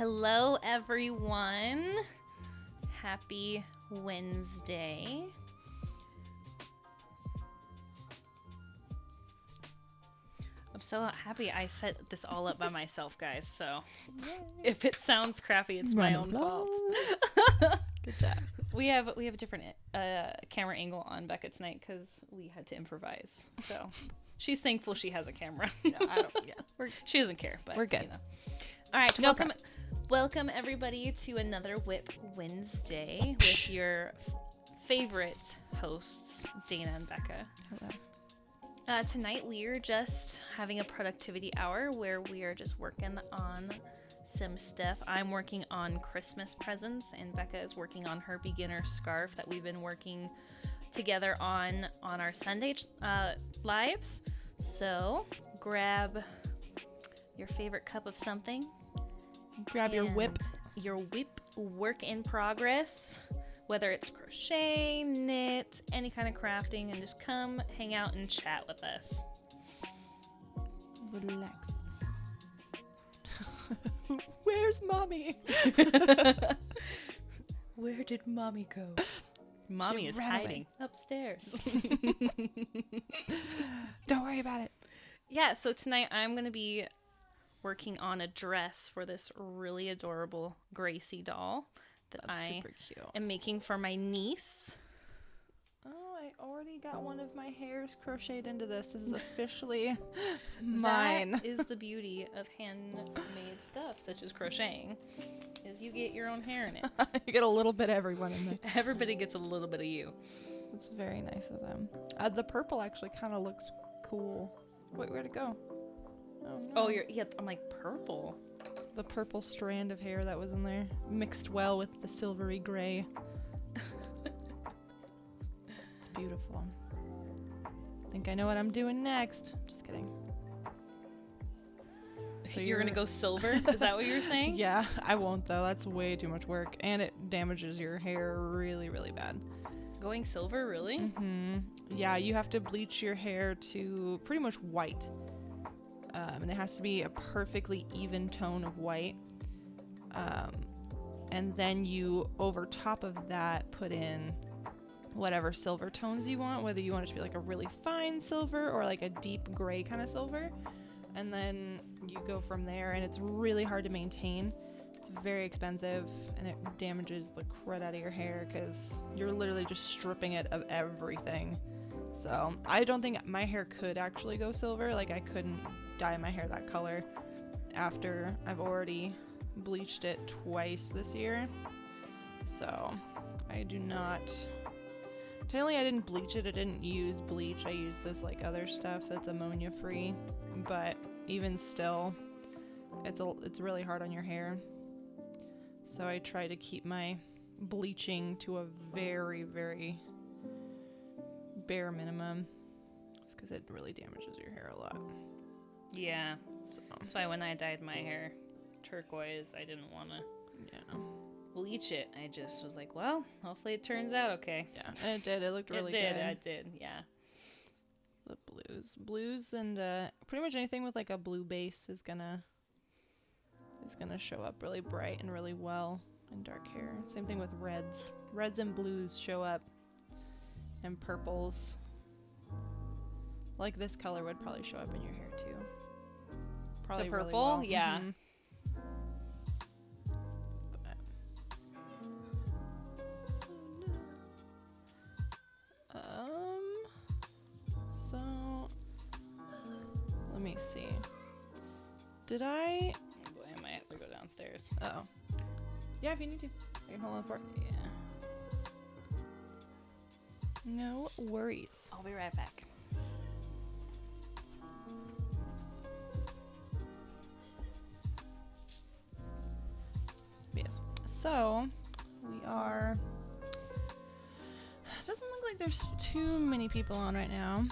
Hello, everyone. Happy Wednesday. I'm so happy I set this all up by myself, guys. So if it sounds crappy, it's my own fault. Good job. We have a different camera angle on Becca tonight because we had to improvise. So she's thankful she has a camera. No, I don't. Yeah, she doesn't care, but we're good. You know. All right, No welcome everybody to another WIP Wednesday with your favorite hosts, Dana and Becca. Hello. Tonight we are just having a productivity hour where we are just working on some stuff. I'm working on Christmas presents, and Becca is working on her beginner scarf that we've been working together on our Sunday lives. So grab your favorite cup of something. Grab your WIP. Your WIP work in progress. Whether it's crochet, knit, any kind of crafting, and just come hang out and chat with us. Relax. Where's mommy? Where did mommy go? Mommy is hiding upstairs. Don't worry about it. Yeah, so tonight I'm going to be working on a dress for this really adorable Gracie doll that I am making for my niece. Oh, I already got one of my hairs crocheted into this. This is officially mine. That is the beauty of handmade stuff, such as crocheting, is you get your own hair in it. You get a little bit of everyone in there. Everybody gets a little bit of you. It's very nice of them. The purple actually kind of looks cool. Wait, where'd it go? Oh, no. Oh, I'm like, purple? The purple strand of hair that was in there mixed well with the silvery gray. It's beautiful. I think I know what I'm doing next. Just kidding. So you're gonna go silver? Is that what you're saying? Yeah, I won't though. That's way too much work, and it damages your hair really, really bad. Going silver, really? Mm-hmm. Yeah, you have to bleach your hair to pretty much white. And it has to be a perfectly even tone of white. And then you, over top of that, put in whatever silver tones you want, whether you want it to be like a really fine silver or like a deep gray kind of silver. And then you go from there, and it's really hard to maintain. It's very expensive, and it damages the crud out of your hair because you're literally just stripping it of everything. So I don't think my hair could actually go silver. Like, I couldn't dye my hair that color after I've already bleached it twice this year. So I do not. Technically, I didn't bleach it. I didn't use bleach. I used this like other stuff that's ammonia free. But even still, it's really hard on your hair. So I try to keep my bleaching to a very, very bare minimum, just because it really damages your hair a lot. Yeah, so that's why when I dyed my hair turquoise, I didn't want to bleach it. I just was like, well, hopefully it turns out okay. Yeah, and it did. It looked really good. It did, yeah. The blues, and pretty much anything with like a blue base is gonna show up really bright and really well in dark hair. Same thing with reds. Reds and blues show up. And purples. Like this color would probably show up in your hair too. Probably the purple? Really well. Yeah. Mm-hmm. So let me see. Did I? Oh boy, I might have to go downstairs. Oh. Yeah, if you need to. I can hold on for it. Yeah. No worries. I'll be right back. Yes. So, we are... It doesn't look like there's too many people on right now.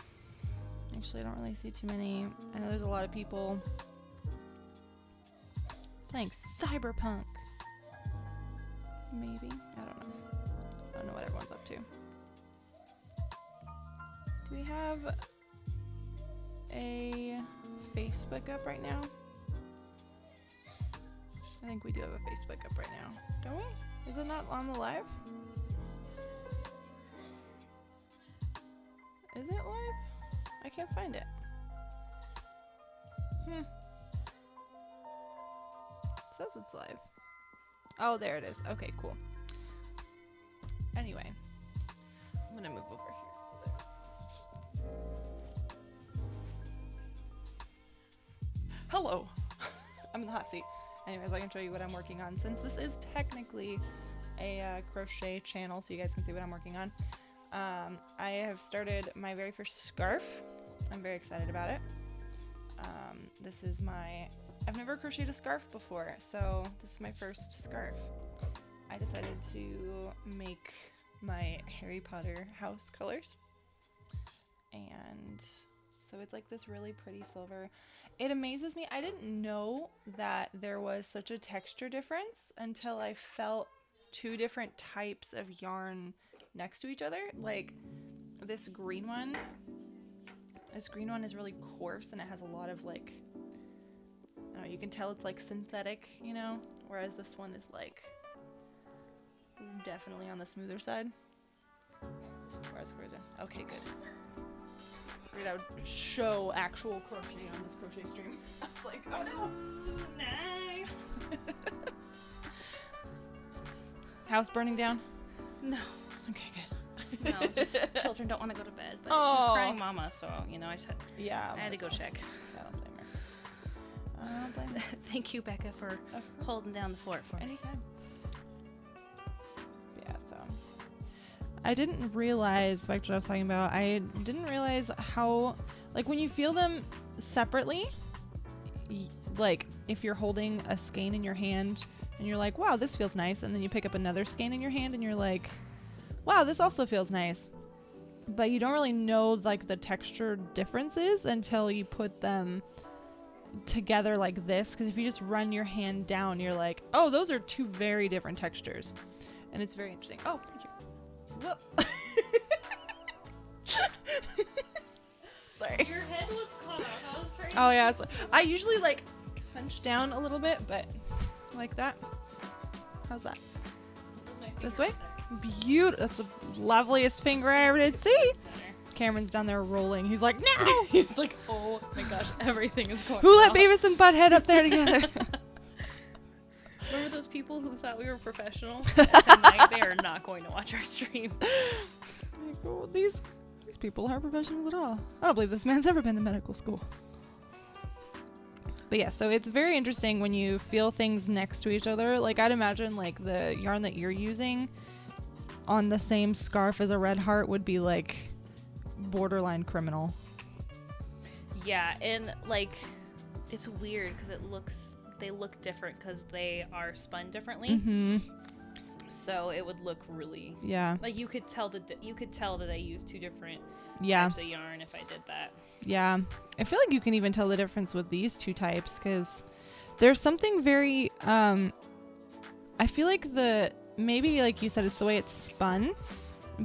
Actually, I don't really see too many. I know there's a lot of people playing Cyberpunk. Maybe. I don't know. I don't know what everyone's up to. Do we have a Facebook up right now? I think we do have a Facebook up right now. Don't we? Is it not on the live? Is it live? I can't find it. It says it's live. Oh, there it is. Okay, cool. Anyway, I'm gonna move over here. Hello. I'm in the hot seat. Anyways, I can show you what I'm working on. Since this is technically a crochet channel, so you guys can see what I'm working on. I have started my very first scarf. I'm very excited about it. This is I've never crocheted a scarf before, so this is my first scarf. I decided to make my Harry Potter house colors. And so it's like this really pretty silver. It amazes me. I didn't know that there was such a texture difference until I felt two different types of yarn next to each other. Like this green one is really coarse and it has a lot of like, I don't know, you can tell it's like synthetic, you know, whereas this one is like definitely on the smoother side. Where's Gordon? Okay, good. I would show actual crochet on this crochet stream. I was like, oh no. Nice. House burning down? No. Okay, good. No, just children don't want to go to bed. But Oh. she was crying mama, so, you know, I said, Yeah. I had to go check. I don't blame her. I don't blame her. Thank you, Becca, for Of course. holding down the fort for me. Anytime. Yeah, so. I didn't realize, back to what I was talking about, I didn't realize how, like, when you feel them separately, like, if you're holding a skein in your hand and you're like, wow, this feels nice, and then you pick up another skein in your hand and you're like, wow, this also feels nice. But you don't really know, like, the texture differences until you put them together like this, because if you just run your hand down, you're like, oh, those are two very different textures. And it's very interesting. Oh, thank you. Whoa. Sorry. Your head was caught off. I was trying Oh yeah, so I usually like punch down a little bit, but like that. How's that? This way? Beautiful. That's the loveliest finger I ever did see. Cameron's down there rolling. He's like, no! He's like, oh my gosh, everything is going Who let wrong. Beavis and Butthead up there together? Remember those people who thought we were professional? Tonight they are not going to watch our stream. Like, oh, these people aren't professionals at all. I don't believe this man's ever been to medical school. But yeah, so it's very interesting when you feel things next to each other. Like, I'd imagine like the yarn that you're using on the same scarf as a red heart would be like borderline criminal. Yeah, and like it's weird because they look different because they are spun differently. Mm-hmm. So it would look really like you could tell that I used two different types of yarn if I did that. Yeah, I feel like you can even tell the difference with these two types because there's something very I feel like maybe like you said, it's the way it's spun,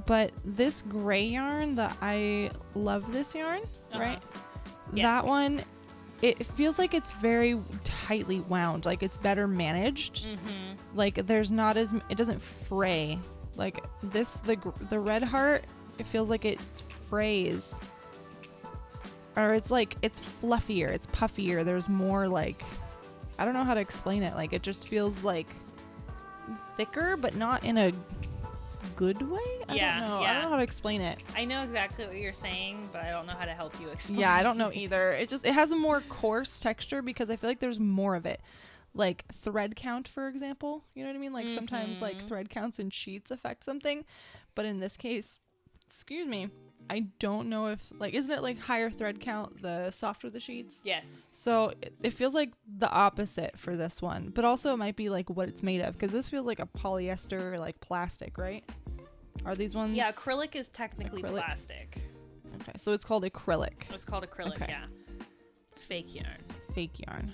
but this gray yarn I love this yarn, right? Yes. That one, it feels like it's very tightly wound, like it's better managed. Mm-hmm. Like there's not it doesn't fray. Like this, the red heart, it feels like it frays. Or it's like, it's fluffier, it's puffier. There's more like, I don't know how to explain it. Like it just feels like thicker, but not in a good way. I don't know how to explain it. I know exactly what you're saying, but I don't know how to help you explain. Yeah, I don't know either. It has a more coarse texture because I feel like there's more of it. Like thread count, for example. You know what I mean? Like sometimes like thread counts in sheets affect something, but in this case, excuse me, I don't know if like, isn't it like higher thread count the softer the sheets? Yes. So it feels like the opposite for this one, but also it might be like what it's made of, because this feels like a polyester, like plastic, right? Are these ones? Yeah, acrylic is technically plastic. Okay, so it's called acrylic. It's called acrylic, Okay. yeah. Fake yarn. Fake yarn.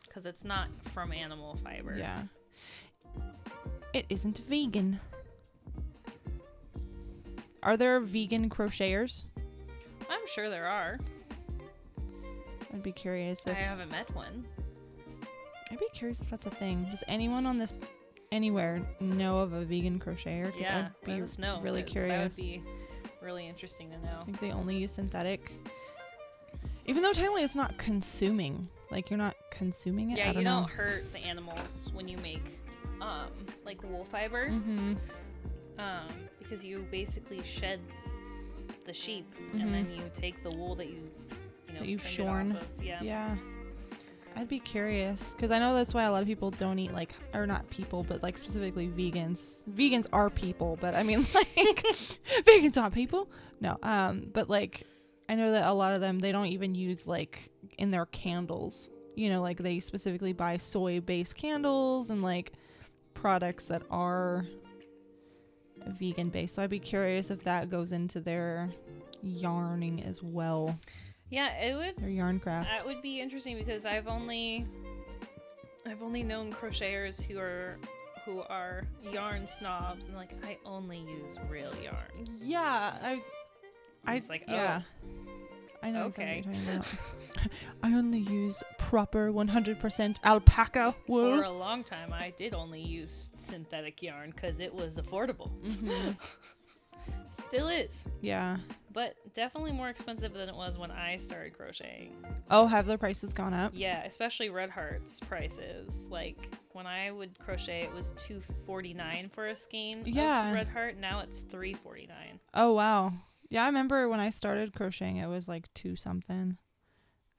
Because it's not from animal fiber. Yeah. It isn't vegan. Are there vegan crocheters? I'm sure there are. I'd be curious I if... haven't met one. I'd be curious if that's a thing. Does anyone on this anywhere know of a vegan crocheter? 'Cause Yeah, I'd be let us know. really 'cause curious. That would be really interesting to know. I think they only use synthetic. Even though technically it's not consuming. Like, you're not consuming it. Yeah, I don't you know. don't hurt the animals when you make like wool fiber. Mm-hmm. Because you basically shed the sheep Mhm. and then you take the wool that That you've trimmed it shorn. off of. Yeah. Yeah. I'd be curious. Because I know that's why a lot of people don't eat, like, or not people, but, like, specifically vegans. Vegans are people, but I mean, like, vegans aren't people. No. But, like, I know that a lot of them, they don't even use, like, in their candles. You know, like, they specifically buy soy-based candles and, like, products that are vegan based. So I'd be curious if that goes into their yarning as well. Yeah, it would. Their yarn craft. That would be interesting because I've only known crocheters who are yarn snobs and like I only use real yarn. Yeah, It's like, yeah. I know okay. exactly what you're talking about. I only use proper 100% alpaca wool. For a long time, I did only use synthetic yarn because it was affordable. Mm-hmm. Still is, Yeah. but definitely more expensive than it was when I started crocheting. Oh, have their prices gone up? Yeah, especially Red Heart's prices. Like when I would crochet, it was $2.49 for a skein Yeah. of Red Heart. Now it's $3.49. Oh, wow. Yeah, I remember when I started crocheting, it was like 2 something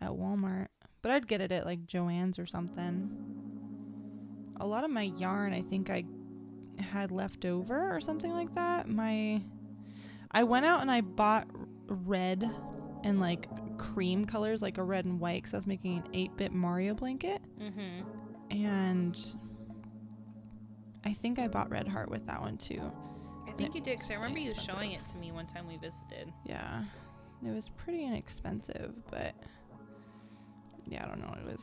at Walmart. But I'd get it at like Joann's or something. A lot of my yarn, I think I had left over or something like that. I went out and I bought red and like cream colors, like a red and white, because I was making an 8-bit Mario blanket. Mm-hmm. And I think I bought Red Heart with that one too. I think you did, because I It's remember you expensive. showing it to me one time we visited. Yeah, it was pretty inexpensive, but yeah, I don't know. It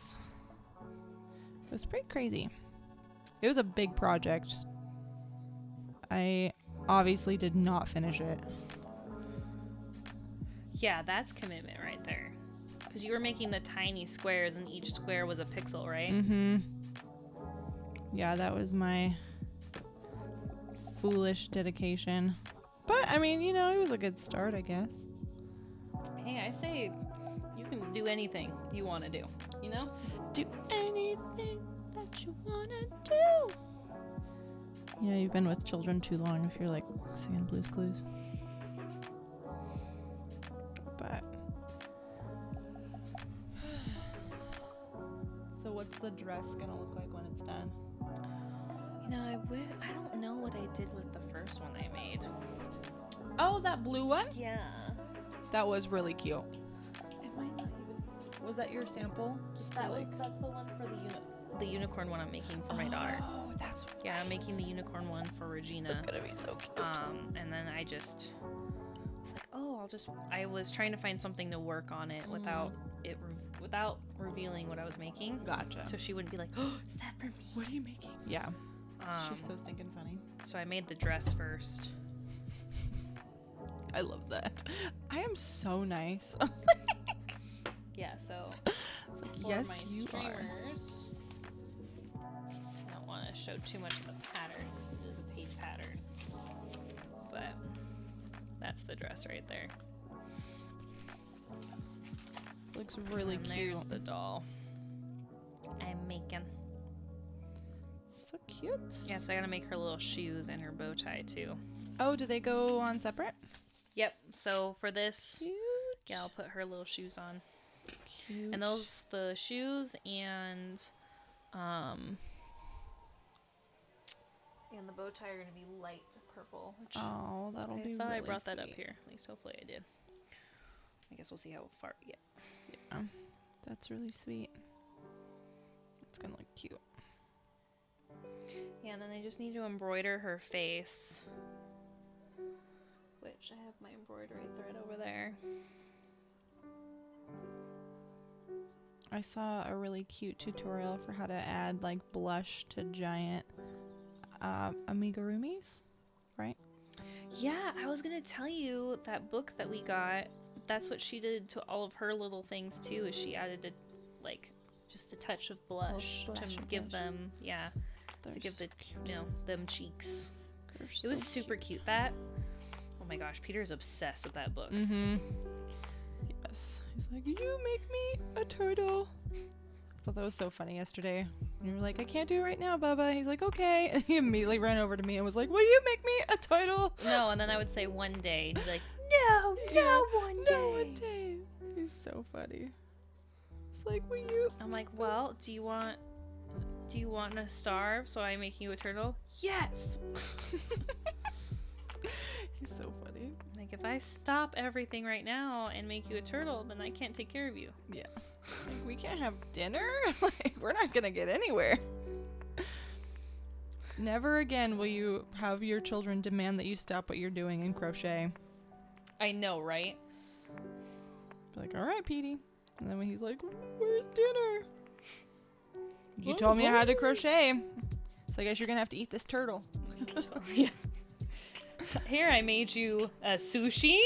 was pretty crazy. It was a big project. I obviously did not finish it. Yeah, that's commitment right there. Because you were making the tiny squares, and each square was a pixel, right? Mm-hmm. Yeah, that was my foolish dedication. But, I mean, you know, it was a good start, I guess. Hey, I say you can do anything you want to do, you know? Do anything that you want to do. You know, you've been with children too long if you're, like, singing Blue's Clues. But... So what's the dress gonna look like when it's done? You know, I don't know what I did with the first one I made. Oh, that blue one? Yeah. That was really cute. It might not even. Was that your sample? Just That's the one for the unicorn one I'm making for my daughter. Oh, that's Yeah, I'm making the unicorn one for Regina. That's gonna be so cute. And then I just was like, oh, I was trying to find something to work on it without revealing what I was making. Gotcha. So she wouldn't be like, oh, is that for me? What are you making? Yeah. She's so stinking funny. So I made the dress first. I love that. I am so nice. Yeah, so It's like, for yes, my you are. streamers, I don't want to show too much of the pattern because it is a paid pattern. But that's the dress right there. Looks really And cute. there's the doll I'm making. So cute. Yeah, so I gotta make her little shoes and her bow tie too. Oh, do they go on separate? Yep, so for this, Cute. yeah, I'll put her little shoes on. Cute. And the shoes and the bow tie are gonna be light purple, which Oh, that'll be I thought really I brought that up sweet. here. At least hopefully I did. I guess we'll see how far we get. Yeah, that's really sweet. It's gonna look cute. Yeah, and then I just need to embroider her face, which I have my embroidery thread over there. I saw a really cute tutorial for how to add like blush to giant amigurumis, right? Yeah, I was gonna tell you that book that we got. That's what she did to all of her little things too. Is she added like just a touch of blush splash to of give blush. them, They're to give so the, cute. them cheeks. They're It was so super cute. That, oh my gosh, Peter is obsessed with that book. Mm-hmm. Yes. He's like, you make me a turtle. I thought that was so funny yesterday. And you were like, I can't do it right now, Bubba. He's like, okay. And he immediately ran over to me and was like, will you make me a turtle? No, and then I would say one day. And he'd be like, Yeah, one no, one day. He's so funny. It's like, will you? I'm like, well, do you want to starve so I make you a turtle? Yes. He's so funny. Like, if I stop everything right now and make you a turtle, then I can't take care of you. Yeah. Like, we can't have dinner? Like, we're not gonna get anywhere. Never again will you have your children demand that you stop what you're doing in crochet. I know, right? Be like, all right, Petey. And then when he's like, where's dinner? You What? told me I had to crochet, so I guess you're gonna have to eat this turtle. Yeah. Here, I made you a sushi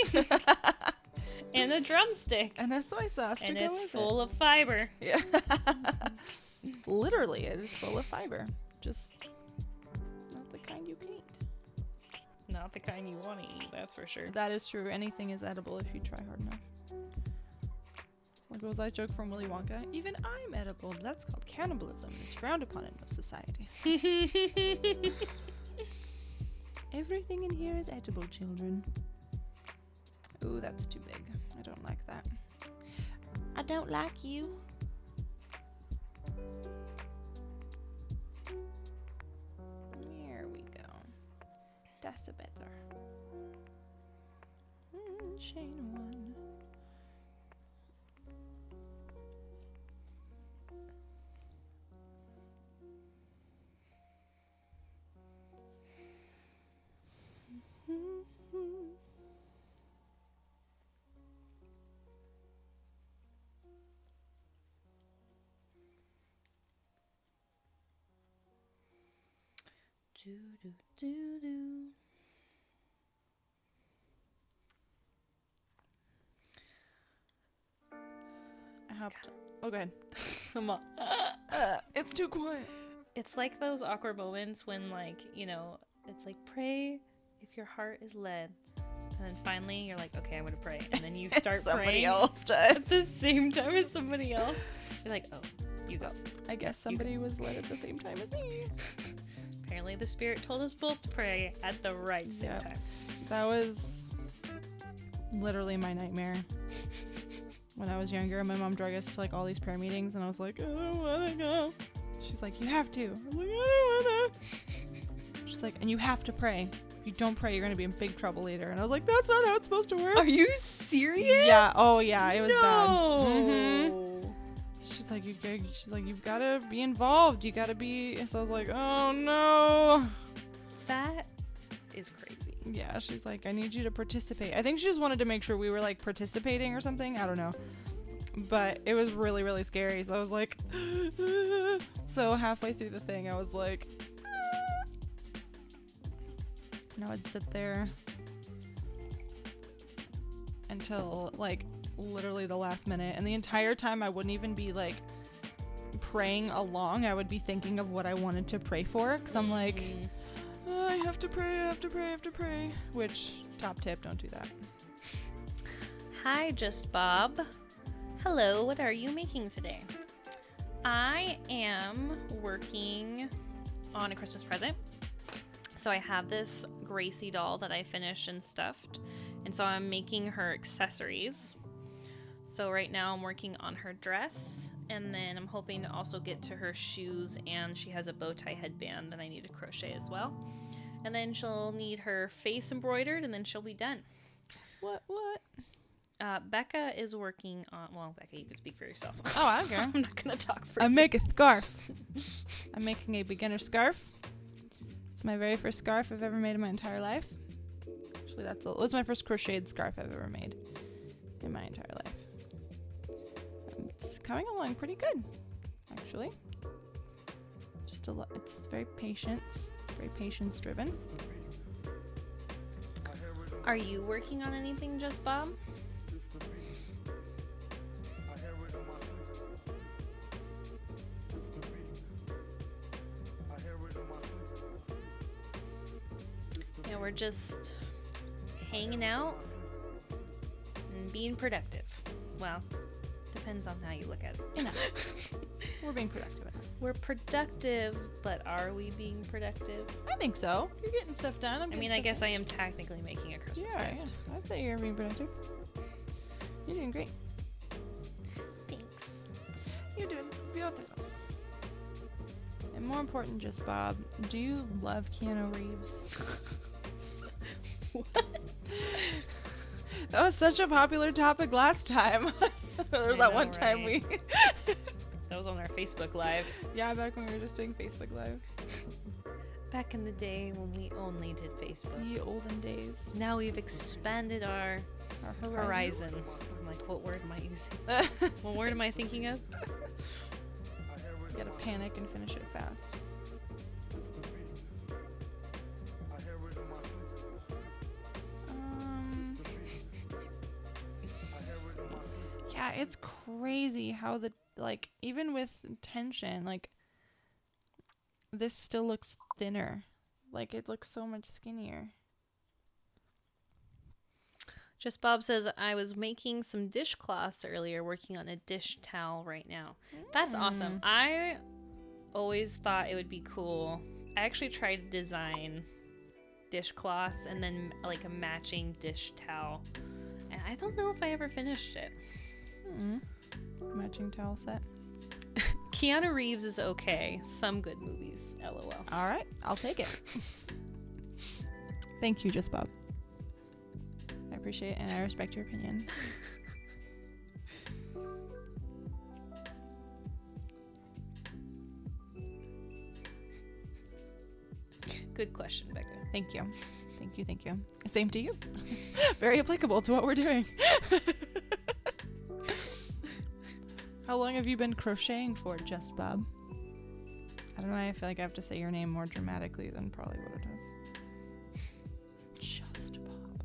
and a drumstick. And a soy sauce And to go it's with full of fiber. it. Yeah. Literally, it is full of fiber. Just not the kind you can eat. Not the kind you want to eat, that's for sure. That is true. Anything is edible if you try hard enough. Like, what was that joke from Willy Wonka? Even I'm edible. That's called cannibalism. It's frowned upon in most societies. Everything in here is edible, children. Ooh, that's too big. I don't like that. I don't like you. Here we go. That's a better. Chain one. Do, do, do, do. I have to. Oh, go ahead. Come on. It's too quiet. It's like those awkward moments when, like, it's like, pray if your heart is led. And then finally you're like, okay, I'm going to pray. And then you start Somebody praying else does. at the same time as somebody else. You're like, oh, you go. I guess somebody was led at the same time as me. Apparently the Spirit told us both to pray at the right same Yep. time. That was literally my nightmare. When I was younger, my mom drug us to like all these prayer meetings, and I was like, I don't want to go. She's like, you have to. I was like, I don't want to. She's like, and you have to pray. If you don't pray, you're going to be in big trouble later. And I was like, that's not how it's supposed to work. Are you serious? Yeah. Oh, yeah. It was bad. No. She's like, you've got to be involved. You got to be. So I was like, oh, no. That is crazy. Yeah, she's like, I need you to participate. I think she just wanted to make sure we were like participating or something. I don't know. But it was really, really scary. So I was like, so halfway through the thing, I was like, and I would sit there until like literally the last minute. And the entire time I wouldn't even be like praying along. I would be thinking of what I wanted to pray for. Cause I'm like, oh, I have to pray, I have to pray, I have to pray. Which, top tip, don't do that. Hi, Just Bob. Hello, what are you making today? I am working on a Christmas present. So I have this Gracie doll that I finished and stuffed. And so I'm making her accessories. So right now I'm working on her dress. And then I'm hoping to also get to her shoes, and she has a bow tie headband that I need to crochet as well. And then she'll need her face embroidered, and then she'll be done. What? Becca is working on, well, Becca, you can speak for yourself. Oh, I don't care. I'm not going to talk for I you. make a scarf. I'm making a beginner scarf. It's my very first scarf I've ever made in my entire life. Actually, it was my first crocheted scarf I've ever made in my entire life. It's coming along pretty good, actually. Just a lot. It's very patience driven. Are you working on anything, Just Bob? we're just hanging out and being productive. Well, depends on how you look at it. Enough. We're being productive enough. We're productive, but are we being productive? I think so. You're getting stuff done. I guess I am technically making a Christmas Yeah, gift. I'd say you're being productive. You're doing great. Thanks. You're doing beautiful. And more important, just Bob, do you love Keanu Reeves? What? That was such a popular topic last time. There was that one time we... That was on our Facebook Live. Yeah, back when we were just doing Facebook Live. Back in the day when we only did Facebook. The olden days. Now we've expanded our horizon. I'm like, what word am I using? What word am I thinking of? You gotta panic and finish it fast. Yeah, it's crazy how even with tension, this still looks thinner. It looks so much skinnier. Just Bob says, I was making some dishcloths earlier, working on a dish towel right now. That's awesome. I always thought it would be cool. I actually tried to design dishcloths and then a matching dish towel. And I don't know if I ever finished it. Matching towel set. Keanu Reeves is okay. Some good movies. LOL. All right, I'll take it. Thank you, Just Bob. I appreciate it and I respect your opinion. Good question, Becca. Thank you. Thank you, thank you. Same to you. Very applicable to what we're doing. How long have you been crocheting for, Just Bob? I don't know, I feel like I have to say your name more dramatically than probably what it does. Just Bob.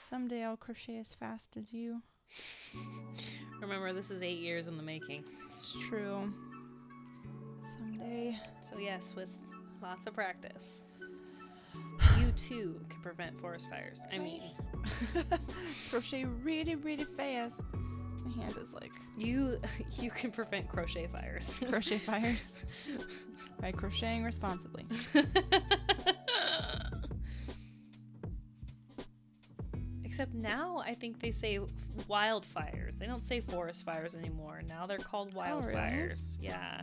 Someday I'll crochet as fast as you. Remember, this is 8 years in the making. It's true. Someday. So yes, with lots of practice, you too can prevent forest fires. I mean, crochet really, really fast. My hand is you can prevent crochet fires. crochet fires by crocheting responsibly. Except now, I think they say wildfires. They don't say forest fires anymore. Now they're called wildfires. Really? Yeah.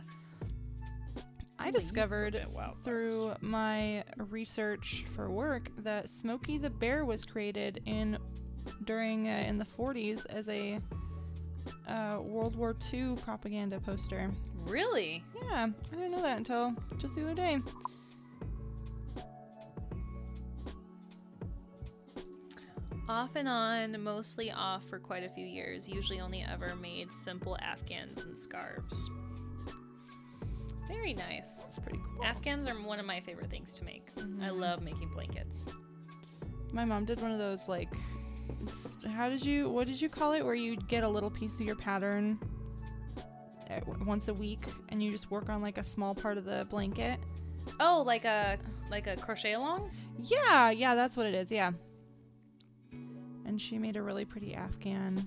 I discovered through my research for work that Smokey the Bear was created in the 40s as a World War II propaganda poster. Really? Yeah, I didn't know that until just the other day. Off and on, mostly off for quite a few years. Usually only ever made simple afghans and scarves. Very nice. That's pretty cool. Afghans are one of my favorite things to make. Mm-hmm. I love making blankets. My mom did one of those what did you call it, where you get a little piece of your pattern once a week and you just work on a small part of the blanket. Oh, like a crochet along? Yeah, that's what it is. Yeah. And she made a really pretty Afghan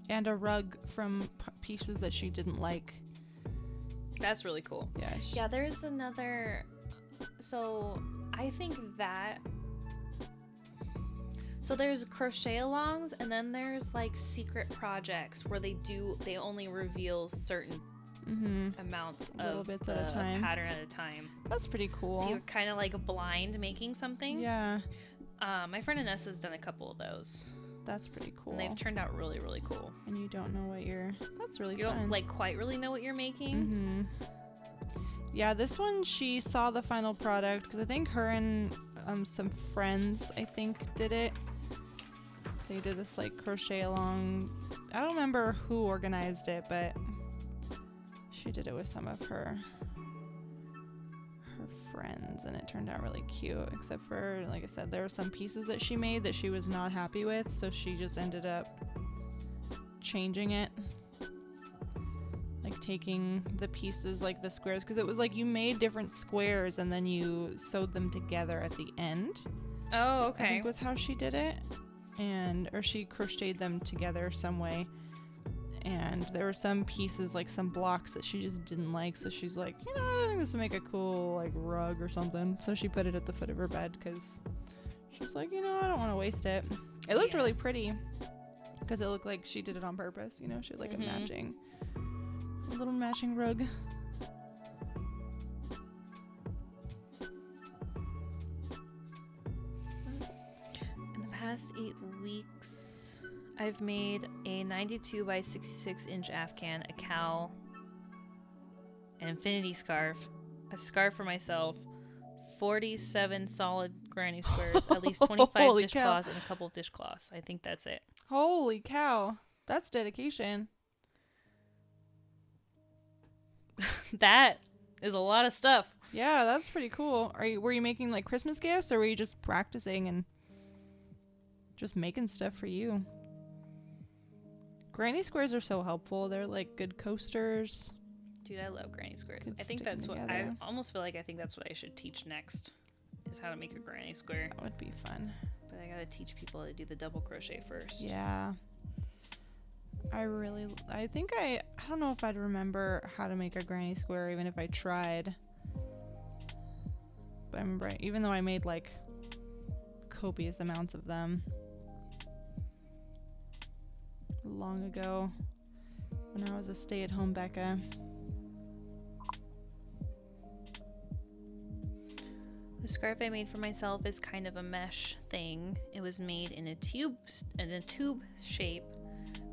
and a rug from pieces that she didn't like. That's really cool. Yeah. Yeah, there's another. So I think that. So there's crochet alongs, and then there's secret projects where they only reveal certain amounts little of bits the at a time. pattern at a time. That's pretty cool. So you're kind of blind making something. Yeah. My friend Inessa has done a couple of those. That's pretty cool. And they've turned out really, really cool. And you don't know what that's really You fun. don't quite really know what you're making. Yeah, this one she saw the final product because I think her and some friends did it. They did this crochet along. I don't remember who organized it, but she did it with some of her friends, and it turned out really cute, except for, like I said, there were some pieces that she made that she was not happy with, so she just ended up changing it, like taking the pieces, like the squares, because it was like you made different squares and then you sewed them together at the end. Oh, okay. I think was how she did it, or she crocheted them together some way. And there were some pieces, like some blocks that she just didn't like, so she's like, I think this would make a cool like rug or something. So she put it at the foot of her bed because she's like, I don't want to waste it. It looked really pretty because it looked like she did it on purpose. She had like a little matching rug. In the past 8 weeks, I've made a 92 by 66 inch Afghan, a cowl, an infinity scarf, a scarf for myself, 47 solid granny squares, at least 25 dishcloths, and a couple of dishcloths. I think that's it. Holy cow. That's dedication. That is a lot of stuff. Yeah, that's pretty cool. Were you making like Christmas gifts, or were you just practicing and just making stuff for you? Granny squares are so helpful. They're like good coasters. Dude, I love granny squares. I think that's what I almost feel like I think that's what I should teach next, is how to make a granny square. That would be fun. But I gotta teach people to do the double crochet first. Yeah. I don't know if I'd remember how to make a granny square even if I tried. But I remember, even though I made like copious amounts of them long ago when I was a stay-at-home Becca. The scarf I made for myself is kind of a mesh thing. It was made in a tube shape,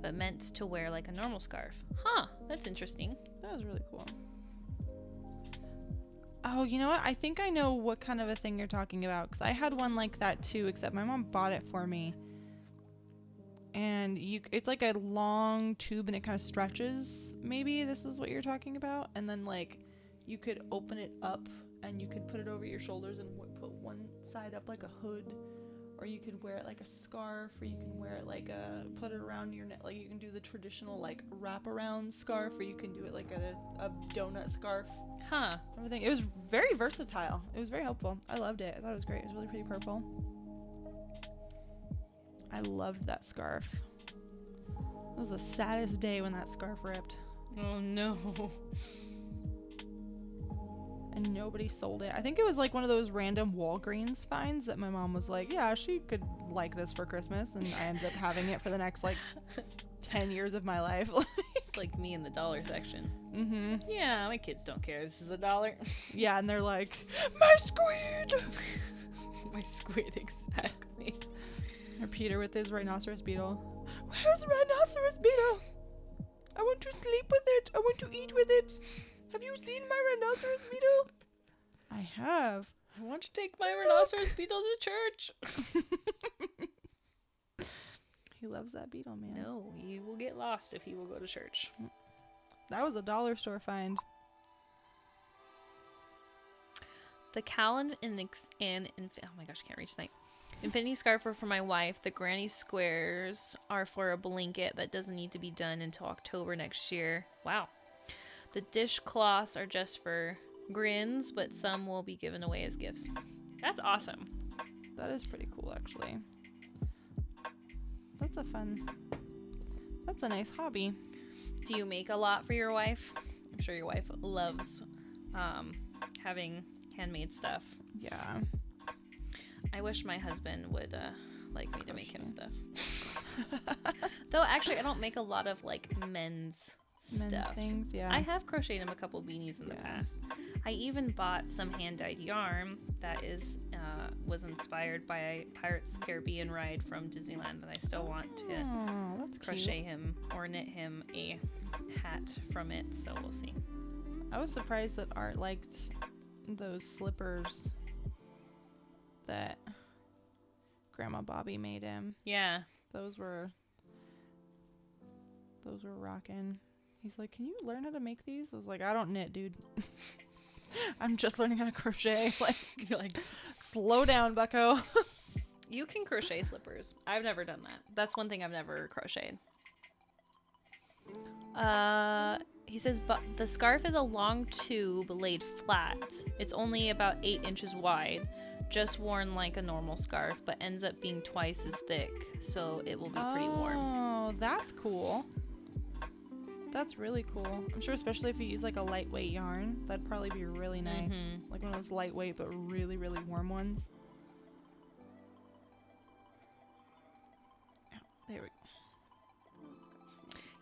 but meant to wear like a normal scarf. Huh, that's interesting. That was really cool. Oh, you know what? I think I know what kind of a thing you're talking about, because I had one like that too, except my mom bought it for me. And it's like a long tube and it kind of stretches. Maybe this is what you're talking about. And then like you could open it up and you could put it over your shoulders and put one side up like a hood, or you could wear it like a scarf, or you can wear it like put it around your neck. Like you can do the traditional like wrap around scarf, or you can do it like a donut scarf. Huh. Everything. It was very versatile. It was very helpful. I loved it. I thought it was great. It was really pretty purple. I loved that scarf. It was the saddest day when that scarf ripped. Oh no. And nobody sold it. I think it was like one of those random Walgreens finds that my mom was like, yeah, she could like this for Christmas, and I ended up having it for the next like 10 years of my life. It's like me in the dollar section. Mm-hmm. Yeah, my kids don't care. This is $1. Yeah, and they're like, my squid! My squid, exactly. Or Peter with his rhinoceros beetle. Where's the rhinoceros beetle? I want to sleep with it. I want to eat with it. Have you seen my rhinoceros beetle? I have. I want to take my rhinoceros beetle to church. He loves that beetle, man. No, he will get lost if he will go to church. That was a dollar store find. The cowl and oh my gosh, I can't reach tonight. Infinity scarf are for my wife. The granny squares are for a blanket that doesn't need to be done until October next year. Wow. The dishcloths are just for grins, but some will be given away as gifts. That's awesome. That is pretty cool, actually. That's a nice hobby. Do you make a lot for your wife? I'm sure your wife loves having handmade stuff. Yeah. I wish my husband would like me to make him stuff. Though actually I don't make a lot of like men's stuff. Things, yeah. I have crocheted him a couple beanies in the past. I even bought some hand-dyed yarn that was inspired by a Pirates of the Caribbean ride from Disneyland that I still want to crochet him or knit him a hat from it, so we'll see. I was surprised that Art liked those slippers that Grandma Bobby made him. Yeah. Those were rockin'. He's like, can you learn how to make these? I was like, I don't knit, dude. I'm just learning how to crochet. Like, You're like, slow down, bucko. you can crochet slippers. I've never done that. That's one thing I've never crocheted. He says, but the scarf is a long tube laid flat. It's only about 8 inches wide, just worn like a normal scarf, but ends up being twice as thick, so it will be pretty warm. Oh, that's cool. That's really cool. I'm sure especially if you use like a lightweight yarn, that'd probably be really nice. Mm-hmm. Like one of those lightweight but really, really warm ones. There we go.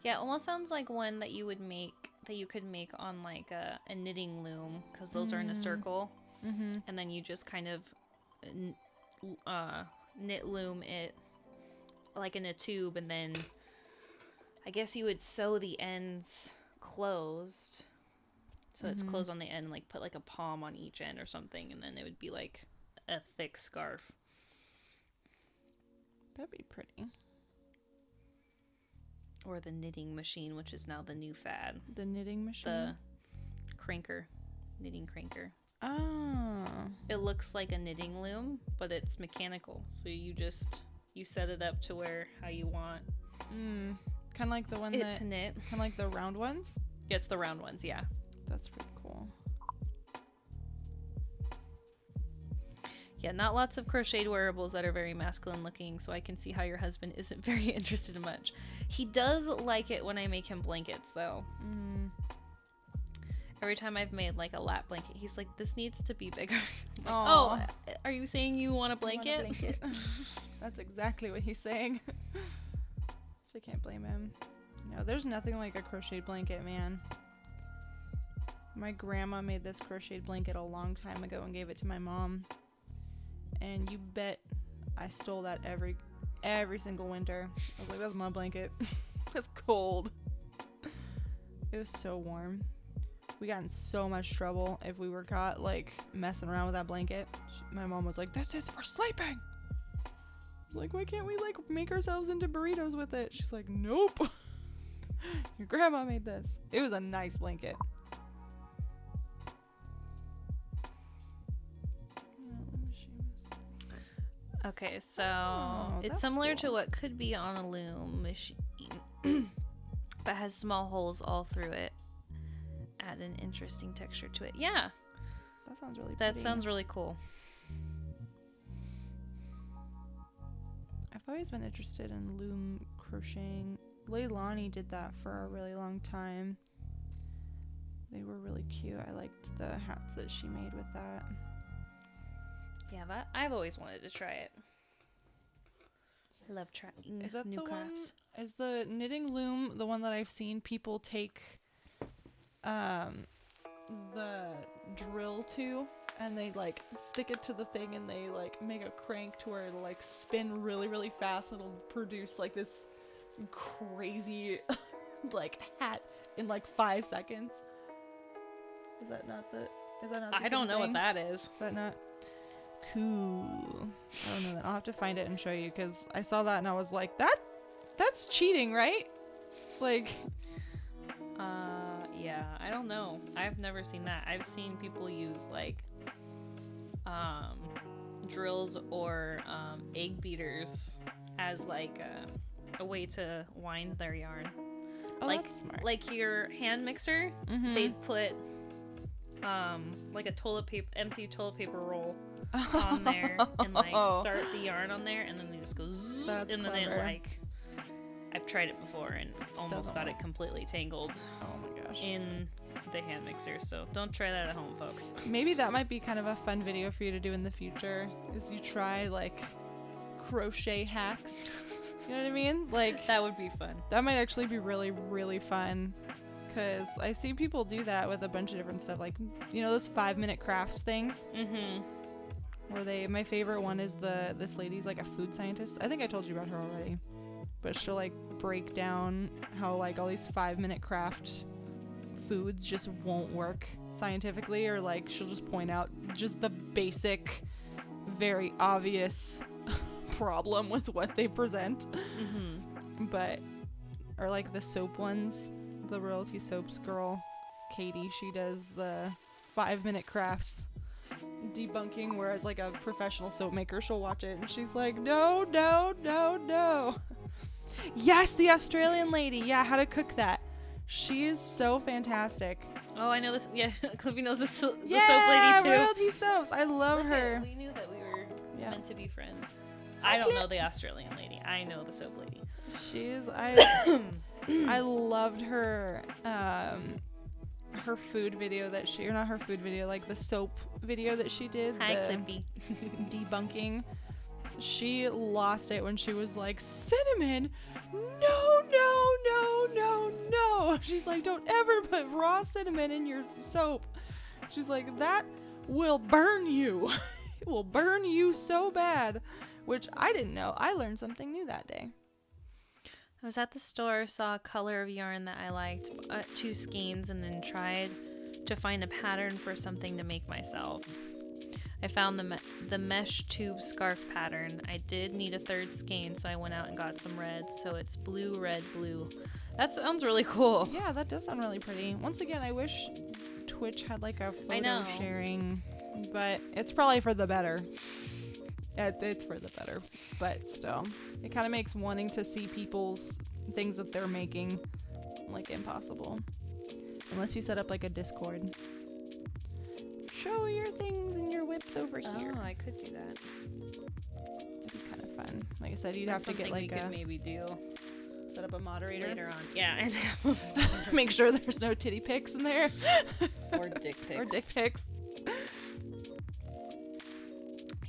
Yeah, it almost sounds like one that you could make on like a knitting loom, because those are in a circle, and then you just kind of knit loom it like in a tube, and then I guess you would sew the ends closed, so it's closed on the end, like put like a palm on each end or something, and then it would be like a thick scarf. That'd be pretty. Or the knitting machine, which is now the new fad. The knitting machine? The cranker. Knitting cranker. Oh. It looks like a knitting loom, but it's mechanical. So you set it up to where how you want. Kind of like the one to knit. Kind of like the round ones? Yeah, it's the round ones, yeah. That's pretty cool. Yeah, not lots of crocheted wearables that are very masculine looking, so I can see how your husband isn't very interested in much. He does like it when I make him blankets, though. Every time I've made like a lap blanket, he's like, this needs to be bigger. Like, oh, are you saying you want a blanket? That's exactly what he's saying. So I can't blame him. No, there's nothing like a crocheted blanket, man. My grandma made this crocheted blanket a long time ago and gave it to my mom. And you bet I stole that every single winter. I was like, that's my blanket. It's cold. It was so warm. We got in so much trouble if we were caught like messing around with that blanket. My mom was like, this is for sleeping. I was like, why can't we like make ourselves into burritos with it? She's like, nope. Your grandma made this. It was a nice blanket. Okay, so it's similar to what could be on a loom machine, but has small holes all through it. Add an interesting texture to it. Yeah. That sounds really That pretty. sounds really cool. I've always been interested in loom crocheting. Leilani did that for a really long time. They were really cute. I liked the hats that she made with that. Yeah, I've always wanted to try it. I love trying new crafts. Is the knitting loom the one that I've seen people take the drill to, and they like stick it to the thing and they like make a crank to where it'll like spin really, really fast and it'll produce like this crazy like hat in like 5 seconds? Is that not the I don't know what that is. Is that not cool? I don't know that. I'll have to find it and show you, because I saw that and I was like, that's cheating, right? Like, yeah, I don't know. I've never seen that. I've seen people use like drills or egg beaters as like a way to wind their yarn. Like, that's smart. like your hand mixer, they'd put like a empty toilet paper roll on there and like start the yarn on there, and then they just go zzz, That's and then clever. it like, I've tried it before and almost got it completely tangled in the hand mixer, so don't try that at home, folks. Maybe that might be kind of a fun video for you to do in the future, is you try like crochet hacks. You know what I mean? Like, That would be fun. that might actually be really, really fun, because I see people do that with a bunch of different stuff, like, you know, those 5-minute crafts things, where my favorite one is this lady's like a food scientist. I think I told you about her already, but she'll like break down how like all these 5-minute craft foods just won't work scientifically, or like she'll just point out just the basic, very obvious problem with what they present. But, or like the soap ones, the Royalty Soaps girl, Katie, she does the 5-minute crafts debunking, whereas like a professional soap maker, she'll watch it and she's like, no, no, no, no. Yes, the Australian lady. Yeah, how to cook that. She is so fantastic. Oh, I know this. Yeah, Clippy knows the soap lady Yeah, too. Royalty Soaps. I love her. We knew that we were Yeah. meant to be friends. I don't know the Australian lady. I know the soap lady. I loved her her food video that she, or not her food video, like the soap video that she did. Hi, the Clippy. debunking. She lost it when she was like, cinnamon? No, no, no, no, no. She's like, don't ever put raw cinnamon in your soap. She's like, that will burn you. It will burn you so bad. Which I didn't know. I learned something new that day. I was at the store, saw a color of yarn that I liked, 2 skeins, and then tried to find a pattern for something to make myself. I found the mesh tube scarf pattern. I did need a 3rd skein, so I went out and got some red. So it's blue, red, blue. That sounds really cool. Yeah, that does sound really pretty. Once again, I wish Twitch had like a photo sharing, but it's probably for the better. It's for the better, but still, it kind of makes wanting to see people's things that they're making like impossible, unless you set up like a Discord. Show your things and your whips over here. Oh, I could do that. It'd be kind of fun. Like I said, you'd That's have to get like we could maybe do set up a moderator later on. Yeah, make sure there's no titty pics in there. Or dick pics. Or dick pics.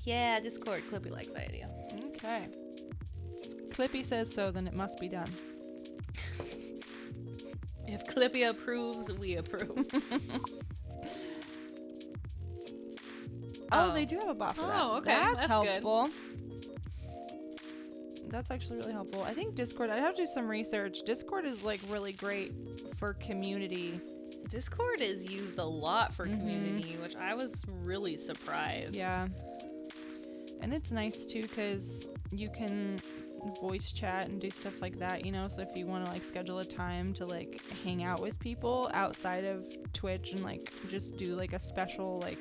Yeah, Discord. Clippy likes that idea. Okay. Clippy says so, then it must be done. If Clippy approves, we approve. Oh, they do have a bot for that. Oh, okay. That's That's helpful. That's actually really helpful. I think Discord, I'd have to do some research. Discord is like really great for community. Discord is used a lot for community, which I was really surprised. Yeah. And it's nice too because you can voice chat and do stuff like that, you know, so if you want to like schedule a time to like hang out with people outside of Twitch and like just do like a special like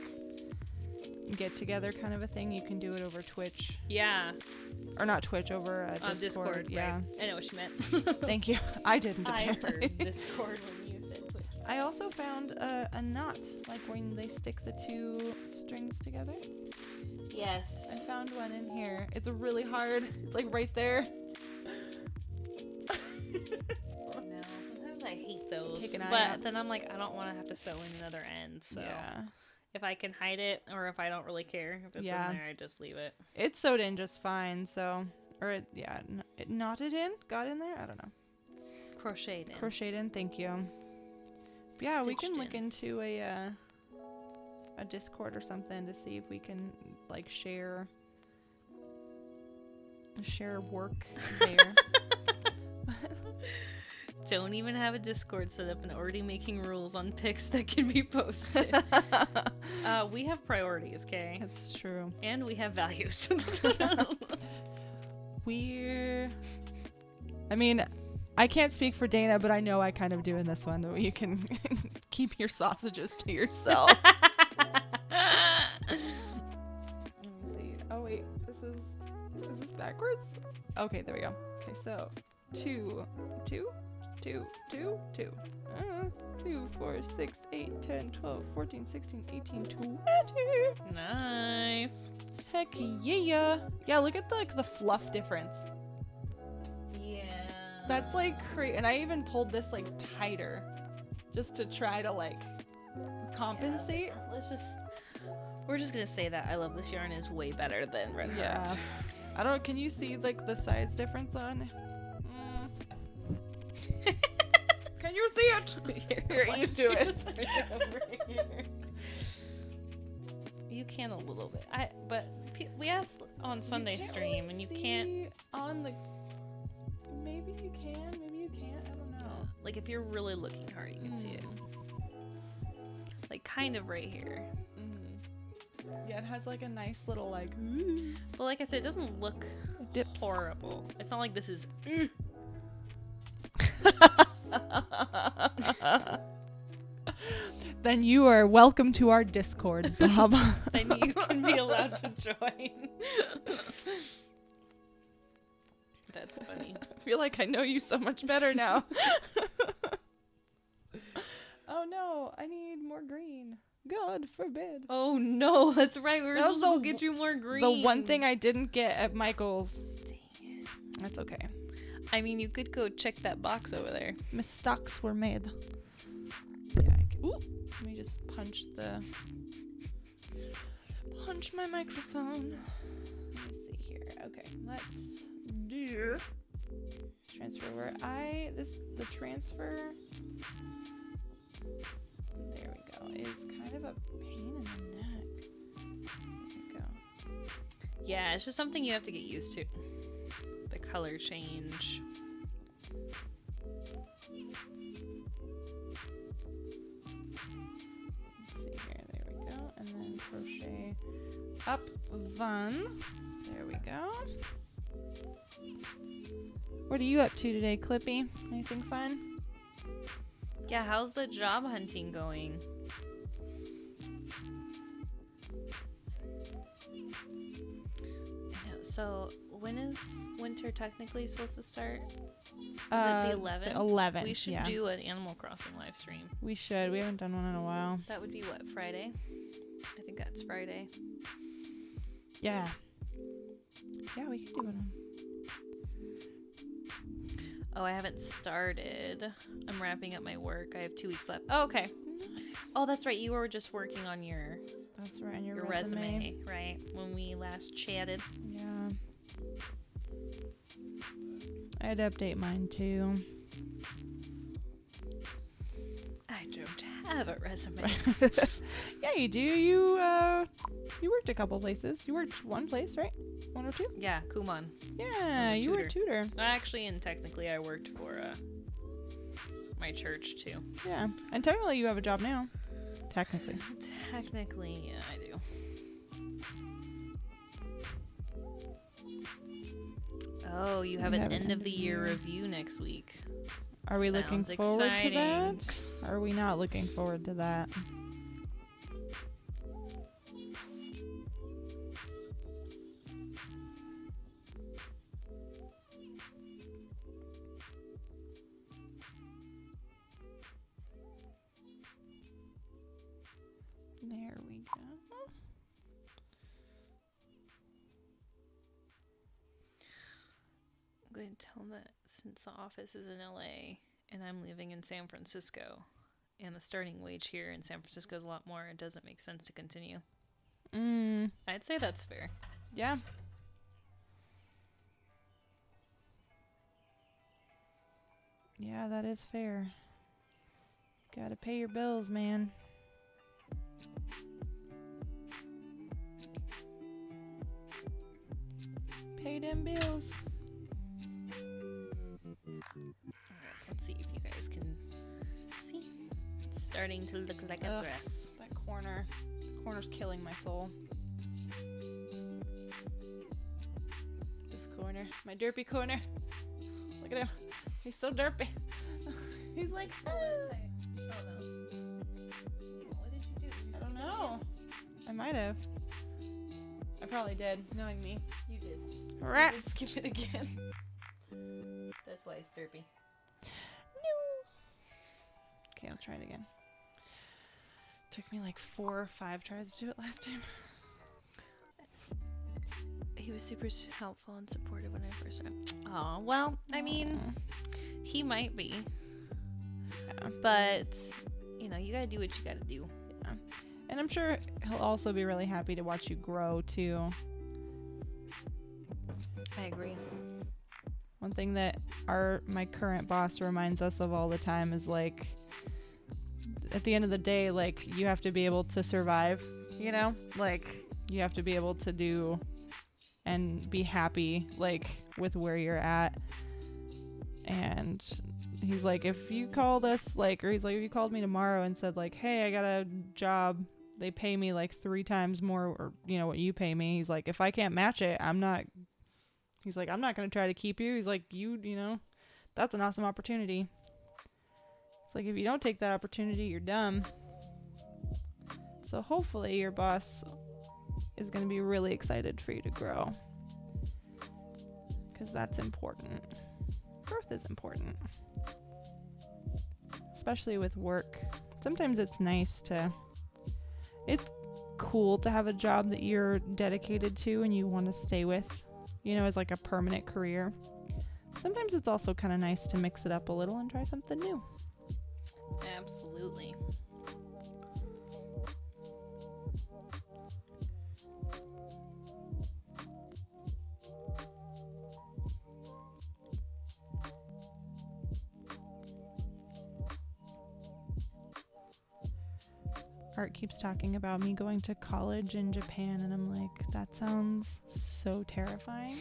get together kind of a thing, you can do it over Twitch. Yeah. Or not Twitch, over Discord. Yeah. Right. I know what you meant. Thank you. I didn't. I Apparently. heard Discord when you said Twitch. I also found a knot, like when they stick the 2 strings together. Yes. I found one in here. It's really hard. It's like right there. No, sometimes I hate those. Take an eye but out. then I'm like, I don't want to have to sew in another end. So Yeah. if I can hide it, or if I don't really care if it's in there, I just leave it. It's sewed in just fine, so. Or it knotted in? Got in there? I don't know. Crocheted in. Crocheted in, thank you. But yeah, we can look in. into a Discord or something to see if we can like share work there. Don't even have a Discord set up and already making rules on pics that can be posted. We have priorities, okay? That's true. And we have values. I mean, I can't speak for Dana, but I know I kind of do in this one. You can keep your sausages to yourself. Let me see. Oh wait, is this backwards? Okay, there we go. Okay, so 2, 4, 6, 8, 10, 12, 14, 16, 18, 20. Nice. Heck yeah. Yeah, look at the fluff difference. Yeah. That's like crazy. And I even pulled this like tighter just to try to like compensate. Yeah, we're just gonna say that I love this yarn is way better than Red Heart. Yeah. I don't, can you see like the size difference on? Can you see it? Here, you do it. Just bring it over here. You can a little bit. But we asked on Sunday stream, really and you see can't. On the. Maybe you can. Maybe you can't. I don't know. Like if you're really looking hard, you can see it. Like kind of right here. Yeah, it has like a nice little like. But like I said, it doesn't look Dips. horrible. It's not like this is. Then you are welcome to our Discord, Bob. Then you can be allowed to join. That's funny. I feel like I know you so much better now. Oh no, I need more green. God forbid. Oh no, that's right. We were That supposed was to go get you more green. The one thing I didn't get at Michael's. Dang it. That's okay. I mean, you could go check that box over there. Mistakes were made. Yeah, I can. Ooh, let me just punch my microphone. Let me see here. Okay, let's do transfer where the transfer. There we go. Is kind of a pain in the neck. There we go. Yeah, it's just something you have to get used to. The color change. Let's see here. There we go. And then crochet up one. There we go. What are you up to today, Clippy? Anything fun? Yeah, how's the job hunting going? I know, so when is winter technically supposed to start? Is it the 11th? The 11th, We should yeah. do an Animal Crossing live stream. We should. We haven't done one in a while. That would be what, Friday? I think that's Friday. Yeah. Yeah, we could do one. Oh, I haven't started. I'm wrapping up my work. I have 2 weeks left. Oh, okay. Oh, that's right. You were just working on your That's right, and your resume, right? When we last chatted. Yeah. I had to update mine too. I don't have a resume. Yeah, you do. You worked a couple places. You worked one place, right? One or two? Yeah, Kumon. Yeah, you were a tutor. Actually, and technically, I worked for my church too. Yeah, and technically you have a job now. Technically. Technically, yeah, I do. Oh, you have an end of the year review next week. Are we looking Sounds forward to exciting. that? Or are we not looking forward to that? There we go. I'm going to tell them that since the office is in LA and I'm living in San Francisco and the starting wage here in San Francisco is a lot more, it doesn't make sense to continue. I'd say that's fair. Yeah. Yeah, that is fair. Gotta pay your bills, man. Pay them bills. Let's see if you guys can see. It's starting to look like a dress. That corner's killing my soul. This corner, my derpy corner. Look at him. He's so derpy. He's like, Oh no. What did you do? I don't know. I might have. I probably did, knowing me. You did. Rat. You did skip it again. That's why it's derpy. No. Okay, I'll try it again. Took me like 4 or 5 tries to do it last time. He was super helpful and supportive when I first started. Oh, well, I mean, he might be. Yeah. But, you know, you gotta do what you gotta do. Yeah. And I'm sure he'll also be really happy to watch you grow too. I agree. One thing that my current boss reminds us of all the time is like, at the end of the day, like, you have to be able to survive, you know? Like, you have to be able to do and be happy, like, with where you're at. And he's like, if you called us, like, or he's like, if you called me tomorrow and said, like, hey, I got a job, they pay me like 3 times more, or, you know, what you pay me. He's like, if I can't match it, I'm not going to try to keep you. He's like, you know, that's an awesome opportunity. It's like, if you don't take that opportunity, you're dumb. So hopefully your boss is going to be really excited for you to grow, because that's important. Growth is important, especially with work. Sometimes it's cool to have a job that you're dedicated to and you want to stay with, as like a permanent career. Sometimes it's also kind of nice to mix it up a little and try something new. Absolutely. Art keeps talking about me going to college in Japan, and I'm like, that sounds so terrifying.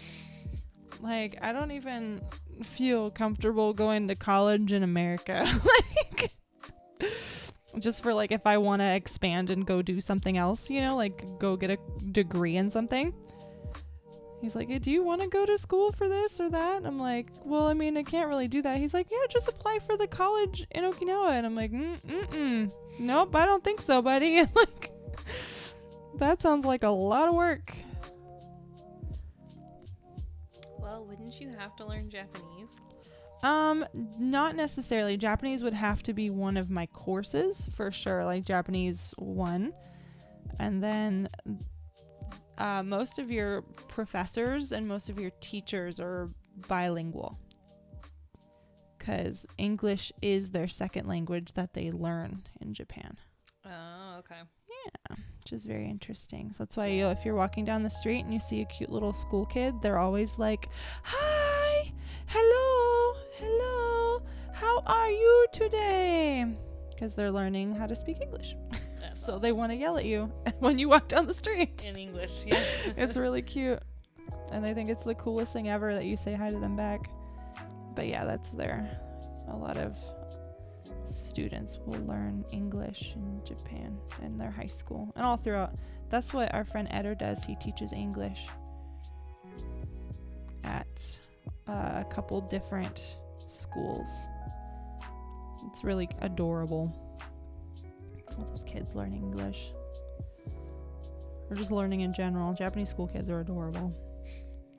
Like, I don't even feel comfortable going to college in America. Like, just for like if I want to expand and go do something else, like go get a degree in something. He's like, hey, do you want to go to school for this or that? And I'm like, well, I mean, I can't really do that. He's like, yeah, just apply for the college in Okinawa. And I'm like, nope, I don't think so, buddy. Like, that sounds like a lot of work. Well, wouldn't you have to learn Japanese? Not necessarily. Japanese would have to be one of my courses for sure, like Japanese 1. And then most of your professors and most of your teachers are bilingual, because English is their second language that they learn in Japan. Oh, okay. Yeah, which is very interesting. So that's why if you're walking down the street and you see a cute little school kid, they're always like, hi, hello, how are you today? Because they're learning how to speak English. So they want to yell at you when you walk down the street. In English, yeah. It's really cute. And they think it's the coolest thing ever that you say hi to them back. But yeah, that's there. A lot of students will learn English in Japan in their high school and all throughout. That's what our friend Eder does. He teaches English at a couple different schools. It's really adorable. All those kids learning English, or just learning in general. Japanese school kids are adorable.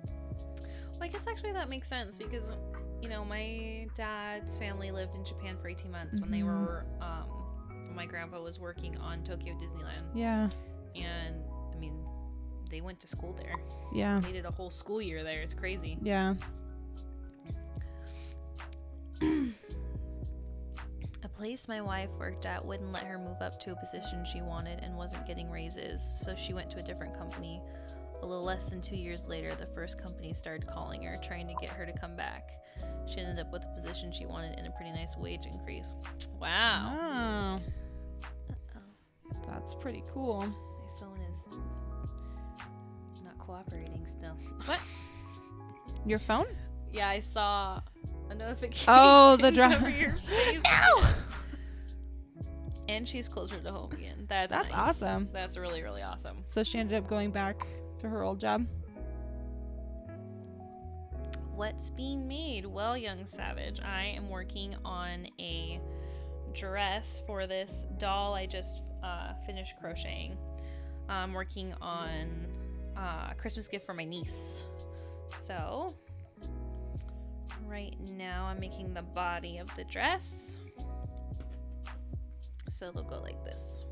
Well, I guess actually that makes sense, because my dad's family lived in Japan for 18 months when they were my grandpa was working on Tokyo Disneyland. Yeah. And I mean, they went to school there. Yeah. They did a whole school year there. It's crazy. Yeah. A place my wife worked at wouldn't let her move up to a position she wanted and wasn't getting raises, so she went to a different company. A little less than 2 years later, the first company started calling her, trying to get her to come back. She ended up with a position she wanted and a pretty nice wage increase. Wow. Oh. That's pretty cool. My phone is not cooperating still. What? Your phone? Yeah, I saw a notification. Oh, the drop. Over your face. Ow! And she's closer to home again. That's nice. Awesome. That's really, really awesome. So she ended up going back to her old job. What's being made? Well, young savage, I am working on a dress for this doll I just finished crocheting. I'm working on a Christmas gift for my niece. So right now I'm making the body of the dress. So it'll go like this.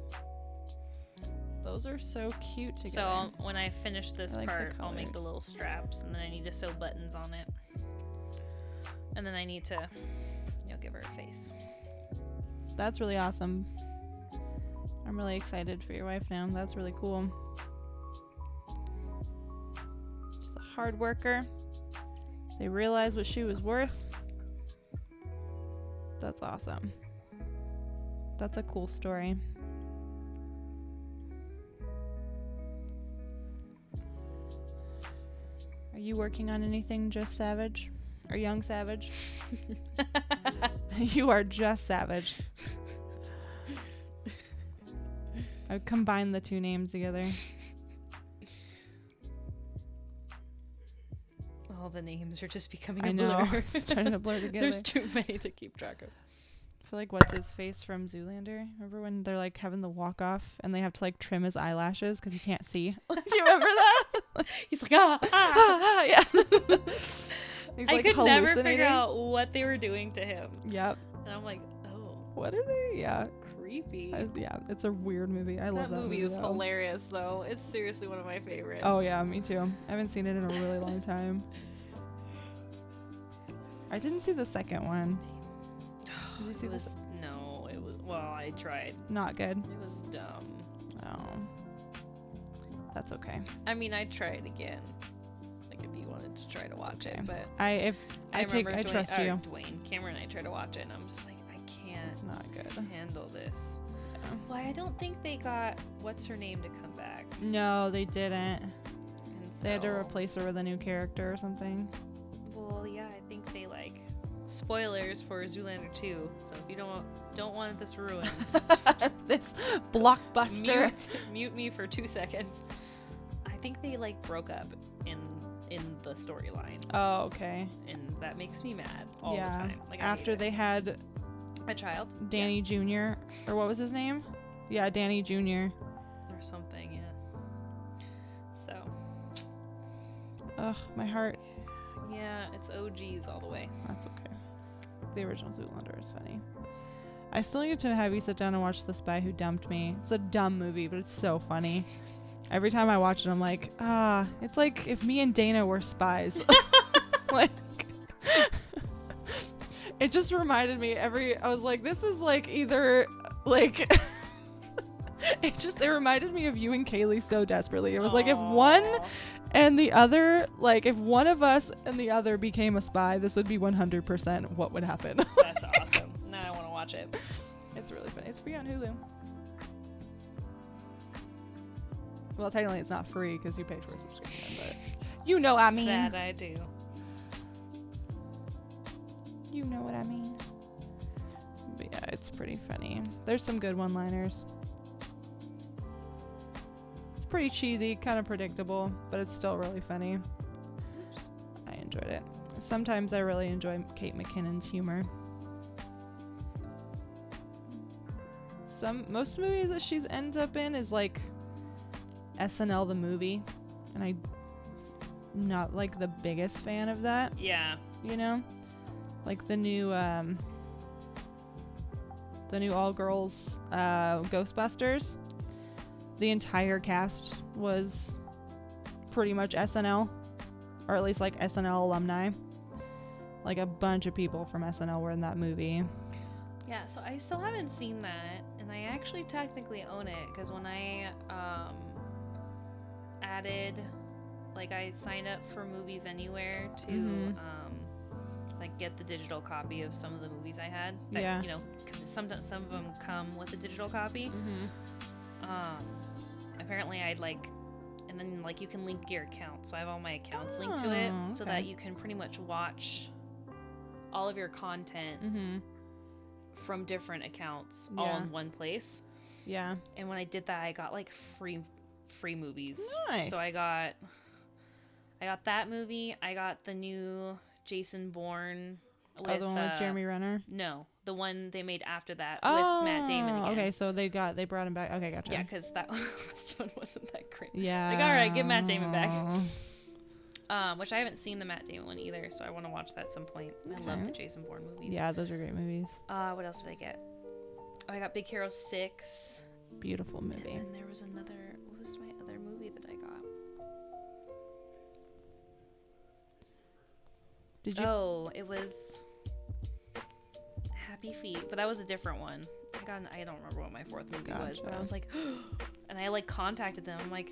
Those are so cute together. So when I finish this like part, I'll make the little straps, and then I need to sew buttons on it. And then I need to, give her a face. That's really awesome. I'm really excited for your wife now. That's really cool. She's a hard worker. They realized what she was worth. That's awesome. That's a cool story. Are you working on anything, Just Savage? Or Young Savage? You are Just Savage. I combined the two names together. All the names are just becoming I a know. blur. It's starting to blur together. There's too many to keep track of. I feel like what's his face from Zoolander? Remember when they're like having the walk off and they have to like trim his eyelashes because he can't see? Do you remember that? He's like, ah, ah. Ah, yeah. He's, I like, could never hallucinating. figure out what they were doing to him. Yep. And I'm like, oh, What are they? Yeah. creepy. Yeah, it's a weird movie. I love that movie is though. hilarious, though. It's seriously one of my favorites. Oh yeah, me too. I haven't seen it in a really long time. I didn't see the second one. Did you see this? No, it was. Well, I tried. Not good. It was dumb. Oh. That's okay. I mean, I'd try it again. Like if you wanted to try to watch it, but I remember trust you. Cameron and I tried to watch it, and I'm just like, I can't It's not good. handle this. Yeah. Well, I don't think they got what's her name to come back. No, they didn't. And They had to so- replace her with a new character or something. Well, yeah, I think they like spoilers for Zoolander 2. So if you don't want this ruined, This blockbuster. mute me for 2 seconds. I think they like broke up in the storyline, Oh, okay. and that makes me mad all yeah. the time. Like After they had a child, Danny Jr. or what was his name? Yeah, Danny Jr. or something, yeah. So Ugh, my heart. yeah, it's OGs all the way. That's okay. The original Zoolander is funny. I still need to have you sit down and watch The Spy Who Dumped Me. It's a dumb movie, but it's so funny. Every time I watch it, I'm like, it's like if me and Dana were spies. Like, it just reminded me I was like, this is like either like, it reminded me of you and Kaylee so desperately. It was like if one and the other, like if one of us and the other became a spy, this would be 100% what would happen. That's awesome. Now I want to watch it. It's really funny. It's free on Hulu. Well, technically it's not free because you paid for a subscription, but you know what I mean. That I do. You know what I mean. But yeah, it's pretty funny. There's some good one-liners. It's pretty cheesy, kind of predictable, but it's still really funny. I enjoyed it. Sometimes I really enjoy Kate McKinnon's humor. Most movies that she's ends up in is like SNL the movie, and I'm not like the biggest fan of that. Yeah. You know, like the new all girls Ghostbusters. The entire cast was pretty much SNL, or at least like SNL alumni. Like a bunch of people from SNL were in that movie. Yeah, so I still haven't seen that, and I actually technically own it because when I added, like, I signed up for Movies Anywhere to like get the digital copy of some of the movies I had. That, Yeah. You know, 'cause sometimes some of them come with a digital copy. Apparently, I'd like, and then like you can link your account, so I have all my accounts linked to it, so Okay. that you can pretty much watch all of your content from different accounts all Yeah. in one place. Yeah. And when I did that, I got like free movies. Nice. So I got that movie. I got the new Jason Bourne with the one with Jeremy Renner. No, the one they made after that Oh, with Matt Damon again. okay, so they brought him back. Okay, gotcha. Yeah, because that last one wasn't that great. Yeah. Like, all right, give Matt Damon back. Which I haven't seen the Matt Damon one either, so I want to watch that at some point. I love Okay. the Jason Bourne movies. Yeah, those are great movies. What else did I get? Oh, I got Big Hero 6. Beautiful movie. And then there was another. What was my other movie that I got? Did you? Oh, it was Happy Feet, but that was a different one. I don't remember what my fourth movie was, but I Gotcha. was like, and I like contacted them. I'm like,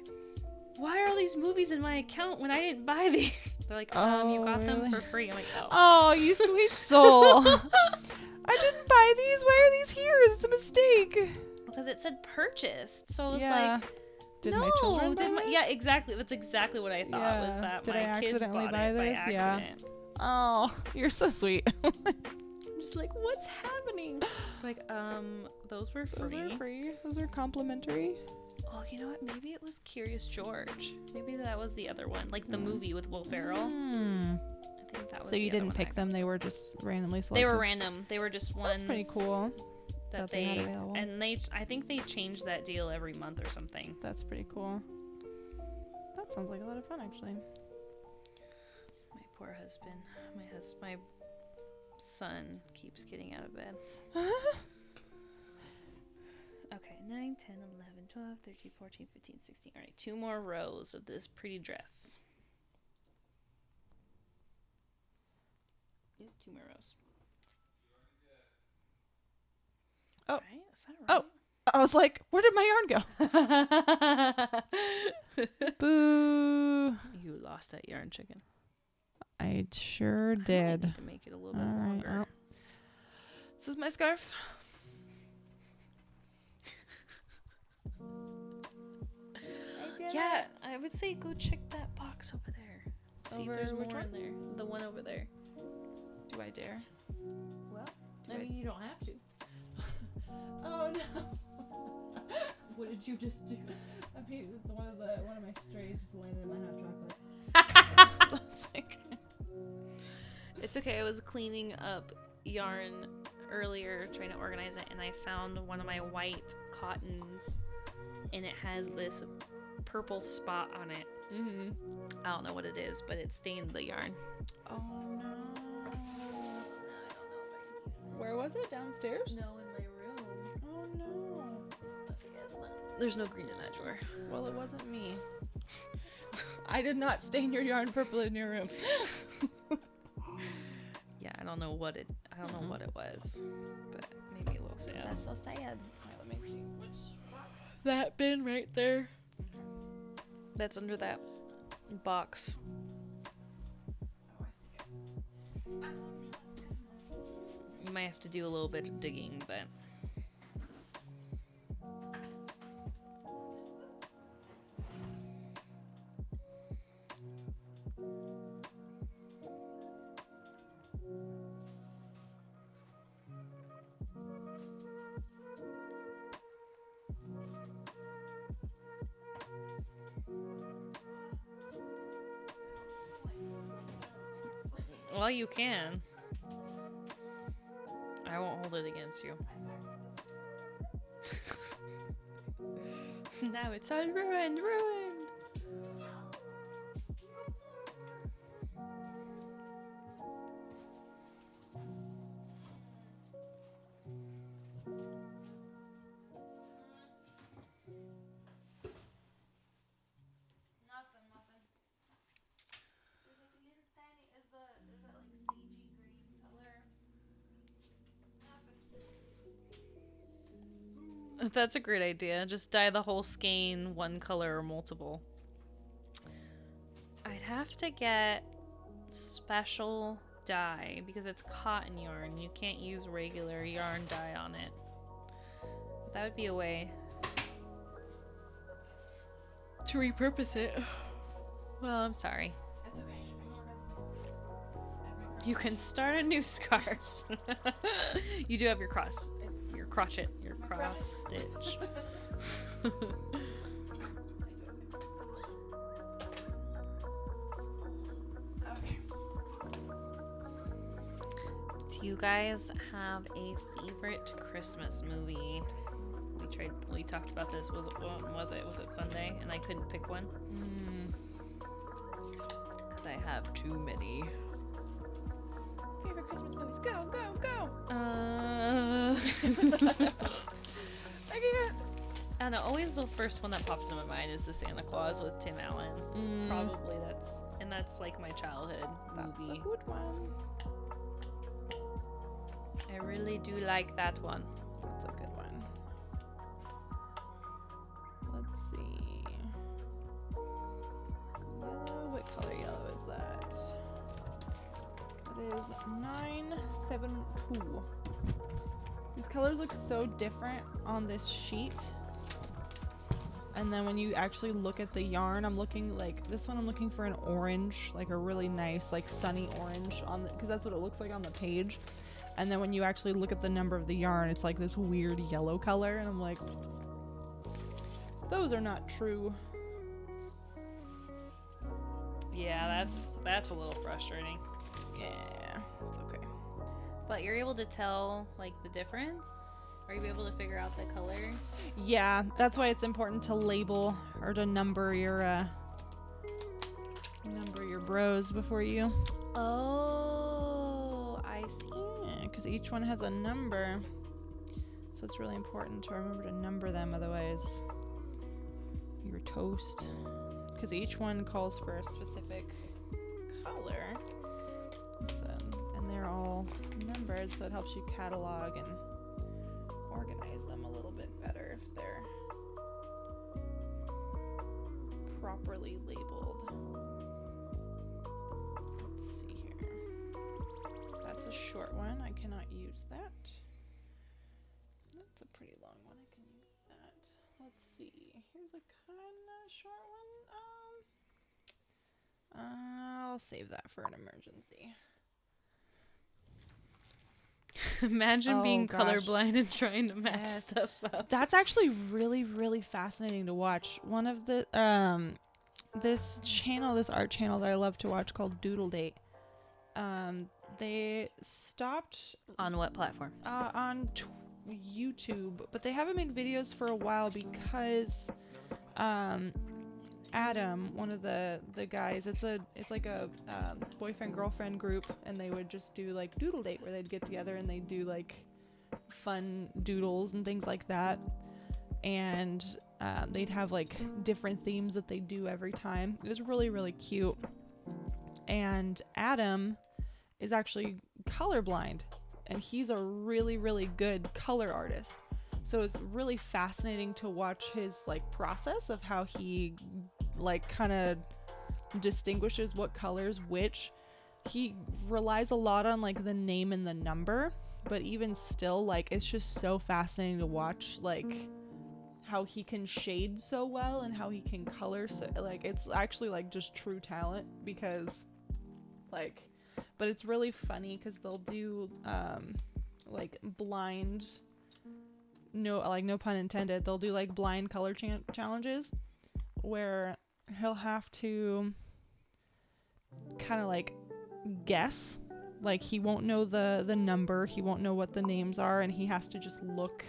why are all these movies in my account when I didn't buy these? They're like, you got them really? for free. I'm like, oh. Oh, you sweet soul. I didn't buy these. Why are these here? It's a mistake. Because it said purchased, so I was Yeah. like, Did no, my children buy this? yeah, exactly. That's exactly what I thought was Yeah. that Did my I kids accidentally bought buy it by this? Yeah. accident. Oh, you're so sweet. I'm just like, what's happening? Like, those were free. Those are free. Those are complimentary. Oh, you know what? Maybe it was Curious George. Maybe that was the other one, like the movie with Will Ferrell. Hmm. I think that was So you the other didn't one pick I them; they were just randomly got. selected. They were random. They were just ones. That's pretty cool. That they had they available. and I think they changed that deal every month or something. That's pretty cool. That sounds like a lot of fun, actually. My poor husband. My son keeps getting out of bed. Okay, 9, 10, 11, 12, 13, 14, 15, 16. All right, 2 more rows of this pretty dress. Yeah, 2 more rows. Oh. Right, is that right? I was like, where did my yarn go? Boo. You lost that yarn, chicken. I sure I might did. need to make it a little bit All right, longer. well. This is my scarf. Yeah, I would say go check that box over there. See Over if there's which more one? in there. The one over there. Do I dare? Well, I Right. mean, you don't have to. Oh no! What did you just do? I mean, it's one of my strays just landed in my hot chocolate. So it's like, It's okay. I was cleaning up yarn earlier, trying to organize it, and I found one of my white cottons, and it has this purple spot on it. I don't know what it is, but it stained the yarn. oh no! Where was it? Downstairs? No, in my room. Oh no! There's no green in that drawer. Well, it wasn't me. I did not stain your yarn purple in your room. Yeah, I don't know what it was, but it made me a little sad. That's so sad. Alright, let me see. Which box? That bin right there. That's under that box. Oh, I see it. You might have to do a little bit of digging, but well, you can. I won't hold it against you. Now it's all ruined. Nothing. There's like a little tiny, there's that like sagey green color. Nothing. That's a great idea. Just dye the whole skein one color or multiple. I'd have to get special dye because it's cotton yarn. You can't use regular yarn dye on it. But that would be a way to repurpose it. Well, I'm sorry. It's okay. You can start a new scarf. You do have your cross stitch. Okay. Do you guys have a favorite Christmas movie? We talked about this. Was it Sunday? And I couldn't pick one because I have too many. Favorite Christmas movies? Go, go, go! I can't. I don't know. Always the first one that pops in my mind is the Santa Claus with Tim Allen. Probably that's like my childhood movie. That's a good one. I really do like that one. That's a good one. Let's see. Yellow. What color yellow is that? That is 972. These colors look so different on this sheet. And then when you actually look at the yarn, I'm looking like this one. I'm looking for an orange, like a really nice, like sunny orange on the, because that's what it looks like on the page. And then when you actually look at the number of the yarn, it's like this weird yellow color, and I'm like, those are not true. Yeah, that's a little frustrating. Yeah, it's okay. But you're able to tell like the difference? Are you able to figure out the color? Yeah, that's why it's important to label or to number your bros before you. Oh, I see. Yeah, because each one has a number. So it's really important to remember to number them, otherwise you're toast. Because each one calls for a specific color. So, and they're all numbered, so it helps you catalog and organize them a little bit better if they're properly labeled. Let's see here. That's a short one. I cannot use that. That's a pretty long one. I can use that. Let's see. Here's a kind of short one. I'll save that for an emergency. Imagine being gosh. colorblind and trying to match stuff up. That's actually really, really fascinating to watch. One of the this art channel that I love to watch called Doodle Date. They stopped On what platform? on YouTube, but they haven't made videos for a while because Adam, one of the guys, it's like a boyfriend girlfriend group, and they would just do like Doodle Date where they'd get together and they'd do like fun doodles and things like that, and they'd have like different themes that they do every time. It was really, really cute. And Adam is actually colorblind, and he's a really, really good color artist. So it's really fascinating to watch his like process of how he like kind of distinguishes what colors which. He relies a lot on like the name and the number, but even still, like, it's just so fascinating to watch like how he can shade so well and how he can color so, like, it's actually like just true talent. Because like, but it's really funny because they'll do like blind, no pun intended, they'll do like blind color challenges where he'll have to kind of like guess, like he won't know the number, he won't know what the names are, and he has to just look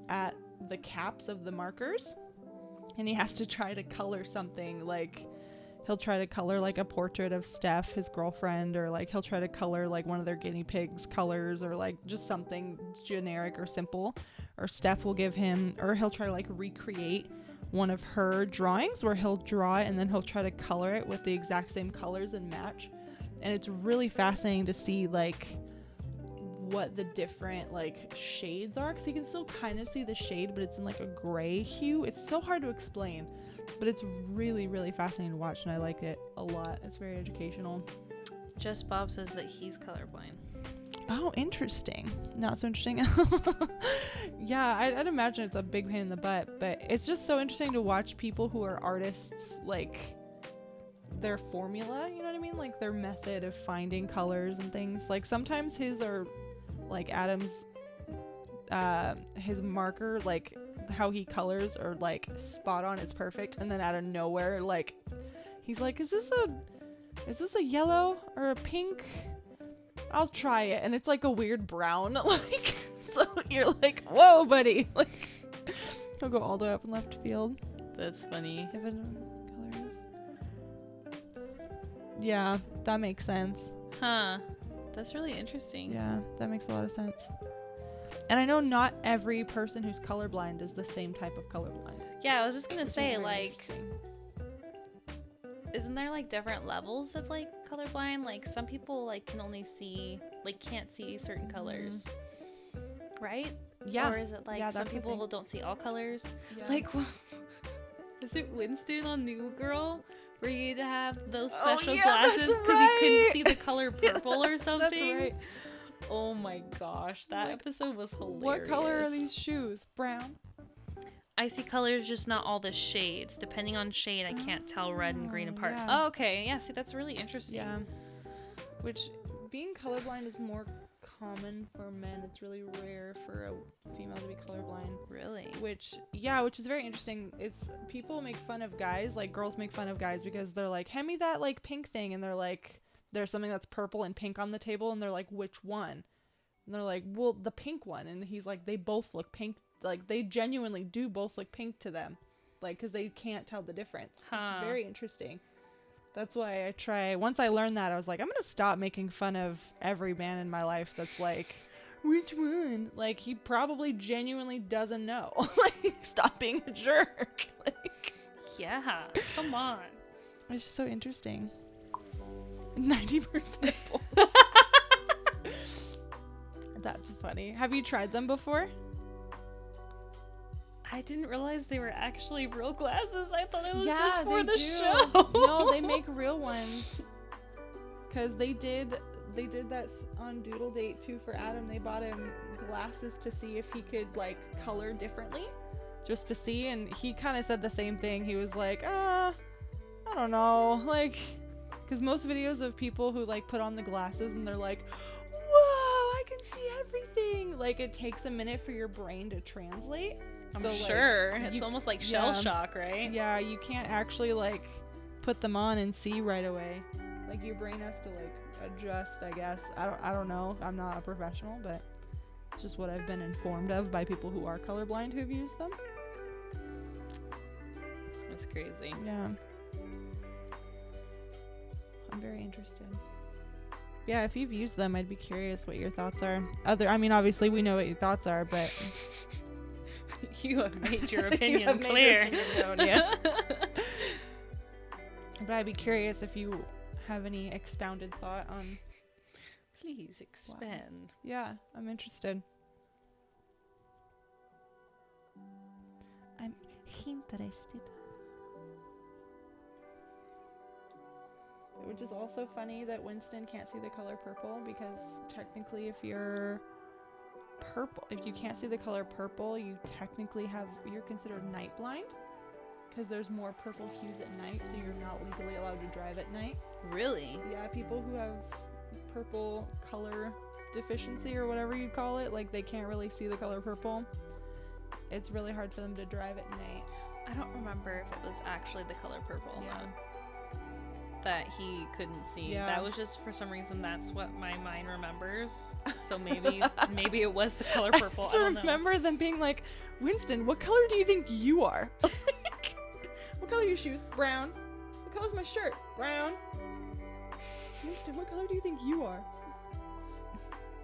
at the caps of the markers, and he has to try to color something. Like he'll try to color like a portrait of Steph, his girlfriend, or like he'll try to color like one of their guinea pigs colors, or like just something generic or simple. Or Steph will give him, or he'll try to like recreate one of her drawings where he'll draw it and then he'll try to color it with the exact same colors and match. And it's really fascinating to see like what the different like shades are, because you can still kind of see the shade, but it's in like a gray hue. It's so hard to explain, but it's really, really fascinating to watch, and I like it a lot. It's very educational. Just Bob says that he's colorblind. Oh, interesting. Not so interesting. Yeah, I'd imagine it's a big pain in the butt, but it's just so interesting to watch people who are artists, like their formula, you know what I mean? Like their method of finding colors and things. Like sometimes his are like Adam's, his marker, like how he colors are like spot on, it's perfect. And then out of nowhere, like he's like, is this a yellow or a pink? I'll try it, and it's like a weird brown. Like, so you're like, whoa, buddy. Like, he'll go all the way up in left field. That's funny. If it colors. Yeah, that makes sense. Huh. That's really interesting. Yeah, that makes a lot of sense. And I know not every person who's colorblind is the same type of colorblind. Yeah, I was just gonna say, really like, isn't there like different levels of like colorblind? Like some people like can only see, like can't see certain colors, right? Yeah. Or is it like some people don't see all colors? Yeah. Like, is it Winston on New Girl where you had to have those special glasses because you couldn't see the color purple or something? That's right. Oh my gosh, that episode was hilarious. What color are these shoes? Brown? I see colors, just not all the shades. Depending on shade, I can't tell red and green apart. Yeah. Oh, okay. Yeah, see, that's really interesting. Yeah. Which, being colorblind is more common for men. It's really rare for a female to be colorblind. Really? Which is very interesting. It's, people make fun of guys, like girls make fun of guys because they're like, hand me that like pink thing, and they're there's something that's purple and pink on the table, and they're like, which one? And they're like, well, the pink one. And he's like, they both look pink. Like, they genuinely do both look pink to them. Like, because they can't tell the difference. It's very interesting. That's why once I learned that, I was like, I'm going to stop making fun of every man in my life that's like, which one? Like, he probably genuinely doesn't know. Like, stop being a jerk. Like, yeah, come on. It's just so interesting. 90% bold. That's funny. Have you tried them before? I didn't realize they were actually real glasses. I thought it was Yeah, just for they the do. show. No, they make real ones. Because they did that on Doodle Date too for Adam. They bought him glasses to see if he could like color differently, just to see. And he kind of said the same thing. He was like, I don't know, like, because most videos of people who like put on the glasses and they're like, whoa, I can see everything. Like, it takes a minute for your brain to translate. I'm So, sure. like, It's almost like shell shock, right? Yeah, you can't actually like put them on and see right away. Like, your brain has to like adjust, I guess. I don't know. I'm not a professional, but it's just what I've been informed of by people who are colorblind who've used them. That's crazy. Yeah. I'm very interested. Yeah, if you've used them, I'd be curious what your thoughts are. I mean, obviously we know what your thoughts are, but You have made your opinion You have made clear. your opinion known, yeah. But I'd be curious if you have any expounded thought on. Please expand. Yeah, I'm interested. I'm interested. Which is also funny that Winston can't see the color purple, because technically if you're purple, if you can't see the color purple, you're considered night blind, because there's more purple hues at night, so you're not legally allowed to drive at night. Really? Yeah, people who have purple color deficiency or whatever you call it, like they can't really see the color purple. It's really hard for them to drive at night. I don't remember if it was actually the color purple. Yeah. That he couldn't see. Yeah. That was just, for some reason, that's what my mind remembers. So maybe it was the color purple. I still I don't know. remember them being like, Winston, what color do you think you are? What color are your shoes? Brown. What color's my shirt? Brown. Winston, what color do you think you are?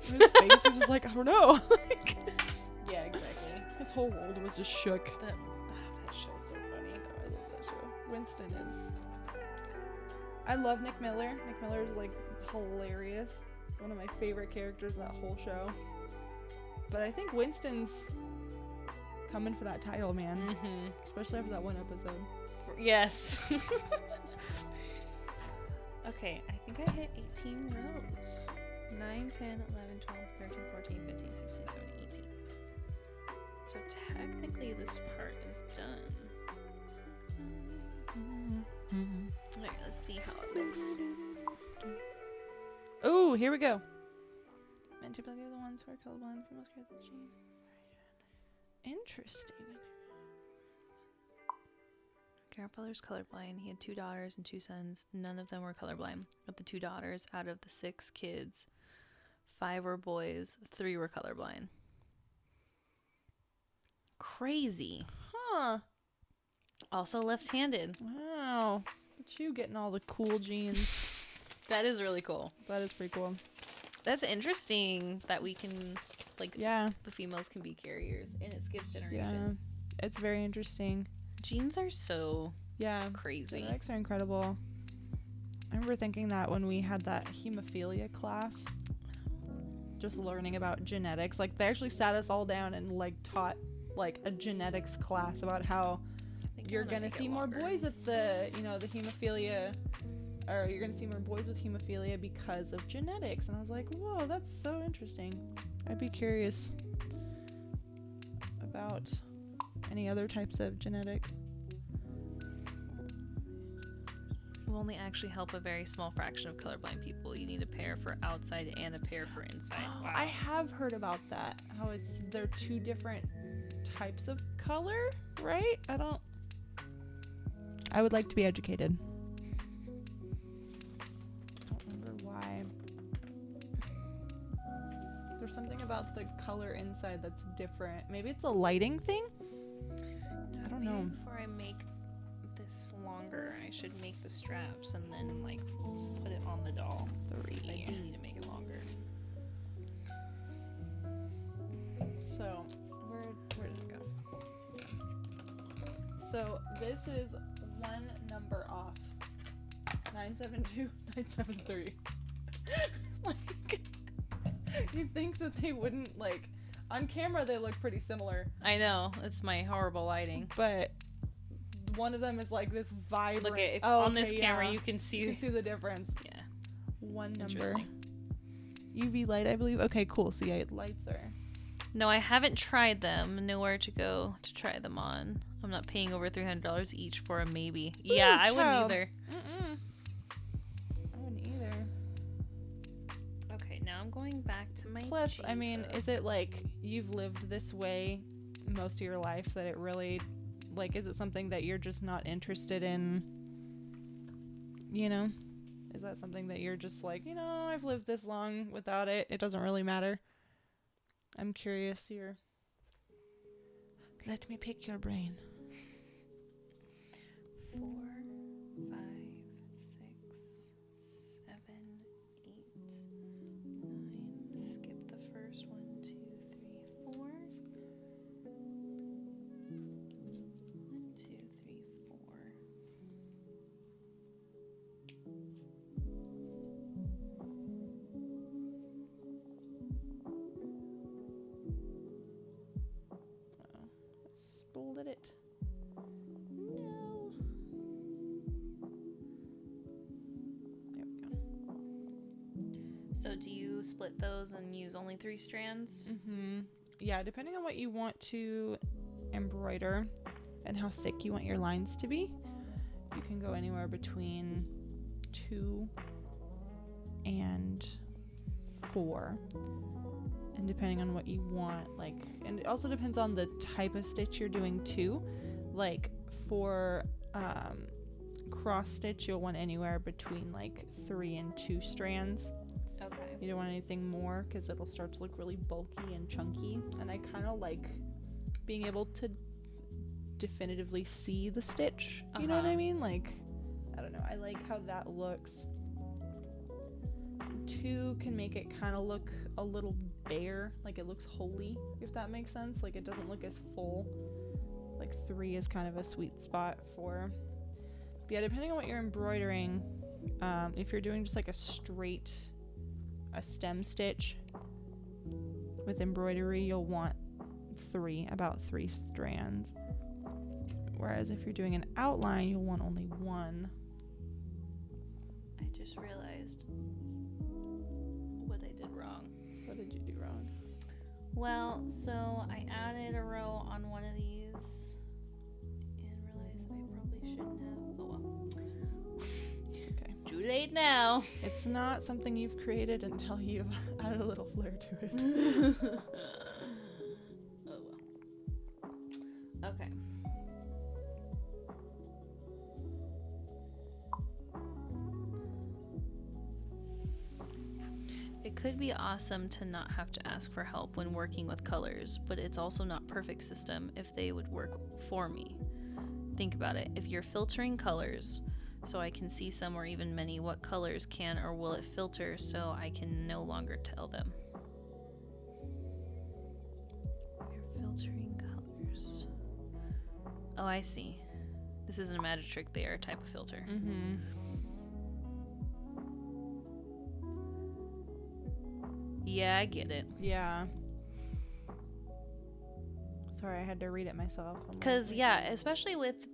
And his face is just like, I don't know. Yeah, exactly. His whole world was just shook. That show's so funny. Oh, I love that show. Winston is... I love Nick Miller. Nick Miller is like hilarious. One of my favorite characters of that whole show. But I think Winston's coming for that title, man. Mm-hmm. Especially after that one episode. Yes. Okay, I think I hit 18 rows. 9, 10, 11, 12, 13, 14, 15, 16, 17, 18. So technically this part is done. Alright, let's see how it looks. Oh, here we go. Meant to plug the ones who are colorblind. Females carry the gene. Interesting. Grandfather's colorblind. He had 2 daughters and 2 sons. None of them were colorblind. But the 2 daughters, out of the 6 kids, 5 were boys, 3 were colorblind. Crazy. Huh. Also left-handed. Wow. But you getting all the cool genes. That is really cool. That is pretty cool. That's interesting that we can, like, Yeah. the females can be carriers, and it skips generations. Yeah. It's very interesting. Genes are so Yeah. crazy. Genetics are incredible. I remember thinking that when we had that hemophilia class, just learning about genetics. Like, they actually sat us all down and, like, taught, like, a genetics class about how you're gonna see more boys at the hemophilia, or you're gonna see more boys with hemophilia because of genetics. And I was like, whoa, that's so interesting. I'd be curious about any other types of genetics. will only actually help a very small fraction of colorblind people. You need a pair for outside and a pair for inside. Oh, Wow. I have heard about that. How they're 2 different types of color, right? I would like to be educated. I don't remember There's something about the color inside that's different. Maybe it's a lighting thing? I don't know. Before I make this longer, I should make the straps and then like put it on the doll. See, I do need to make it longer. So, where did it go? So, this is one number off. 972, 973. Like, you'd think that they wouldn't, like, on camera they look pretty similar. I know, it's my horrible lighting. But one of them is like this vibrant. Look at on this camera you can see. You can see the difference. Yeah. One number. UV light, I believe. Okay, cool. So yeah, lights are. No, I haven't tried them. Nowhere to go to try them on. I'm not paying over $300 each for a maybe. Ooh, yeah, I child. wouldn't either. I wouldn't either. Okay, now I'm going back to my. Plus, I mean, is it like you've lived this way most of your life that it really, like, is it something that you're just not interested in? You know? Is that something that you're just like, you know, I've lived this long without it. It doesn't really matter. I'm curious here. Let me pick your brain. 4, 5, 6, 7, 8, 9. Skip the first 1, 2, 3, 4. 1, 2, 3, 4. Spooled it. No. There we go. So do you split those and use only 3 strands? Mm-hmm. Yeah, depending on what you want to embroider and how thick you want your lines to be, you can go anywhere between 2 and 4. And depending on what you want, like, and it also depends on the type of stitch you're doing too. Like for cross stitch, you'll want anywhere between like 3 and 2 strands. Okay. You don't want anything more because it'll start to look really bulky and chunky. And I kind of like being able to definitively see the stitch. You know what I mean? Like, I don't know. I like how that looks. 2 can make it kind of look a little bare, like it looks holy, if that makes sense. Like it doesn't look as full. Like 3 is kind of a sweet spot for. But yeah, depending on what you're embroidering, if you're doing just like a stem stitch with embroidery, you'll want about 3 strands. Whereas if you're doing an outline, you'll want only 1. I just realized what I did wrong. What did you do wrong? Well, so I added a row on one of these and realized I probably shouldn't have. Oh well. Okay. Too late now. It's not something you've created until you've added a little flair to it. Oh well. Okay. It could be awesome to not have to ask for help when working with colors, but it's also not perfect system if they would work for me. Think about it. If you're filtering colors, so I can see some or even many, what colors can or will it filter so I can no longer tell them? You're filtering colors. Oh, I see. This isn't a magic trick, they are a type of filter. Mm-hmm. Yeah, I get it. Yeah. Sorry, I had to read it myself. Because, yeah, especially with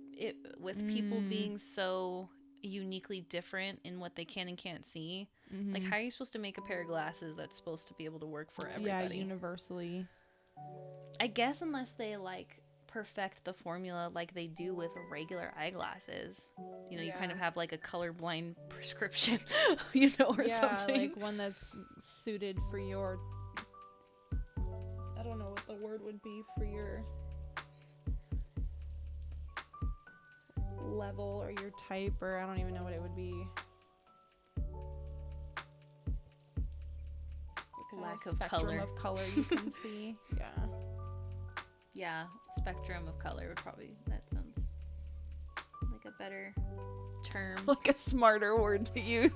people being so uniquely different in what they can and can't see. Mm-hmm. Like, how are you supposed to make a pair of glasses that's supposed to be able to work for everybody? Yeah, universally. I guess unless they, like, perfect the formula like they do with regular eyeglasses. You know, you kind of have, like, a colorblind prescription, you know, or something. Yeah, like one that's suited for your... I don't know what the word would be for your level or your type, or I don't even know what it would be. lack of spectrum color. of color you can see. Yeah. Yeah, spectrum of color would probably, that sounds like a better term. Like a smarter word to use.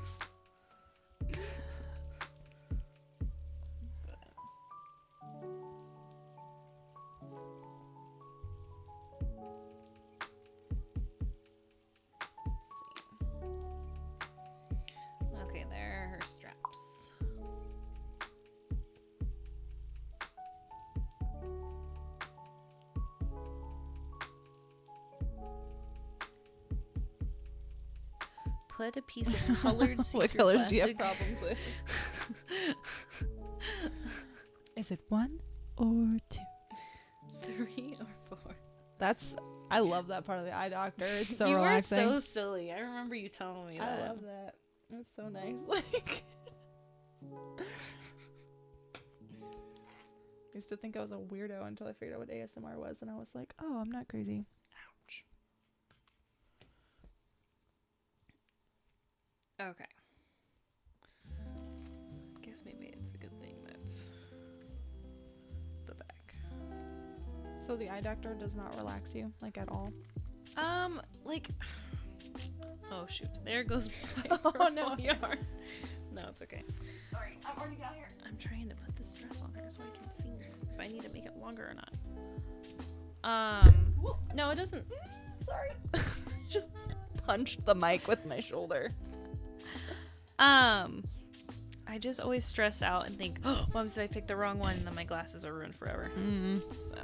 Okay, there are her straps. Put a piece of colored What see-through colors do you have plastic- problems with? Is it 1 or 2? 3 or 4. I love that part of the eye doctor. It's so you relaxing. were so silly. I remember you telling me that. I love that. It's so nice. Like, I used to think I was a weirdo until I figured out what ASMR was, and I was like, oh, I'm not crazy. Ouch. Okay. Guess maybe it's a good thing that's the back. So the eye doctor does not relax you, like, at all? Like, oh shoot, there goes my Oh, no. purple yarn. No, it's okay. Sorry, I'm already down here. I'm trying to put this dress on her so I can see if I need to make it longer or not. No, it doesn't. Sorry. Just punched the mic with my shoulder. I just always stress out and think, oh, what if I pick the wrong one and then my glasses are ruined forever. So,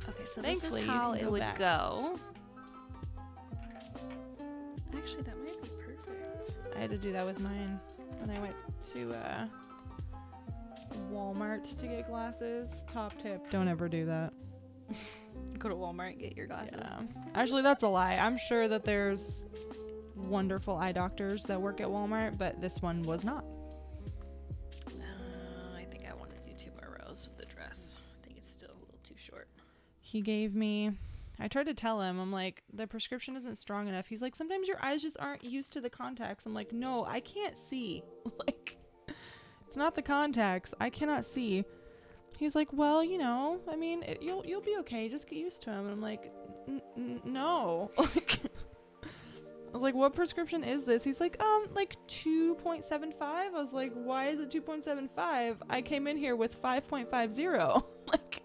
okay, so Thankfully, this you is how can it go would back. go. Actually, that might be perfect. I had to do that with mine when I went to Walmart to get glasses. Top tip, don't ever do that. Go to Walmart, get your glasses. Yeah. Actually, that's a lie. I'm sure that there's wonderful eye doctors that work at Walmart, but this one was not. I think I want to do 2 more rows of the dress. I think it's still a little too short. He gave me, I tried to tell him, I'm like, the prescription isn't strong enough. He's like, sometimes your eyes just aren't used to the contacts. I'm like, no, I can't see. Like, it's not the contacts. I cannot see. He's like, well, you know, I mean, you'll be okay. Just get used to him. And I'm like, no. Like, I was like, what prescription is this? He's like 2.75. I was like, why is it 2.75? I came in here with 5.50. Like,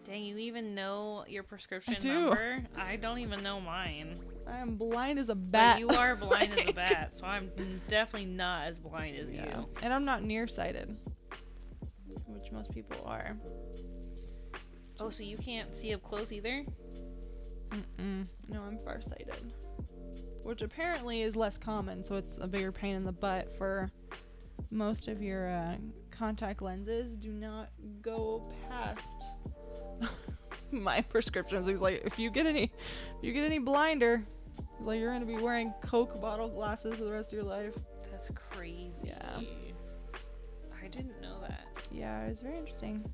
Dang, you even know your prescription I do. number? I don't even know mine. I am blind as a bat. But you are blind as a bat, so I'm definitely not as blind as you. And I'm not nearsighted, which most people are. Oh, so you can't see up close either? No, I'm farsighted, which apparently is less common, so it's a bigger pain in the butt for most of your contact lenses. Do not go past my prescriptions. He's like, if you get any blinder, he's like, you're gonna be wearing Coke bottle glasses for the rest of your life. That's crazy. Yeah. I didn't know that. Yeah, it's very interesting.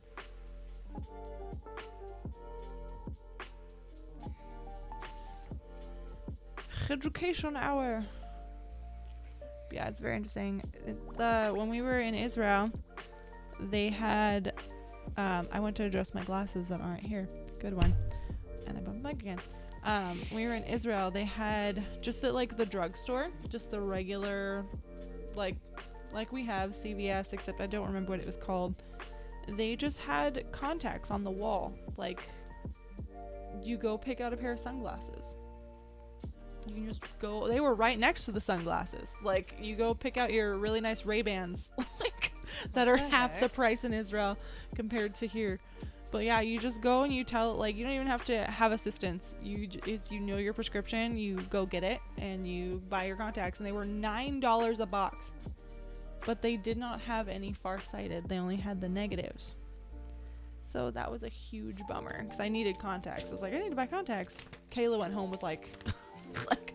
Education hour. Yeah, it's very interesting. When we were in Israel, they had I went to adjust my glasses that aren't here. Good one. And I bumped my mic again. When we were in Israel, they had just at like the drugstore, just the regular like we have CVS, except I don't remember what it was called. They just had contacts on the wall. Like, you go pick out a pair of sunglasses. You can just go. They were right next to the sunglasses. Like, you go pick out your really nice Ray-Bans, like that are half the price in Israel compared to here. But yeah, you just go and you tell, like, you don't even have to have assistance. You know your prescription, you go get it, and you buy your contacts. And they were $9 a box. But they did not have any farsighted. They only had the negatives. So that was a huge bummer because I needed contacts. I was like, I need to buy contacts. Kayla went home with like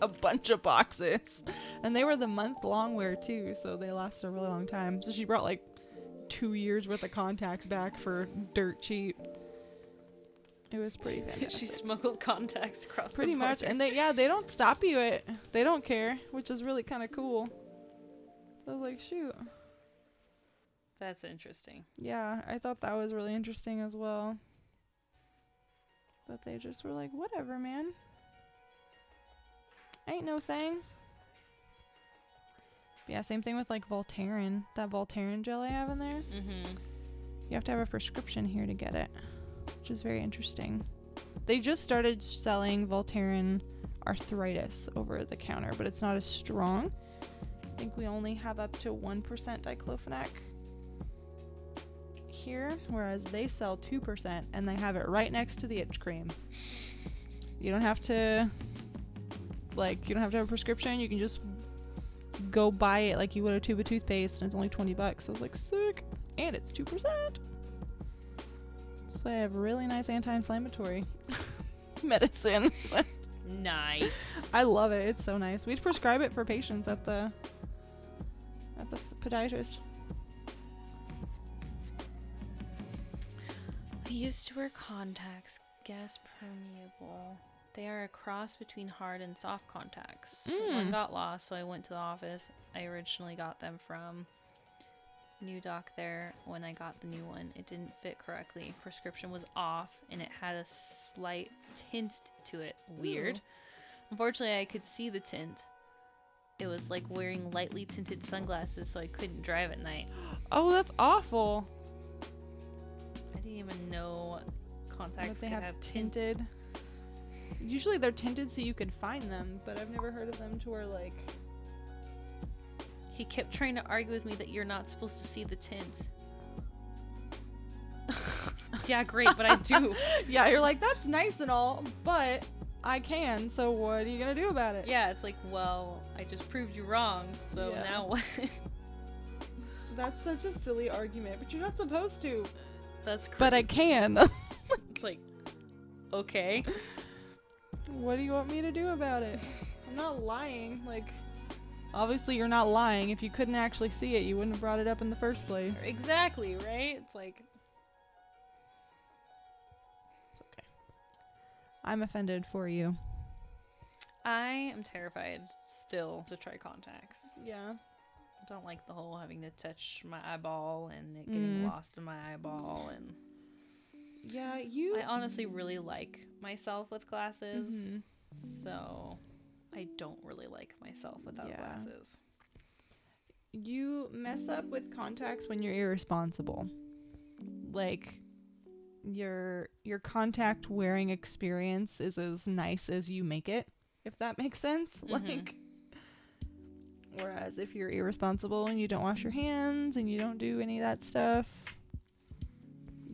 a bunch of boxes, and they were the month-long wear too, so they lasted a really long time. So she brought like 2 years worth of contacts back for dirt cheap. It was pretty fantastic. She smuggled contacts across Pretty the much, border. and they don't stop you. They don't care, which is really kind of cool. So I was like, shoot. That's interesting. Yeah, I thought that was really interesting as well. But they just were like, whatever, man. Ain't no thing. Yeah, same thing with like Voltaren. That Voltaren gel I have in there. Mm-hmm. You have to have a prescription here to get it, which is very interesting. They just started selling Voltaren arthritis over the counter, but it's not as strong. I think we only have up to 1% diclofenac here, whereas they sell 2% and they have it right next to the itch cream. You don't have to have a prescription. You can just go buy it like you would a tube of toothpaste, and it's only $20. I was like, sick. And it's 2%. So they have really nice anti-inflammatory medicine. Nice. I love it. It's so nice. We'd prescribe it for patients at the podiatrist. I used to wear contacts, gas permeable. They are a cross between hard and soft contacts. One got lost, so I went to the office. I originally got them from New Doc there. When I got the new one, it didn't fit correctly. Prescription was off, and it had a slight tint to it. Weird. Ooh. Unfortunately, I could see the tint. It was like wearing lightly tinted sunglasses, so I couldn't drive at night. Oh, that's awful. I didn't even know contacts could have tinted. Usually they're tinted so you can find them, but I've never heard of them to where like... He kept trying to argue with me that you're not supposed to see the tint. Yeah, great, but I do. Yeah, you're like, that's nice and all, but I can, so what are you gonna do about it? Yeah, it's like, well, I just proved you wrong, so now what? That's such a silly argument, but you're not supposed to. That's crazy. But I can. It's like, okay. What do you want me to do about it? I'm not lying. Like, obviously you're not lying. If you couldn't actually see it, you wouldn't have brought it up in the first place. Exactly, right? It's like... It's okay. I'm offended for you. I am terrified still to try contacts. Yeah. I don't like the whole having to touch my eyeball and it getting lost in my eyeball, and... Yeah, I honestly really like myself with glasses, so I don't really like myself without glasses. You mess up with contacts when you're irresponsible. Like, your contact wearing experience is as nice as you make it, if that makes sense. Like, whereas if you're irresponsible and you don't wash your hands and you don't do any of that stuff,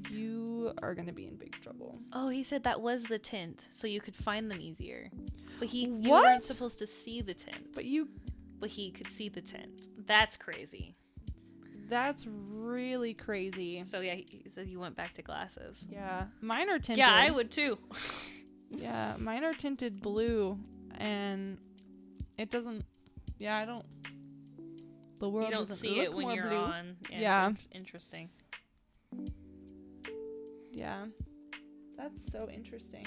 you are going to be in big trouble. Oh, he said that was the tint, so you could find them easier. But you What? weren't supposed to see the tint. But he could see the tint. That's crazy. That's really crazy. So yeah, he said you went back to glasses. Yeah. Mine are tinted. Yeah, I would too. Yeah, mine are tinted blue, and it doesn't... Yeah, I don't... The world you don't doesn't see look it when more you're blue. on. Yeah. It's interesting. Yeah. That's so interesting.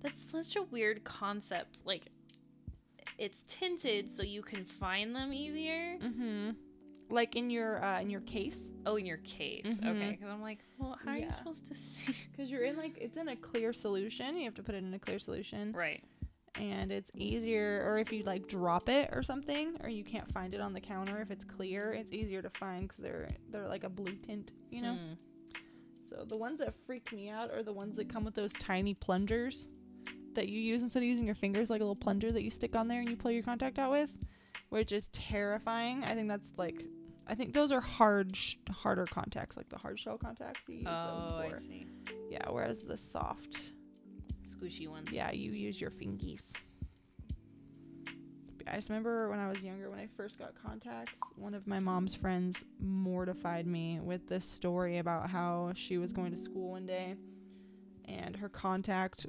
That's such a weird concept. Like, it's tinted so you can find them easier. Like in your case. Oh, in your case. Okay. Because I'm like, well, how are you supposed to see? Because you're in it's in a clear solution. You have to put it in a clear solution. Right. And it's easier, or if you like drop it or something, or you can't find it on the counter, if it's clear, it's easier to find because they're like a blue tint, you know. So the ones that freak me out are the ones that come with those tiny plungers that you use instead of using your fingers, like a little plunger that you stick on there and you pull your contact out with, which is terrifying. I think those are harder contacts, like the hard shell contacts you use those for. I see. Yeah, whereas the soft, squishy ones. yeah, you use your fingies. I just remember when I was younger, when I first got contacts, one of my mom's friends mortified me with this story about how she was going to school one day and her contact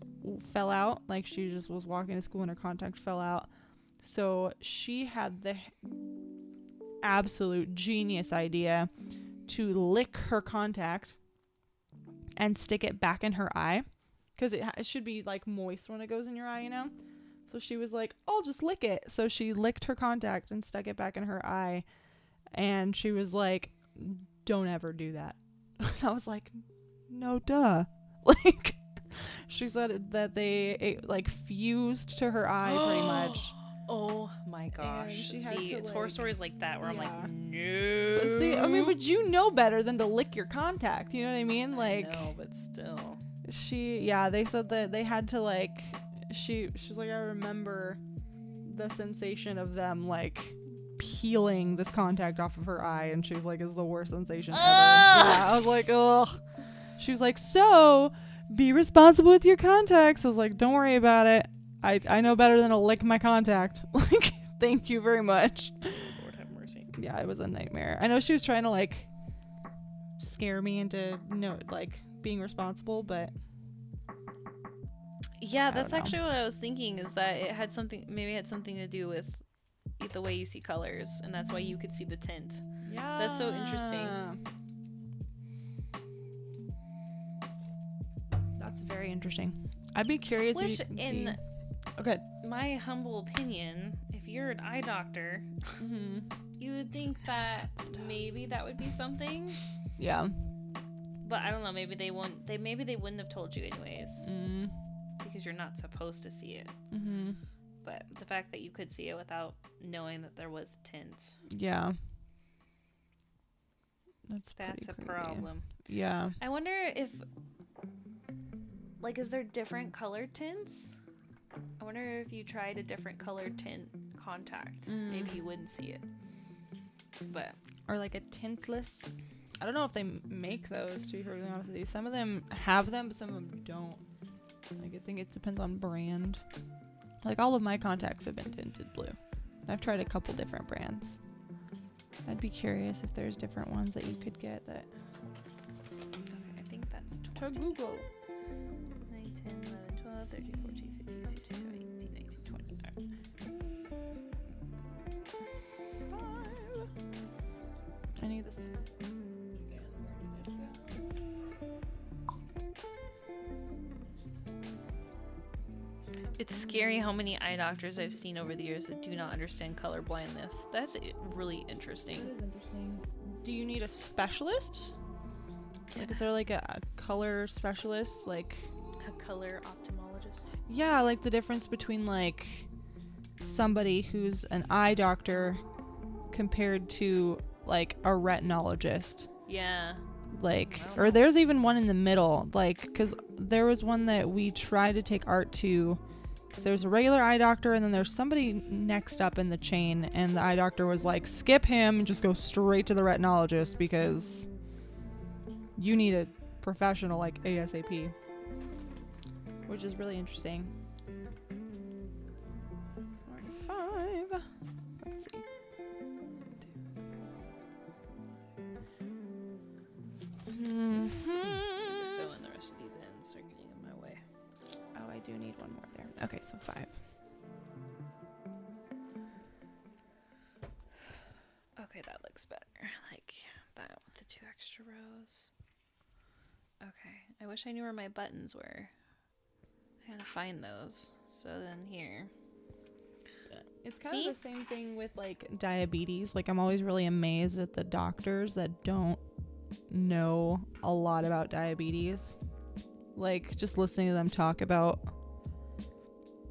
fell out. Like, she just was walking to school and her contact fell out. So she had the absolute genius idea to lick her contact and stick it back in her eye, because it should be like moist when it goes in your eye, you know. So she was like, I'll just lick it. So she licked her contact and stuck it back in her eye, And she was like, don't ever do that. I was like, no, duh. Like, she said that it, like, fused to her eye pretty much. Oh my gosh. And she had See, to, it's horror like, stories like that where I'm like, yeah. no. But see, I mean, but you know better than to lick your contact. You know what I mean? Like, I know, but still. They said that they had to, like, she's like, I remember the sensation of them, like, peeling this contact off of her eye, and she was like, it's the worst sensation ever. Yeah, I was like, ugh. She was like, so be responsible with your contacts. I was like, don't worry about it. I know better than to lick my contact. Like, thank you very much. Lord have mercy. Yeah, it was a nightmare. I know she was trying to, like, scare me into being responsible, but yeah, that's actually what I was thinking, is that it had something to do with the way you see colors, and that's why you could see the tint. yeah, That's so interesting. That's very interesting. I'd be curious if Which, you can in see. Okay. my humble opinion, if you're an eye doctor, Mm-hmm. you would think that maybe that would be something. Yeah. But I don't know. Maybe they wouldn't. Maybe they wouldn't have told you anyways, Mm. because you're not supposed to see it. Mm-hmm. But the fact that you could see it without knowing that there was tint, Yeah. That's a pretty problem. Yeah. I wonder if, like, is there different colored tints? I wonder if you tried a different colored tint contact, maybe you wouldn't see it. But Or like a tintless. I don't know if they make those, to be perfectly honest with you. Some of them have them, but some of them don't. Like, I think it depends on brand. Like, all of my contacts have been tinted blue. I've tried a couple different brands. I'd be curious if there's different ones that you could get that. okay, I think that's To 20. Google. 9, 10, 11, 12, 13, 14, 15, 16, 17, 18, 19, 20. All right. I need this. It's scary how many eye doctors I've seen over the years that do not understand color blindness. That's really interesting. That is interesting. Do you need a specialist? Like, is there like a color specialist? Like, A color ophthalmologist. yeah, like the difference between like somebody who's an eye doctor compared to like a retinologist. Yeah. Like, I don't or know. there's even one in the middle. Like, because there was one that we tried to take Art to. Because there's a regular eye doctor, and then there's somebody next up in the chain, and the eye doctor was like, skip him and just go straight to the retinologist because you need a professional like ASAP. Which is really interesting. 45. Let's see. Need to sew in the rest of these ends. They're getting in my way. Oh, I do need one more there. Okay, so 5. Okay, that looks better. Like that with the 2 extra rows. Okay. I wish I knew where my buttons were. I had to find those. So then here. It's kind of the same thing with like diabetes. Like, I'm always really amazed at the doctors that don't know a lot about diabetes. Like, just listening to them talk about,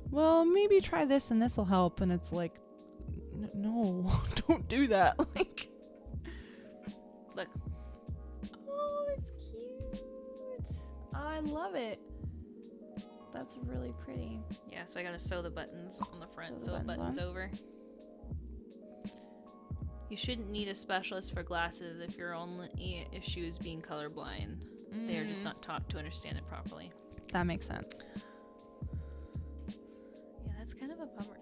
well, maybe try this and this will help, and it's like, no, don't do that. Like, Look. oh, it's cute. I love it. That's really pretty. Yeah, so I gotta sew the buttons on the front Sew so the it buttons buttons on. over. You shouldn't need a specialist for glasses if your only issue is being colorblind. They are just not taught to understand it properly. That makes sense. Yeah, that's kind of a bummer.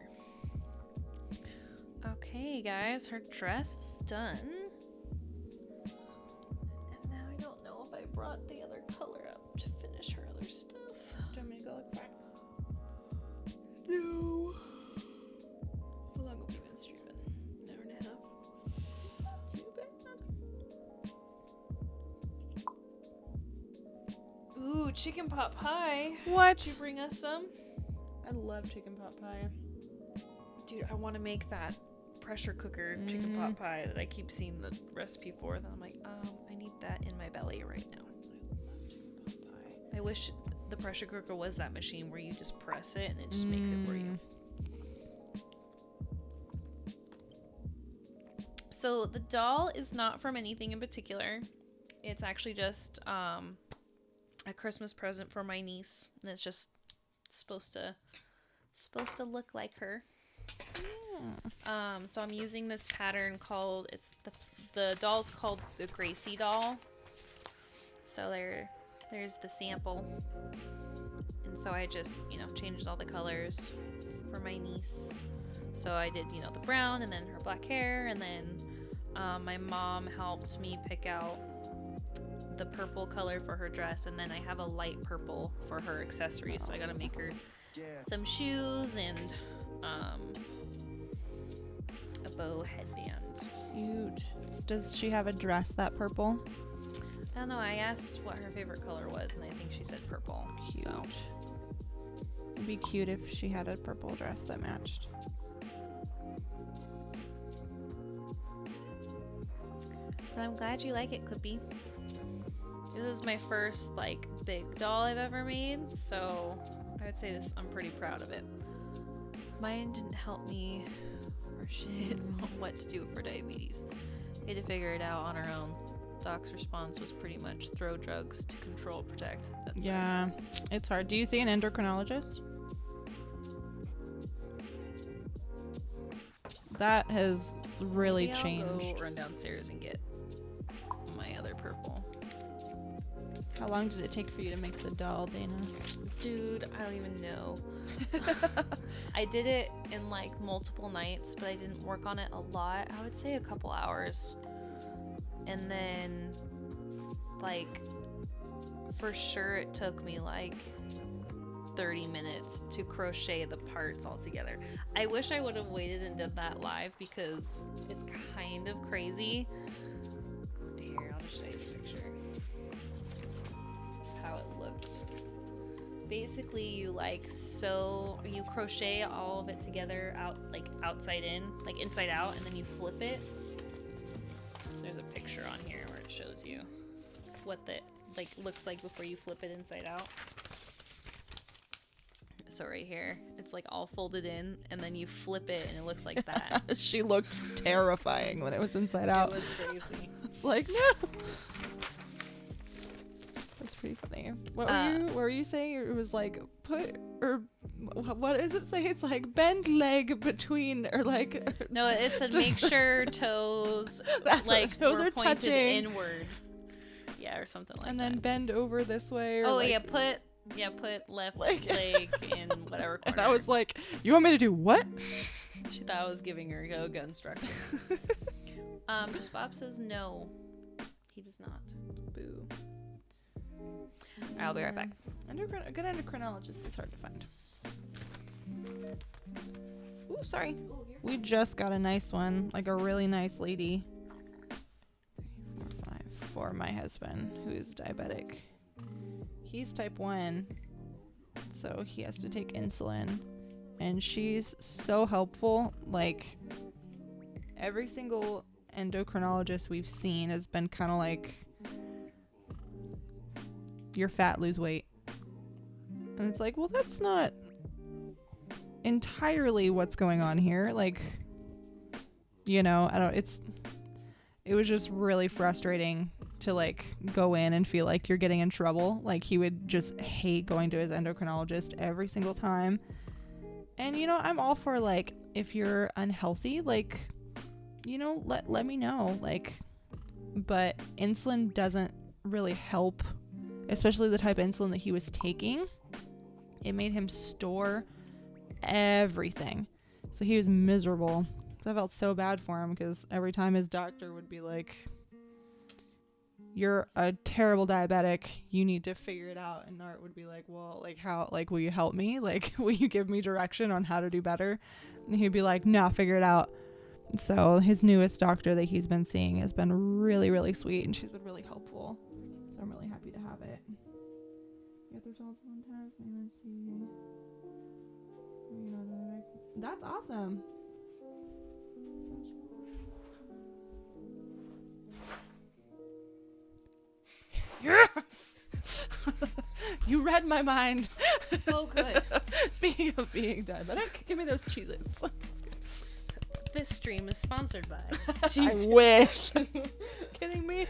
Okay, guys, her dress is done. And now I don't know if I brought the other color up to finish her other stuff. Do you want me to go look back? No. How long have we been streaming? An hour and a half. Not too bad. Ooh, chicken pot pie. What? Did you bring us some? I love chicken pot pie. Dude, I want to make that pressure cooker chicken pot pie that I keep seeing the recipe for. Then I'm like, I need that in my belly right now. I wish the pressure cooker was that machine where you just press it and it just makes it for you. So the doll is not from anything in particular. It's actually just a Christmas present for my niece, and it's just supposed to look like her. Yeah. So I'm using this pattern called, it's the doll's called the Gracie doll. So there's the sample, and so I just changed all the colors for my niece. So I did the brown and then her black hair, and then my mom helped me pick out the purple color for her dress, and then I have a light purple for her accessories. So I gotta make her some shoes and a bow headband. Huge. Does she have a dress that purple? I don't know. I asked what her favorite color was, and I think she said purple. Huge. So it'd be cute if she had a purple dress that matched. But I'm glad you like it, Clippy. This is my first big doll I've ever made, so I would say I'm pretty proud of it. Mine didn't help me or shit on what to do for diabetes. We had to figure it out on our own. Doc's response was pretty much throw drugs to control, protect. That's yeah, it's hard. Do you see an endocrinologist? That has really changed. I'll go run downstairs and get my other purple. How long did it take for you to make the doll, Dana? Dude, I don't even know. I did it in multiple nights, but I didn't work on it a lot. I would say a couple hours. And then for sure it took me 30 minutes to crochet the parts all together. I wish I would have waited and did that live because it's kind of crazy. Here, I'll just show you the picture. How it looked. Basically, you you crochet all of it together outside in, inside out, and then you flip it. There's a picture on here where it shows you what the looks like before you flip it inside out. So right here, it's all folded in, and then you flip it, and it looks like that. She looked terrifying when it was inside out. It was crazy. It's no. That's pretty funny. What were you saying? It was put, or what does it say? It's bend leg between, or No, it said make sure toes toes were are pointed touching inward. Yeah, or something like that. And then bend over this way. Or put left leg in whatever corner. And I was like, you want me to do what? She thought I was giving her yoga instructions. Just Bob says no. He does not. Boo. I'll be right back. A good endocrinologist is hard to find. Ooh, sorry. We just got a nice one, a really nice lady. 3, 4, 5 for my husband, who is diabetic. He's type 1, so he has to take insulin, and she's so helpful. Every single endocrinologist we've seen has been kind of you're fat, lose weight. And it's well, that's not entirely what's going on here. It was just really frustrating to go in and feel you're getting in trouble. He would just hate going to his endocrinologist every single time. And I'm all for if you're unhealthy, let me know. But insulin doesn't really help, especially the type of insulin that he was taking. It made him store everything, so he was miserable. So I felt so bad for him because every time his doctor would be you're a terrible diabetic, you need to figure it out, and Nart would be well, how, will you help me, will you give me direction on how to do better? And he'd be no, figure it out. So his newest doctor that he's been seeing has been really, really sweet, and she's been really helpful, so I'm really happy to have it. Get the results of one test, and see. That's awesome. You read my mind. Oh, good. Speaking of being diabetic, give me those Cheez-Its. This stream is sponsored by. I wish. Kidding me?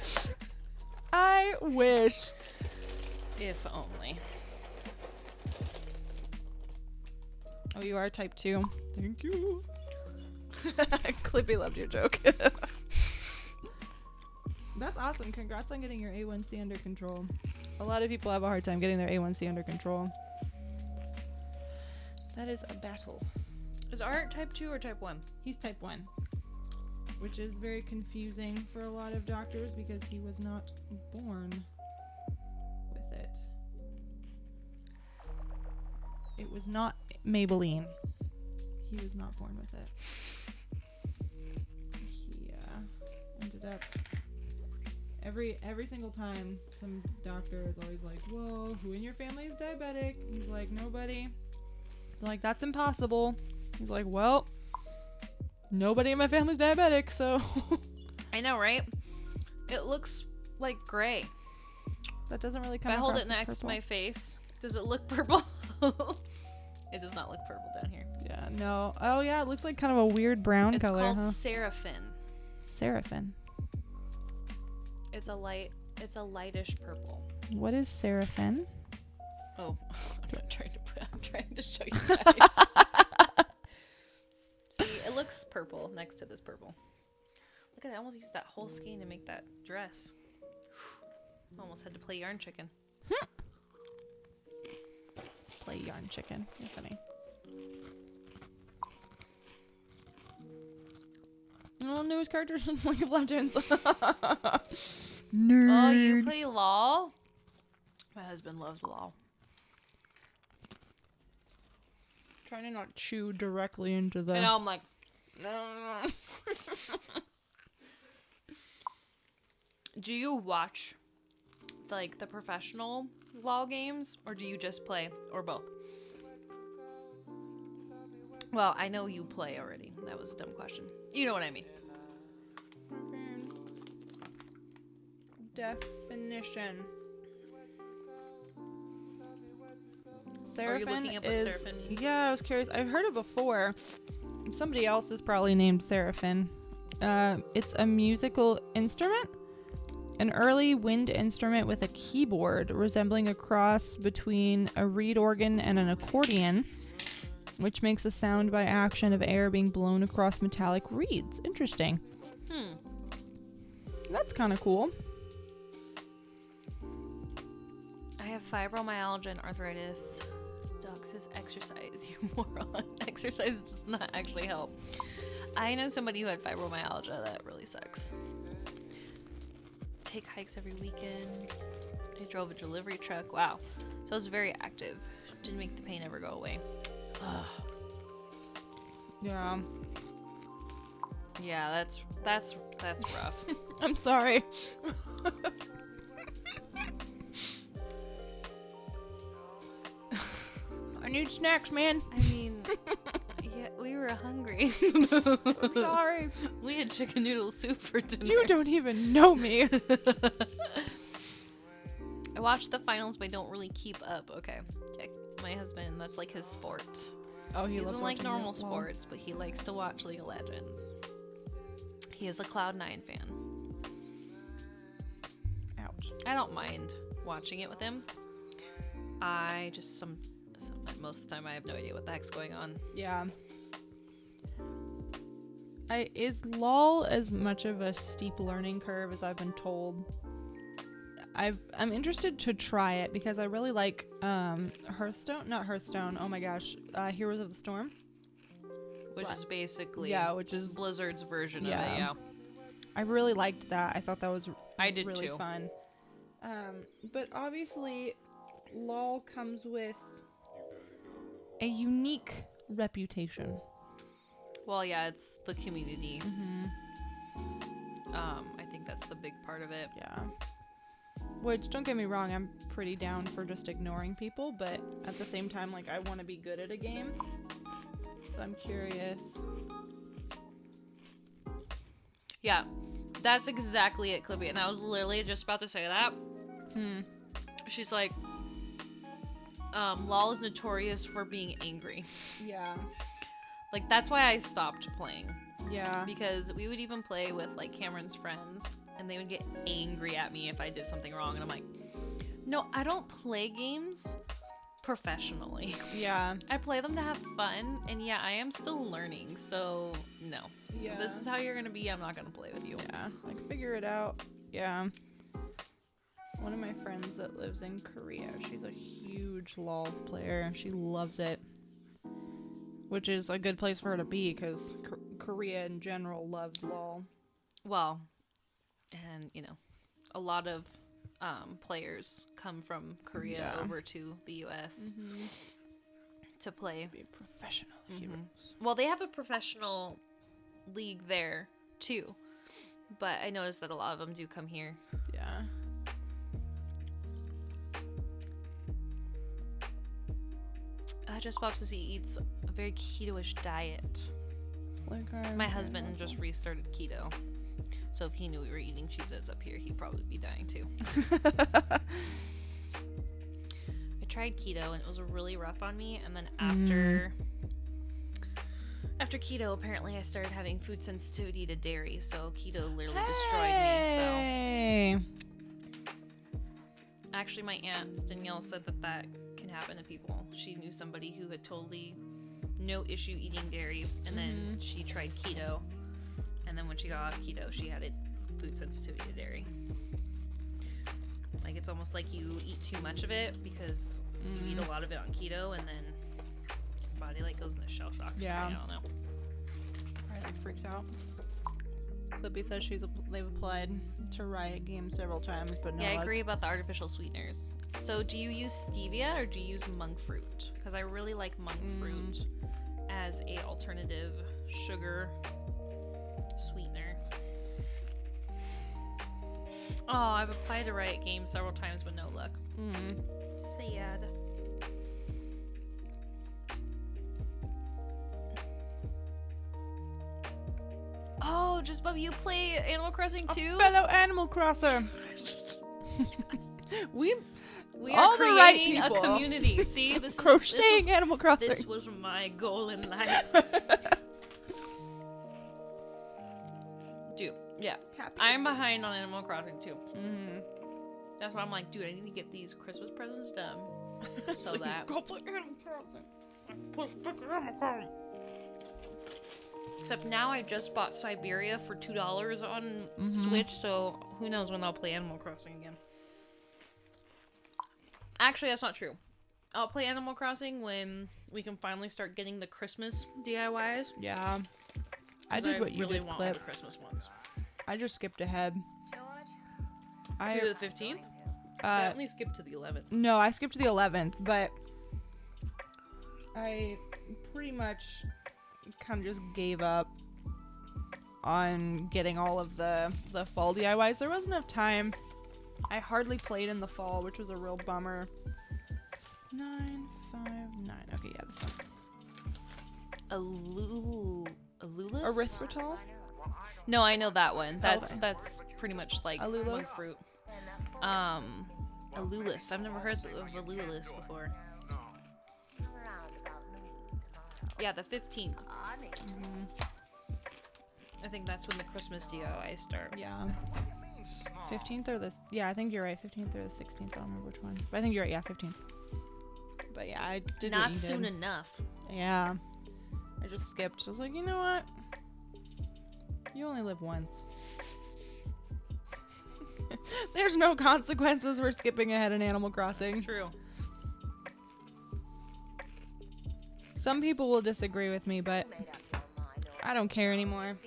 I wish. If only. Oh, you are type 2. Thank you. Clippy loved your joke. That's awesome. Congrats on getting your A1C under control. A lot of people have a hard time getting their A1C under control. That is a battle. Is Art type 2 or type 1? He's type 1, which is very confusing for a lot of doctors because he was not born with it. It was not Maybelline. He was not born with it. He ended up every single time some doctor is always like, "Whoa, who in your family is diabetic?" He's like, "Nobody." They're like, "That's impossible." He's like, "Well, nobody in my family's diabetic, so." I know, right? It looks like gray. That doesn't really come If I hold across it as next to purple. my face, does it look purple? It does not look purple down here. Yeah, no. Oh, yeah, it looks like kind of a weird brown It's color, called huh? Seraphim. Seraphim. It's a lightish purple. What is Seraphim? Oh, I'm trying to show you guys. See, it looks purple next to this purple. Look at it, I almost used that whole skein to make that dress. Almost had to play yarn chicken. Play yarn chicken. You're funny. Oh, newest characters in League of Legends. Nerd. Oh, you play LOL? My husband loves LOL. Trying to not chew directly into the... And now I'm like, No. do you watch like the professional LOL games or do you just play or both? Well, I know you play already. That was a dumb question. You know what I mean. Definition. Are you looking up what is, Seraphim means? Yeah, I was curious. I've heard it before. Somebody else is probably named Seraphim. It's a musical instrument. An early wind instrument with a keyboard resembling a cross between a reed organ and an accordion, which makes a sound by action of air being blown across metallic reeds. Interesting. That's kind of cool. I have fibromyalgia and arthritis. Doc says exercise, you moron. Exercise does not actually help. I know somebody who had fibromyalgia. That really sucks. Take hikes every weekend. I drove a delivery truck. Wow. So I was very active. Didn't make the pain ever go away. Yeah. Yeah, that's rough. I'm sorry. I need snacks, man. I mean, yeah, we were hungry. I'm sorry. We had chicken noodle soup for dinner. You don't even know me. I watch the finals, but I don't really keep up. Okay. My husband, that's like his sport. Oh, He loves doesn't like watching normal it. sports, but he likes to watch League of Legends. He is a Cloud9 fan. Ouch. I don't mind watching it with him. I just most of the time I have no idea what the heck's going on. Yeah. Is LOL as much of a steep learning curve as I've been told? I'm interested to try it because I really like Hearthstone. Oh my gosh, Heroes of the Storm. Which is basically which is Blizzard's version of it, yeah. I really liked that. I thought that was I did really too. fun. But obviously, LOL comes with a unique reputation. Well, yeah, it's the community. Mm-hmm. I think that's the big part of it. Yeah. Which, don't get me wrong, I'm pretty down for just ignoring people, but at the same time, like, I want to be good at a game. So I'm curious. Yeah, that's exactly it, Clippy. And I was literally just about to say that. She's like, LOL is notorious for being angry. Yeah. Like, that's why I stopped playing. Yeah. Because we would even play with, like, Cameron's friends, and they would get angry at me if I did something wrong. And I'm like, no, I don't play games professionally. Yeah. I play them to have fun, and yeah, I am still learning, so no. Yeah. If this is how you're gonna be, I'm not gonna play with you. Yeah. Like, figure it out. Yeah. One of my friends that lives in Korea, she's a huge LOL player. She loves it. Which is a good place for her to be, because Korea in general loves LOL. Well, and, you know, a lot of players come from Korea over to the U.S. To play. Be professional heroes. Well, they have a professional league there, too. But I noticed that a lot of them do come here. Yeah. Just Popsy eats a very keto-ish diet. My husband just restarted keto. So if he knew we were eating Cheez-Its up here, he'd probably be dying too. I tried keto and it was really rough on me. And then after keto, apparently I started having food sensitivity to dairy. So keto literally destroyed me. So actually, my aunt Danielle said that can happen to people. She knew somebody who had totally no issue eating dairy, and then she tried keto, and then when she got off keto, she had a food sensitivity to dairy. Like, it's almost like you eat too much of it because you eat a lot of it on keto, and then your body like goes into shell shock. Yeah. I don't know. Right, like freaks out. Clippy says they've applied to Riot Games several times, but no. Yeah, I agree about the artificial sweeteners. So, do you use stevia or do you use monk fruit? Because I really like monk fruit as a alternative sugar sweetener. Oh, I've applied to Riot Games several times, but no luck. Sad. Oh, just Bub, you play Animal Crossing too? Fellow Animal Crosser. We are all the right creating a people. community. See, this Crocheting is Animal Crossing. This was my goal in life. Dude, yeah. I'm behind on Animal Crossing too. That's why I'm like, dude, I need to get these Christmas presents done. So that. Go play Animal Crossing. Except now I just bought Siberia for $2 on Switch, so who knows when I'll play Animal Crossing again. Actually, that's not true. I'll play Animal Crossing when we can finally start getting the Christmas DIYs. Yeah. I did what you really did, want Clip. the Christmas ones. I just skipped ahead. To the 15th? I only skipped to the 11th. No, I skipped to the 11th, but I pretty much kind of just gave up on getting all of the fall DIYs. There wasn't enough time. I hardly played in the fall, which was a real bummer. 959. Okay, yeah, this one. Alulus? Erythritol? No, I know that one. That's pretty much like Alulus? monk fruit. Alulus. I've never heard of Alulus before. Yeah, the 15th. I think that's when the Christmas DIYs start. Yeah. 15th or the... Yeah, I think you're right. 15th or the 16th. I don't remember which one. But I think you're right. Yeah, 15th. But yeah, I did Not soon enough. Yeah. I just skipped. I was like, you know what? You only live once. There's no consequences for skipping ahead in Animal Crossing. It's true. Some people will disagree with me, but I don't care anymore.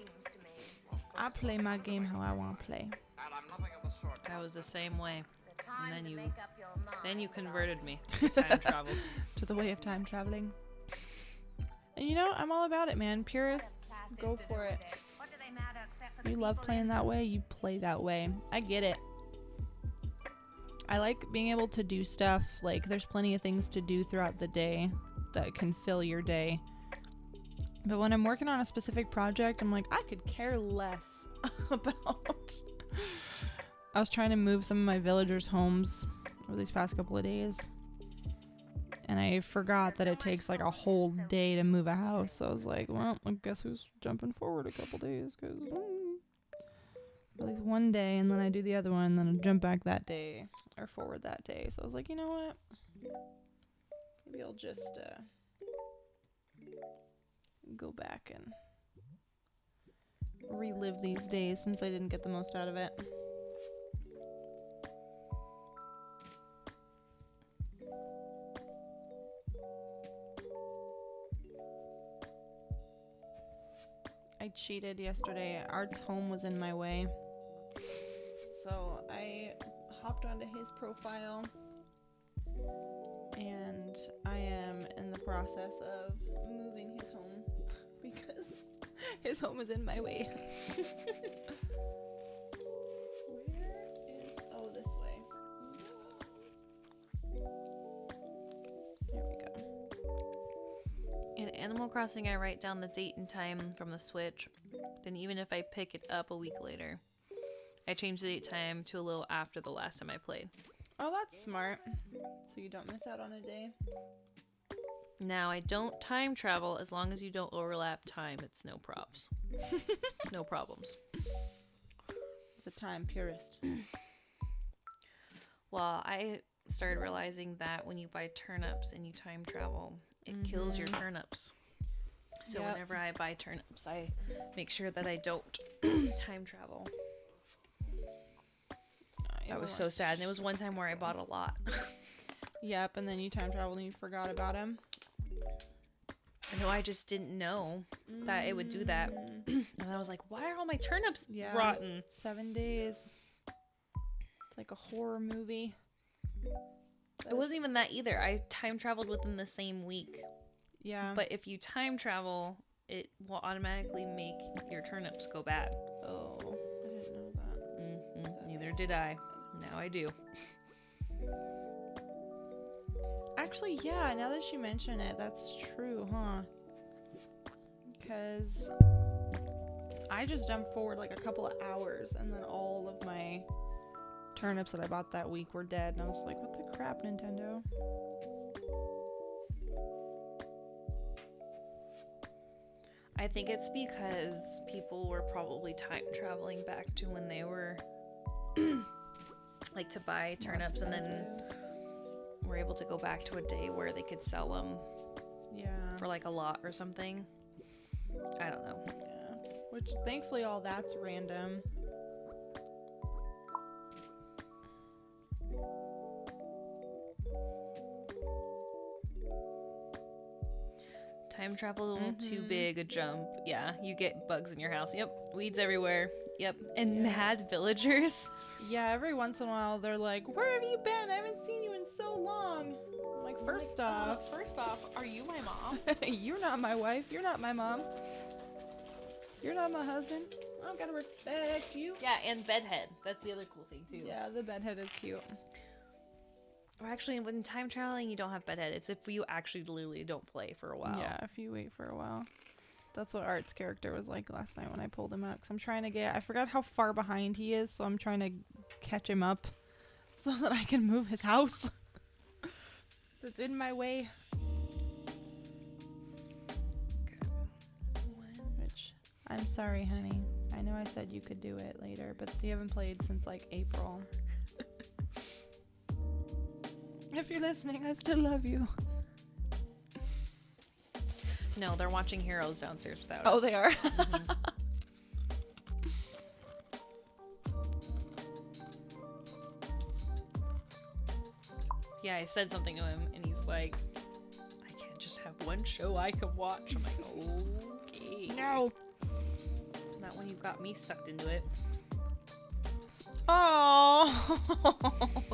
I play my game how I want to play. I was the same way. And then you converted me to time travel. To the way of time traveling. And you know, I'm all about it, man. Purists, go for it. You love playing that way, you play that way. I get it. I like being able to do stuff. Like, there's plenty of things to do throughout the day that can fill your day. But when I'm working on a specific project, I'm like, I could care less about... I was trying to move some of my villagers' homes over these past couple of days. And I forgot that it takes like a whole day to move a house. So I was like, well, I guess who's jumping forward a couple days? Because at least one day, and then I do the other one, and then I jump back that day or forward that day. So I was like, you know what? Maybe I'll just go back and relive these days since I didn't get the most out of it. I cheated yesterday. Art's home was in my way. So I hopped onto his profile and I am in the process of moving his home because his home is in my way. Where is... Oh, this way. There we go. In Animal Crossing, I write down the date and time from the Switch. Then even if I pick it up a week later, I change the date time to a little after the last time I played. Oh, that's smart. So you don't miss out on a day. Now, I don't time travel as long as you don't overlap time. It's no props. No problems. It's a time purist. Well, I started realizing that when you buy turnips and you time travel, it kills your turnips. So whenever I buy turnips, I make sure that I don't time travel. That was so sad. And it was one time where I bought a lot. Yep, and then you time traveled and you forgot about him. No, I just didn't know that it would do that. And I was like, why are all my turnips rotten? 7 days. It's like a horror movie. It wasn't even that either. I time traveled within the same week. Yeah. But if you time travel, it will automatically make your turnips go bad. Oh, I didn't know that. Neither did I. Now I do. Actually, yeah, now that you mention it, that's true, huh? Because I just jumped forward like a couple of hours, and then all of my turnips that I bought that week were dead, and I was like, what the crap, Nintendo? I think it's because people were probably time traveling back to when they were like to buy turnips, and then were able to go back to a day where they could sell them for like a lot or something. I don't know. Yeah. Which thankfully all that's random. Time travel, too big a jump. Yeah, you get bugs in your house. Yep, weeds everywhere. Yep, and mad villagers. Yeah, every once in a while they're like, where have you been? I haven't seen you in so long. I'm like, first off, are you my mom? You're not my wife. You're not my mom. You're not my husband. I gotta respect you. Yeah, and bedhead. That's the other cool thing too. Yeah, the bedhead is cute. Or actually, when time traveling, you don't have bedhead. It's if you actually literally don't play for a while. Yeah, if you wait for a while. That's what Art's character was like last night when I pulled him up. Because I'm trying to get... I forgot how far behind he is, so I'm trying to catch him up so that I can move his house. That's in my way. Which, I'm sorry, honey. I know I said you could do it later, but you haven't played since like April. If you're listening, I still love you. No, they're watching Heroes downstairs without us. Oh, they are? Yeah, I said something to him, and he's like, I can't just have one show I can watch. I'm like, okay. No. Not when you've got me sucked into it. Oh,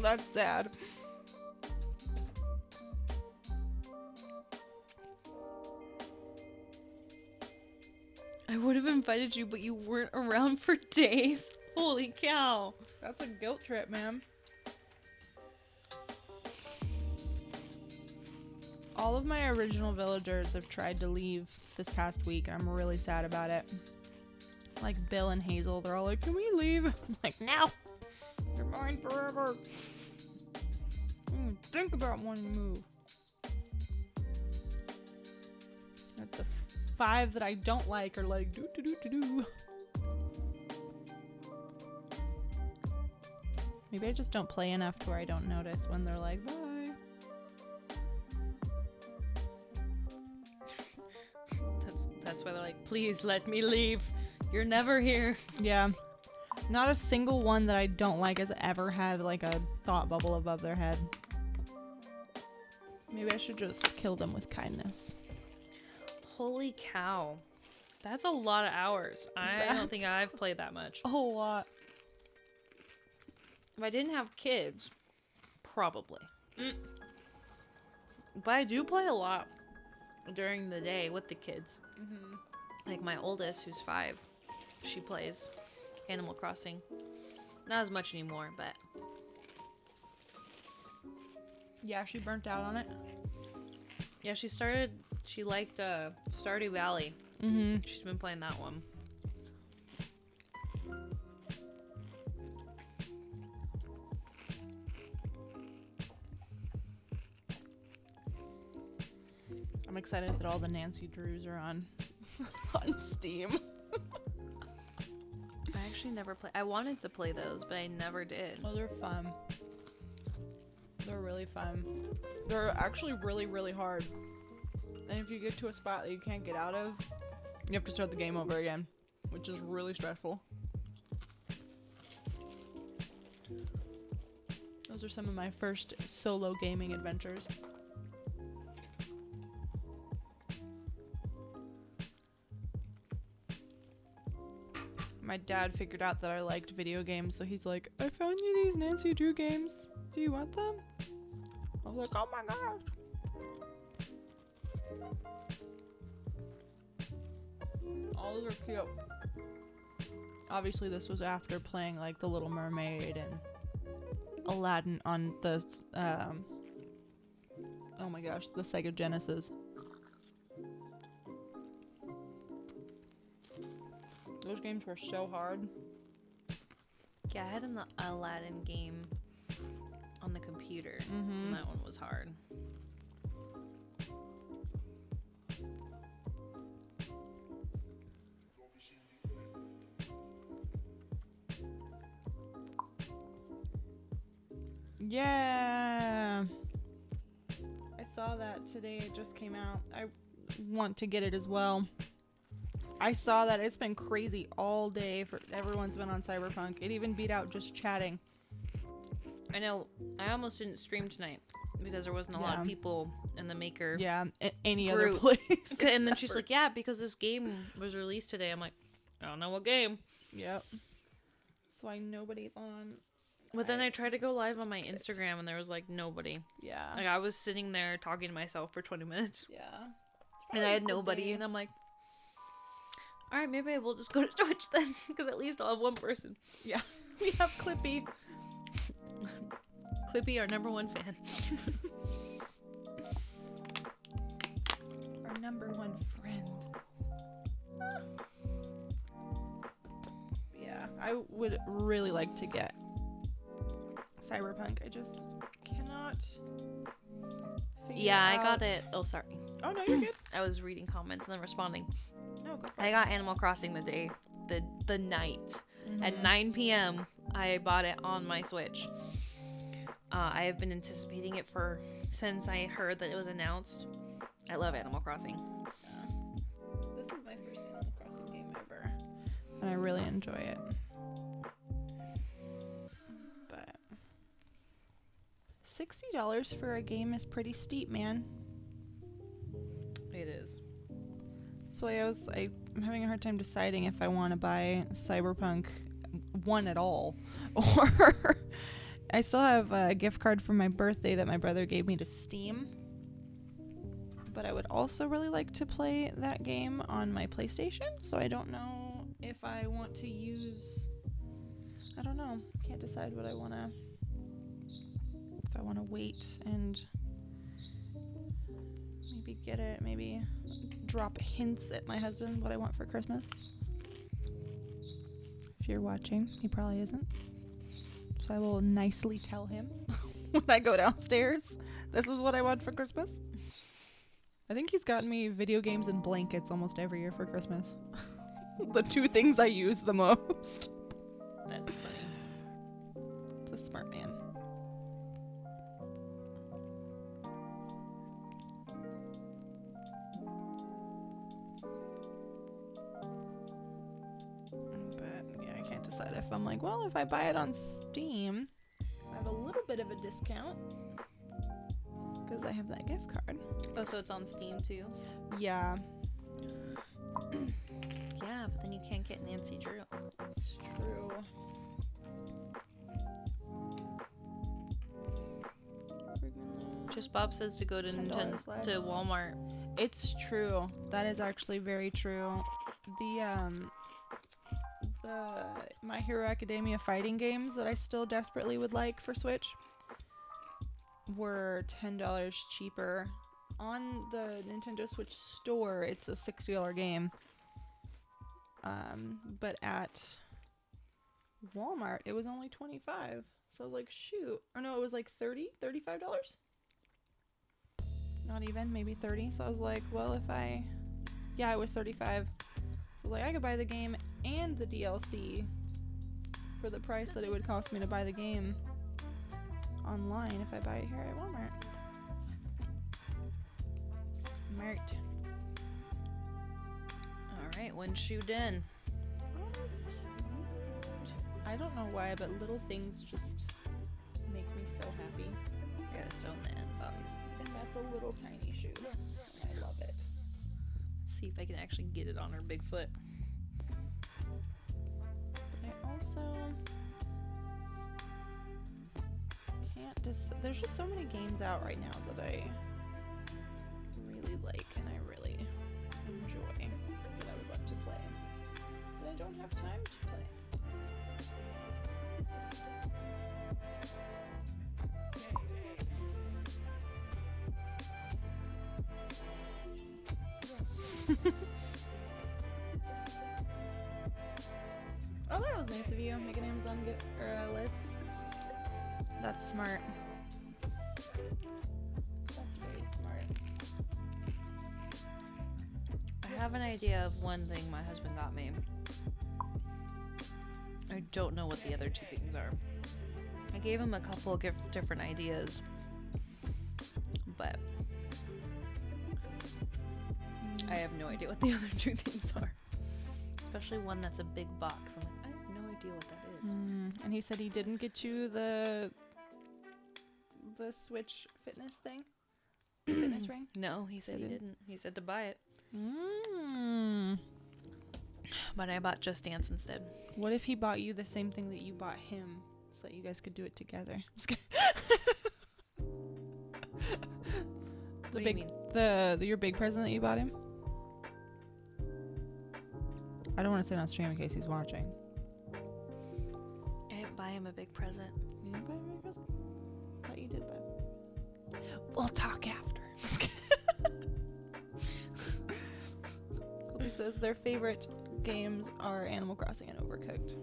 that's sad. I would have invited you, but you weren't around for days. Holy cow. That's a guilt trip, man. All of my original villagers have tried to leave this past week, and I'm really sad about it. Like Bill and Hazel, they're all like, can we leave? I'm like, no! You're mine forever. Think about wanting to move. The 5 that I don't like are like do do do do do. Maybe I just don't play enough to where I don't notice when they're like, bye. That's why they're like, please let me leave. You're never here. Yeah. Not a single one that I don't like has ever had like a thought bubble above their head. Maybe I should just kill them with kindness. Holy cow. That's a lot of hours. I don't think I've played that much. A whole lot. If I didn't have kids, probably. But I do play a lot during the day with the kids. Mm-hmm. Like my oldest, who's 5, she plays Animal Crossing. Not as much anymore, but... Yeah, she burnt out on it. Yeah, she liked Stardew Valley. Mm-hmm. She's been playing that one. I'm excited that all the Nancy Drews are on on Steam. I actually never played. I wanted to play those, but I never did. Oh, they're fun. They're really fun. They're actually really, really hard. And if you get to a spot that you can't get out of, you have to start the game over again, which is really stressful. Those are some of my first solo gaming adventures. My dad figured out that I liked video games, so he's like, I found you these Nancy Drew games. Do you want them? I was like, oh my gosh. All those are cute. Obviously, this was after playing like The Little Mermaid and Aladdin on the, oh my gosh, the Sega Genesis. Those games were so hard. Yeah, I had an Aladdin game on the computer. Mm-hmm. And that one was hard. Yeah. I saw that today. It just came out. I want to get it as well. I saw that it's been crazy all day for everyone's been on Cyberpunk. It even beat out just chatting. I know. I almost didn't stream tonight because there wasn't a lot of people in the maker. Yeah, any group. other place. And then she's like, yeah, because this game was released today. I'm like, I don't know what game. Yep. That's why nobody's on. But then I tried to go live on my Instagram and there was like nobody. Yeah. Like I was sitting there talking to myself for 20 minutes. Yeah. And I had nobody. And I'm like, all right, maybe I will just go to Twitch then. Because at least I'll have one person. Yeah. We have Clippy. Clippy, our #1 fan. Our #1 friend. Yeah, I would really like to get Cyberpunk. I just cannot figure I out. got it. Oh, sorry. Oh, no, you're good. I was reading comments and then responding. No, go for I it. got Animal Crossing the night. At Mhm. 9 p.m. I bought it on my Switch. I have been anticipating it since I heard that it was announced. I love Animal Crossing. This is my first Animal Crossing game ever. And I really enjoy it. But $60 for a game is pretty steep, man. It is. So I'm having a hard time deciding if I want to buy Cyberpunk 1 at all, or I still have a gift card from my birthday that my brother gave me to Steam, but I would also really like to play that game on my PlayStation, so I don't know if I want to I don't know, can't decide what I want to, if I want to wait and maybe get it, maybe drop hints at my husband what I want for Christmas. If you're watching, he probably isn't. So I will nicely tell him when I go downstairs, this is what I want for Christmas. I think he's gotten me video games and blankets almost every year for Christmas. The two things I use the most. That's funny. It's a smart man. But yeah, I can't decide if I'm like, well, if I buy it on Steam, I have a little bit of a discount because I have that gift card. Oh, so it's on Steam too? Yeah. Yeah, but then you can't get Nancy Drew. It's true. Just Bob says to go to $10 less. to Walmart. It's true. That is actually very true. The My Hero Academia fighting games that I still desperately would like for Switch were $10 cheaper. On the Nintendo Switch store, it's a $60 game. But at Walmart, it was only $25. So I was like, shoot. Or no, it was like $35? Not even, maybe 30. So I was like, well, yeah, it was 35. So like, I could buy the game and the DLC for the price that it would cost me to buy the game online if I buy it here at Walmart. Smart. All right, when shoot in. Oh, that's cute. I don't know why, but little things just make me so happy. I gotta sew in the ends, obviously. And that's a little tiny shoe. And I love it. Let's see if I can actually get it on her big foot. I also can't there's just so many games out right now that I really like and I really enjoy that I would love to play. But I don't have time to play. Oh, that was nice of you. Make an Amazon list. That's smart. That's really smart. I have an idea of one thing my husband got me. I don't know what the other two things are. I gave him a couple of different ideas, but I have no idea what the other two things are. Especially one that's a big box. I'm like, I have no idea what that is. And he said he didn't get you the Switch fitness thing? Fitness ring? No, he said he didn't. He said to buy it. Mm. But I bought Just Dance instead. What if he bought you the same thing that you bought him so that you guys could do it together? Just kidding. What do you mean? Your big present that you bought him? I don't want to say it on stream in case he's watching. I didn't buy him a big present. You didn't buy him a big present? I thought you did buy him. We'll talk after. Just kidding. He says their favorite games are Animal Crossing and Overcooked.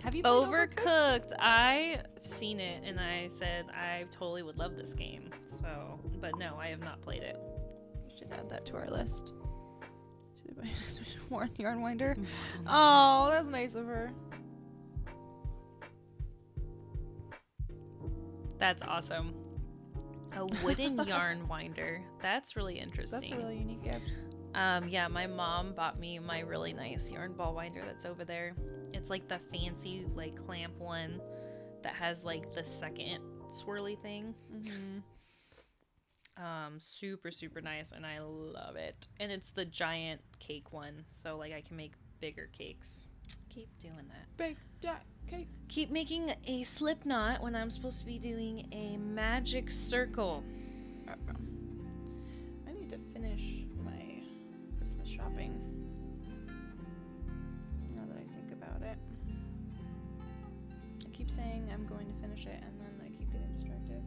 Have you played Overcooked? I've seen it and I said I totally would love this game. So, but no, I have not played it. We should add that to our list. Should I buy a yarn winder? Oh, that's nice of her. That's awesome. A wooden yarn winder. That's really interesting. That's a really unique gift. Yeah, my mom bought me my really nice yarn ball winder that's over there. It's like the fancy like clamp one that has like the second swirly thing. Mm-hmm. Super, super nice, and I love it. And it's the giant cake one, so like I can make bigger cakes. Keep doing that. Big giant cake. Keep making a slip knot when I'm supposed to be doing a magic circle. I need to finish my Christmas shopping. Now that I think about it. I keep saying I'm going to finish it, and then I keep getting distracted.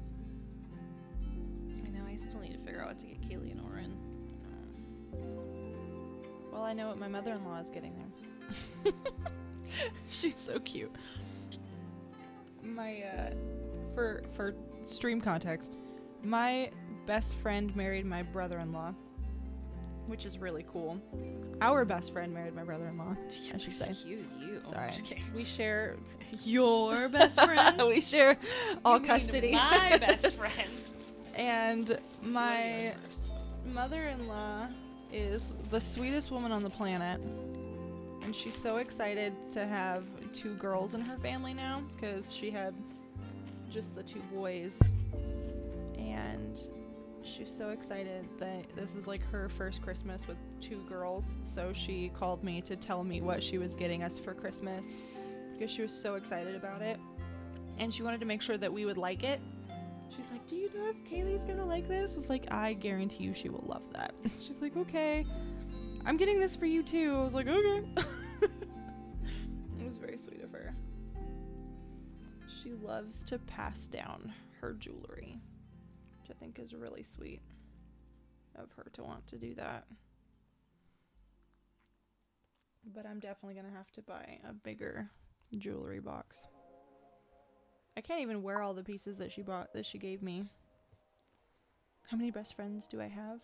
I know, I still need to figure out what to get Kaylee and Oren. Well, I know what my mother-in-law is getting there. She's so cute. My for stream context, my best friend married my brother-in-law, which is really cool. Our best friend married my brother-in-law, I should say. Excuse you. Sorry. I'm just kidding. We share Your best friend? we share all You mean custody. my best friend. And my mother-in-law is the sweetest woman on the planet. And she's so excited to have 2 girls in her family now because she had just the 2 boys. And she's so excited that this is like her first Christmas with 2 girls. So she called me to tell me what she was getting us for Christmas because she was so excited about it. And she wanted to make sure that we would like it. She's like, do you know if Kaylee's gonna like this? I was like, I guarantee you she will love that. She's like, okay. I'm getting this for you too. I was like, okay. It was very sweet of her. She loves to pass down her jewelry, which I think is really sweet of her to want to do that. But I'm definitely gonna have to buy a bigger jewelry box. I can't even wear all the pieces that she gave me. How many best friends do I have?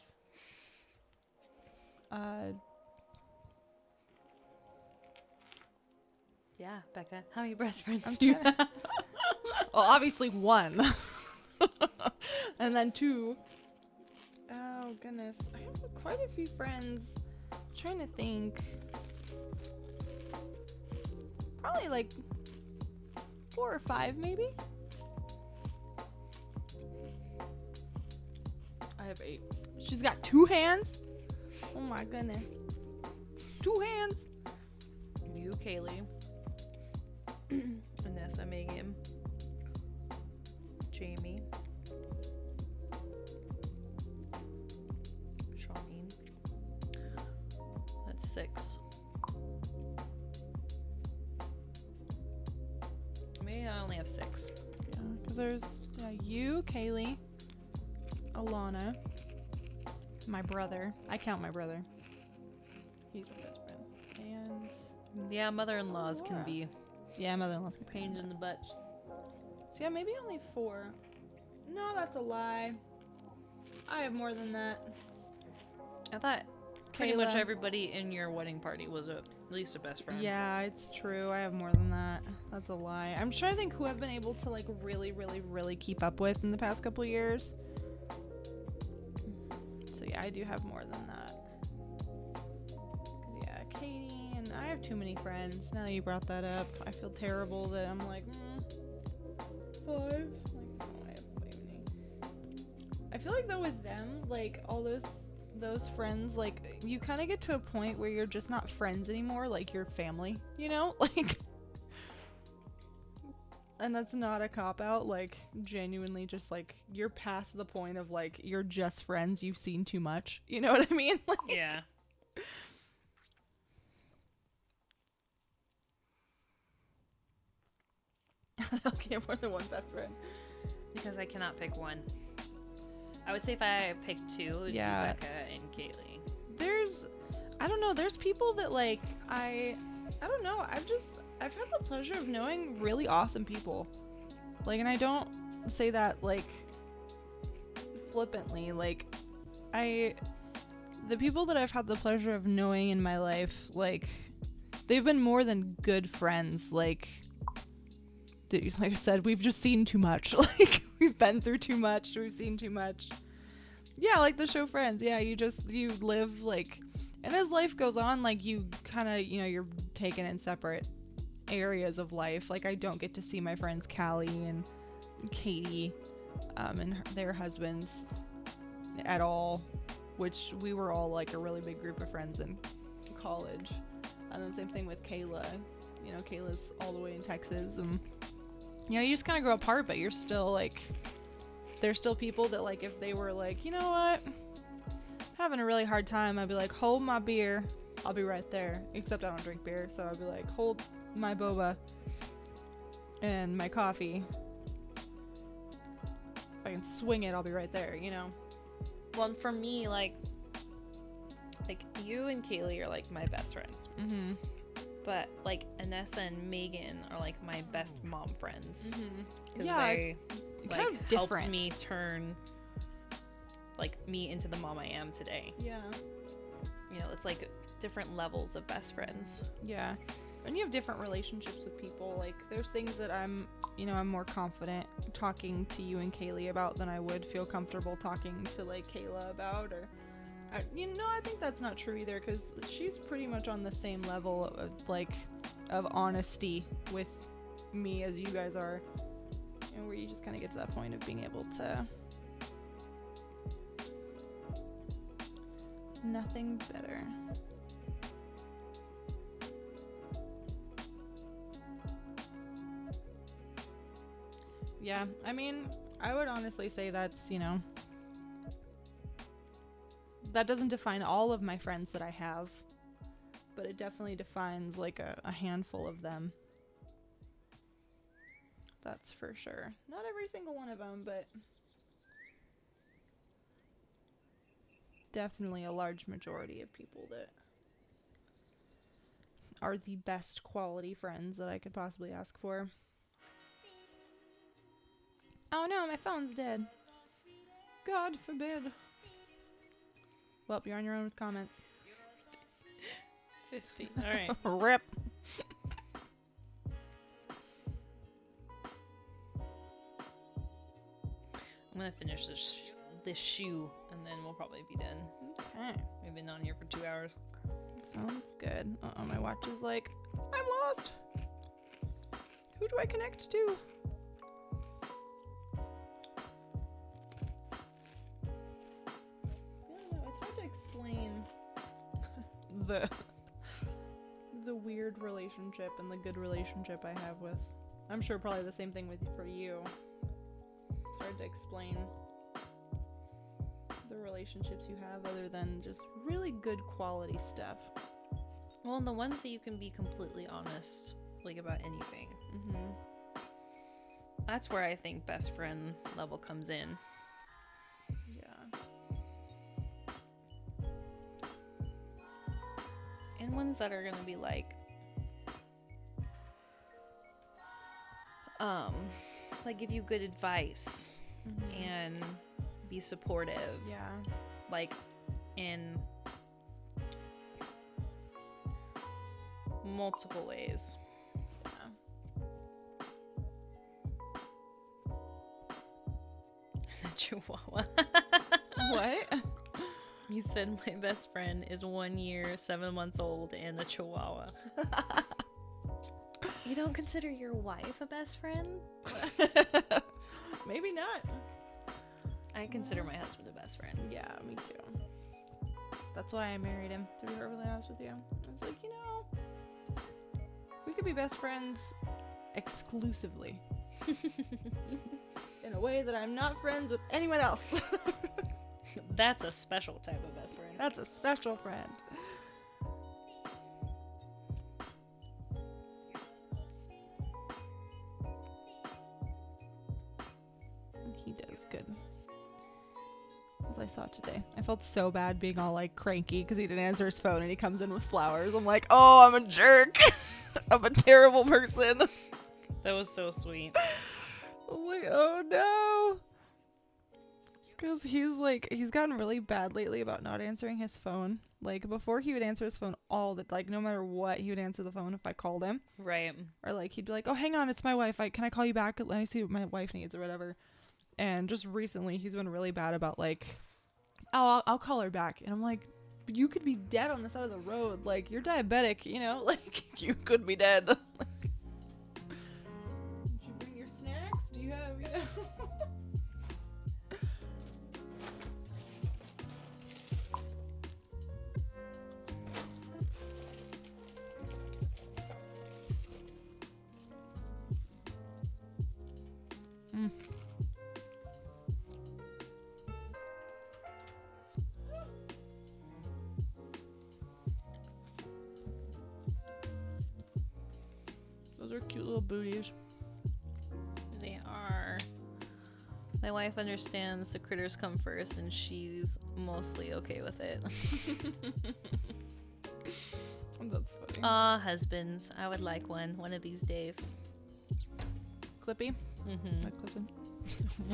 Yeah, Becca. How many best friends I'm do you trying- have? Well, obviously 1. And then 2. Oh, goodness. I have quite a few friends. I'm trying to think. Probably like 4 or 5, maybe? I have 8. She's got 2 hands? Oh my goodness. 2 hands? You, Kaylee. Vanessa, Megan. Jamie. Shawnee. That's 6. Maybe I only have 6. Yeah, because there's you, Kaylee, Alana, my brother. I count my brother. He's my best friend. And Yeah, mother-in-laws can Laura. be yeah, mother-in-law's my pains in the butt. So yeah, maybe only 4. No, that's a lie. I have more than that. I thought pretty much Kayla. everybody in your wedding party was at least a best friend. Yeah, it's true. I have more than that. That's a lie. I'm trying to think who I've been able to like really, really, really keep up with in the past couple of years. So yeah, I do have more than that. 'Cause, yeah, Katie and I have too many friends. Now that you brought that up, I feel terrible that I'm like 5. Like, oh, I have way many. I feel like though with them, like all those friends, like you kind of get to a point where you're just not friends anymore, like you're family, you know? Like, and that's not a cop out, like genuinely just like you're past the point of like you're just friends, you've seen too much, you know what I mean? Like, Yeah. okay, more than one best friend. Because I cannot pick one. I would say if I picked 2, it would Yeah. be Becca and Kaylee. I don't know, there's people that like I don't know, I've had the pleasure of knowing really awesome people. Like, and I don't say that like flippantly, like the people that I've had the pleasure of knowing in my life, like they've been more than good friends. Like I said, we've just seen too much. Like we've been through too much, we've seen too much. Yeah, like the show Friends. Yeah, you live like, and as life goes on, like you kind of, you're taken in separate areas of life. Like I don't get to see my friends Callie and Katie and their husbands at all, which we were all like a really big group of friends in college. And then same thing with Kayla. Kayla's all the way in Texas, and you just kind of grow apart, but you're still like, there's still people that like, if they were like, you know what, having a really hard time, I'd be like, hold my beer, I'll be right there. Except I don't drink beer, so I'd be like, hold my boba and my coffee. If I can swing it, I'll be right there, Well, and for me, like you and Kaylee are like my best friends. Mm-hmm. But like Anessa and Megan are like my best mom friends. Because Yeah, they kind of helped different. me turn like me into the mom I am today. Yeah. you know, it's like different levels of best friends. Yeah. And you have different relationships with people. Like, there's things that I'm more confident talking to you and Kaylee about than I would feel comfortable talking to, like, Kayla about. Or, I think that's not true either, because she's pretty much on the same level of, like, of honesty with me as you guys are. And where you just kind of get to that point of being able to... Nothing better. Yeah, I mean, I would honestly say that's, that doesn't define all of my friends that I have, but it definitely defines, like, a handful of them. That's for sure. Not every single one of them, but definitely a large majority of people that are the best quality friends that I could possibly ask for. Oh no, my phone's dead. God forbid. Well, you're on your own with comments. 50. All right. Rip. I'm gonna finish this shoe, and then we'll probably be done. Okay. We've been on here for 2 hours. Sounds good. My watch is like, I'm lost. Who do I connect to? I don't know. It's hard to explain the weird relationship and the good relationship I have with. I'm sure probably the same thing for you. It's hard to explain the relationships you have other than just really good quality stuff. Well, and the ones that you can be completely honest, like, about anything. Mm-hmm. That's where I think best friend level comes in. Yeah. And ones that are gonna be like give you good advice and be supportive. Yeah. Like in multiple ways. Yeah. Chihuahua. What? You said my best friend is 1 year, 7 months old, and a Chihuahua. You don't consider your wife a best friend? Maybe not. I consider my husband a best friend. Yeah, me too. That's why I married him, to be perfectly honest with you. I was like, we could be best friends exclusively. In a way that I'm not friends with anyone else. That's a special type of best friend. That's a special friend. He does good. As I saw today. I felt so bad being all like cranky because he didn't answer his phone and he comes in with flowers. I'm like, oh, I'm a jerk. I'm a terrible person. That was so sweet. I'm like, oh no. Because he's gotten really bad lately about not answering his phone. Like, before he would answer his phone no matter what, he would answer the phone if I called him. Right. Or like, he'd be like, oh, hang on, it's my wife. Can I call you back? Let me see what my wife needs or whatever. And just recently, he's been really bad about like, oh, I'll call her back. And I'm like, you could be dead on the side of the road. Like, you're diabetic, like, you could be dead. Did you bring your snacks? Do you have, Those are cute little booties. They are. My wife understands the critters come first, and she's mostly okay with it. That's funny. Aw, husbands. I would like one of these days. Clippy? Mm-hmm. I clipped him.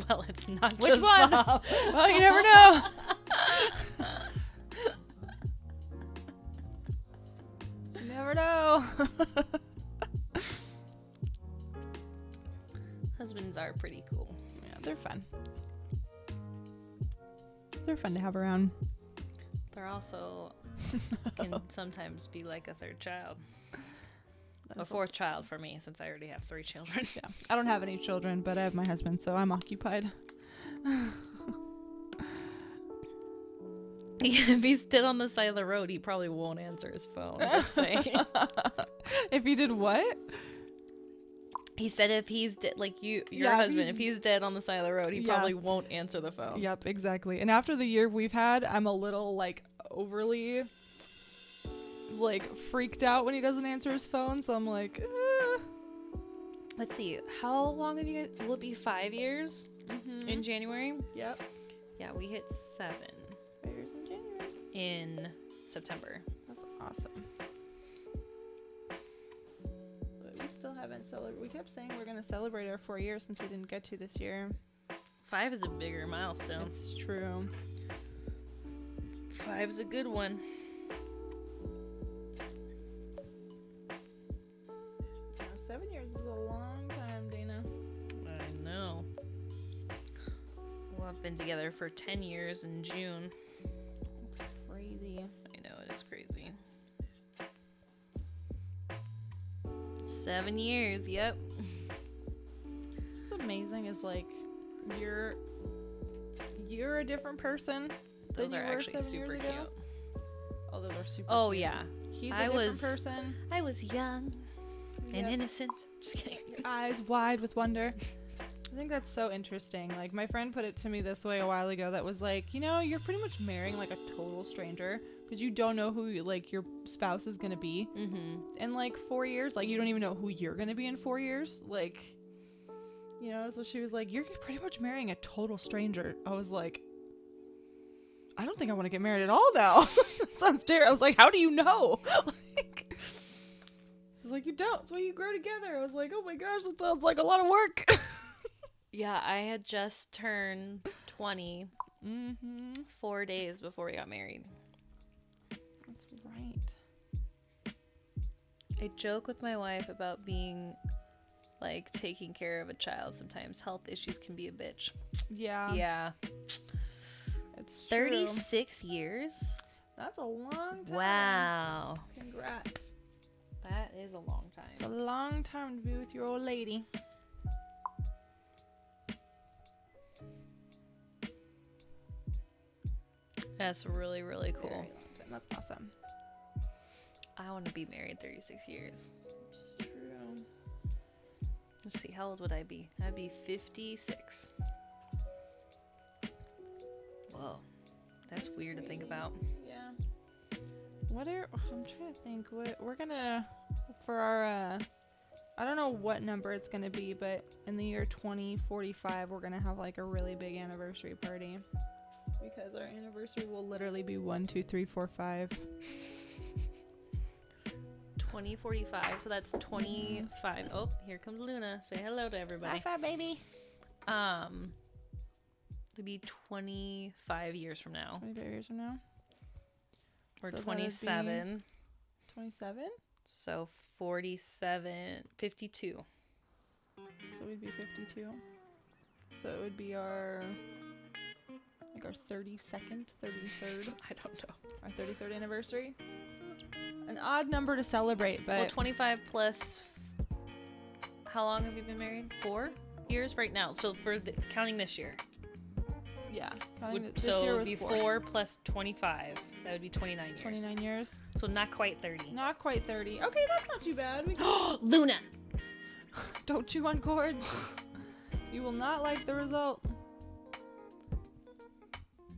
Well, it's not Which just one? Bob. Well, you never know. never know. Husbands are pretty cool. Yeah, they're fun. They're fun to have around. They're also can sometimes be like a third child. A fourth child for me, since I already have 3 children. Yeah, I don't have any children, but I have my husband, so I'm occupied. If he's dead on the side of the road, he probably won't answer his phone. Just saying. If he did what? He said if he's dead, like your Yeah, husband, if he's dead on the side of the road, he Yeah. probably won't answer the phone. Yep, exactly. And after the year we've had, I'm a little like overly like freaked out when he doesn't answer his phone, so I'm like, Let's see. How long have you guys? Will it be 5 years in January? Yep. Yeah, we hit 7 5 years in January. in September. That's awesome. But we still haven't celebrated. We kept saying we're gonna celebrate our 4 years since we didn't get to this year. 5 is a bigger milestone. It's true. 5 is a good one. Yeah, 7 years is a long time, Dana. I know. We'll have been together for 10 years in June. That's crazy. I know, it is crazy. 7 years, yep. What's amazing is like you're a different person. Those than are you were actually 7 super years cute. ago. Oh, those are super Oh, cute. yeah. He's a I different was- person. I was young and Yep. innocent. Just kidding. Eyes wide with wonder. I think that's so interesting. Like, my friend put it to me this way a while ago that was like, you know, you're pretty much marrying like a total stranger because you don't know who like your spouse is going to be in like 4 years. Like, you don't even know who you're going to be in 4 years. Like, you know, so she was like, you're pretty much marrying a total stranger. I was like, I don't think I want to get married at all now. That sounds terrible. I was like, how do you know? Like, she's like, you don't. It's why you grow together. I was like, oh my gosh, that sounds like a lot of work. Yeah, I had just turned 20 Mm-hmm. 4 days before we got married. That's right. I joke with my wife about being like taking care of a child sometimes. Health issues can be a bitch. Yeah. Yeah. It's true. 36 years? That's a long time. Wow. Congrats. That is a long It's a time. long time to be with your old lady. That's really, really cool. Very long time. That's awesome. I want to be married 36 years. It's true. Let's see, how old would I be? I'd be 56. Whoa. That's weird to think about. Yeah. I'm trying to think. We're gonna, for our, I don't know what number it's gonna be, but in the year 2045, we're gonna have like a really big anniversary party. Because our anniversary will literally be 1, 2, 3, 4, 5. 2045, so that's 25. Oh, here comes Luna. Say hello to everybody. High five, baby. It'd be 25 years from now. 25 years from now. Or So that would be 27. 27? So 47, 52. So we'd be 52. So it would be our 32nd, 33rd, I don't know. our 33rd anniversary. An odd number to celebrate, but Well, 25 plus. How long have you been married? 4 years right now. So for counting this year. yeah. Counting this So year it was would be 4. 4 plus 25. That would be 29 years. 29 years. So not quite 30. Not quite 30. Okay, that's not too bad. Luna! Don't chew on cords. You will not like the result.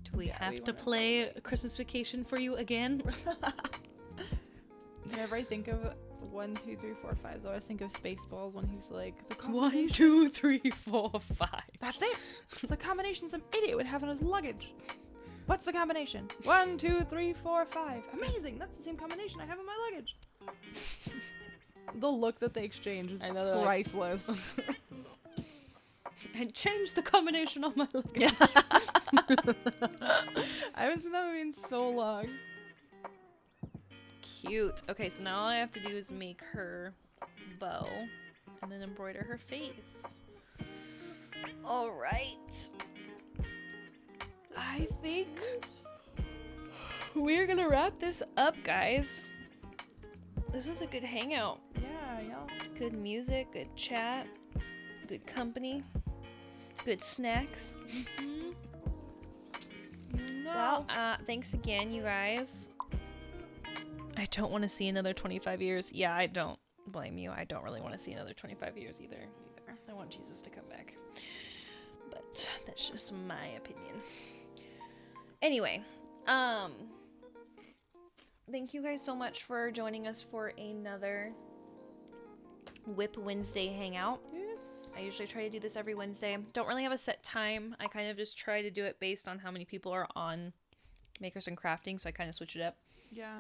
Do we Yeah, have we to wanna play Christmas Vacation for you again? Whenever I think of 1, 2, 3, 4, 5, I always think of Spaceballs when he's like, the 1, combination. 2, 3, 4, 5. That's it. It's the combination some idiot would have in his luggage. What's the combination? 1, 2, 3, 4, 5. Amazing. That's the same combination I have in my luggage. The look that they exchange is I know, they're like- priceless. And change the combination on my luggage. I haven't seen that movie in so long. cute. Okay, so now all I have to do is make her bow and then embroider her face. All right. I think we're gonna wrap this up, guys. This was a good hangout. Yeah, y'all. Good music, good chat, good company, good snacks. No. Well, thanks again, you guys. I don't want to see another 25 years. Yeah, I don't blame you. I don't really want to see another 25 years either. I want Jesus to come back. But that's just my opinion. Anyway, thank you guys so much for joining us for another WIP Wednesday hangout. Yes. I usually try to do this every Wednesday. Don't really have a set time. I kind of just try to do it based on how many people are on Makers and Crafting, so I kind of switch it up. Yeah.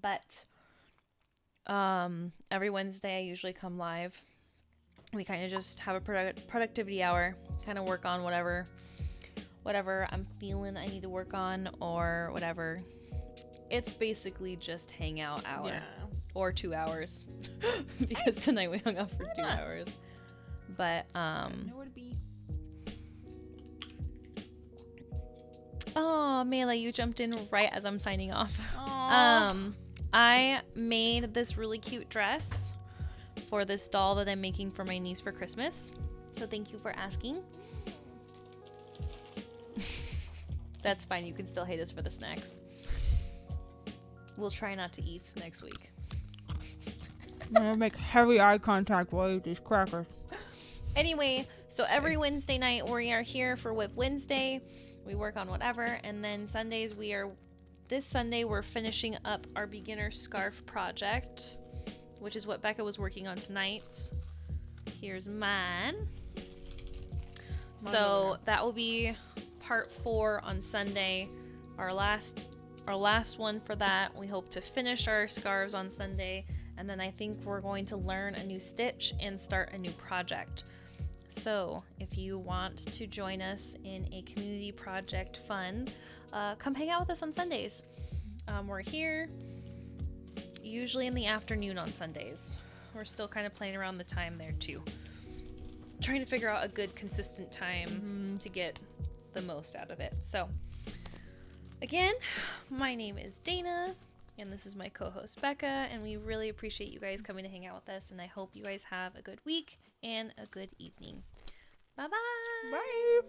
But every Wednesday I usually come live. We kind of just have a productivity hour, kind of work on whatever I'm feeling I need to work on or whatever. It's basically just hangout hour. Yeah. Or 2 hours. Because tonight we hung out for 2 hours. But Nowhere to be. oh, Mela, you jumped in right as I'm signing off. Aww. I made this really cute dress for this doll that I'm making for my niece for Christmas. So thank you for asking. That's fine. You can still hate us for the snacks. We'll try not to eat next week. I'm gonna make heavy eye contact while I eat these crackers. Anyway, so every Wednesday night we are here for WIP Wednesday. We work on whatever, and then Sundays this Sunday we're finishing up our beginner scarf project, which is what Becca was working on tonight. Here's mine. So that will be part 4 on Sunday. Our last one for that. We hope to finish our scarves on Sunday, and then I think we're going to learn a new stitch and start a new project. So if you want to join us in a community project fun, come hang out with us on Sundays. We're here usually in the afternoon on Sundays. We're still kind of playing around the time there too. Trying to figure out a good consistent time to get the most out of it. So again, my name is Dana and this is my co-host Becca, and we really appreciate you guys coming to hang out with us, and I hope you guys have a good week and a good evening. Bye-bye. Bye.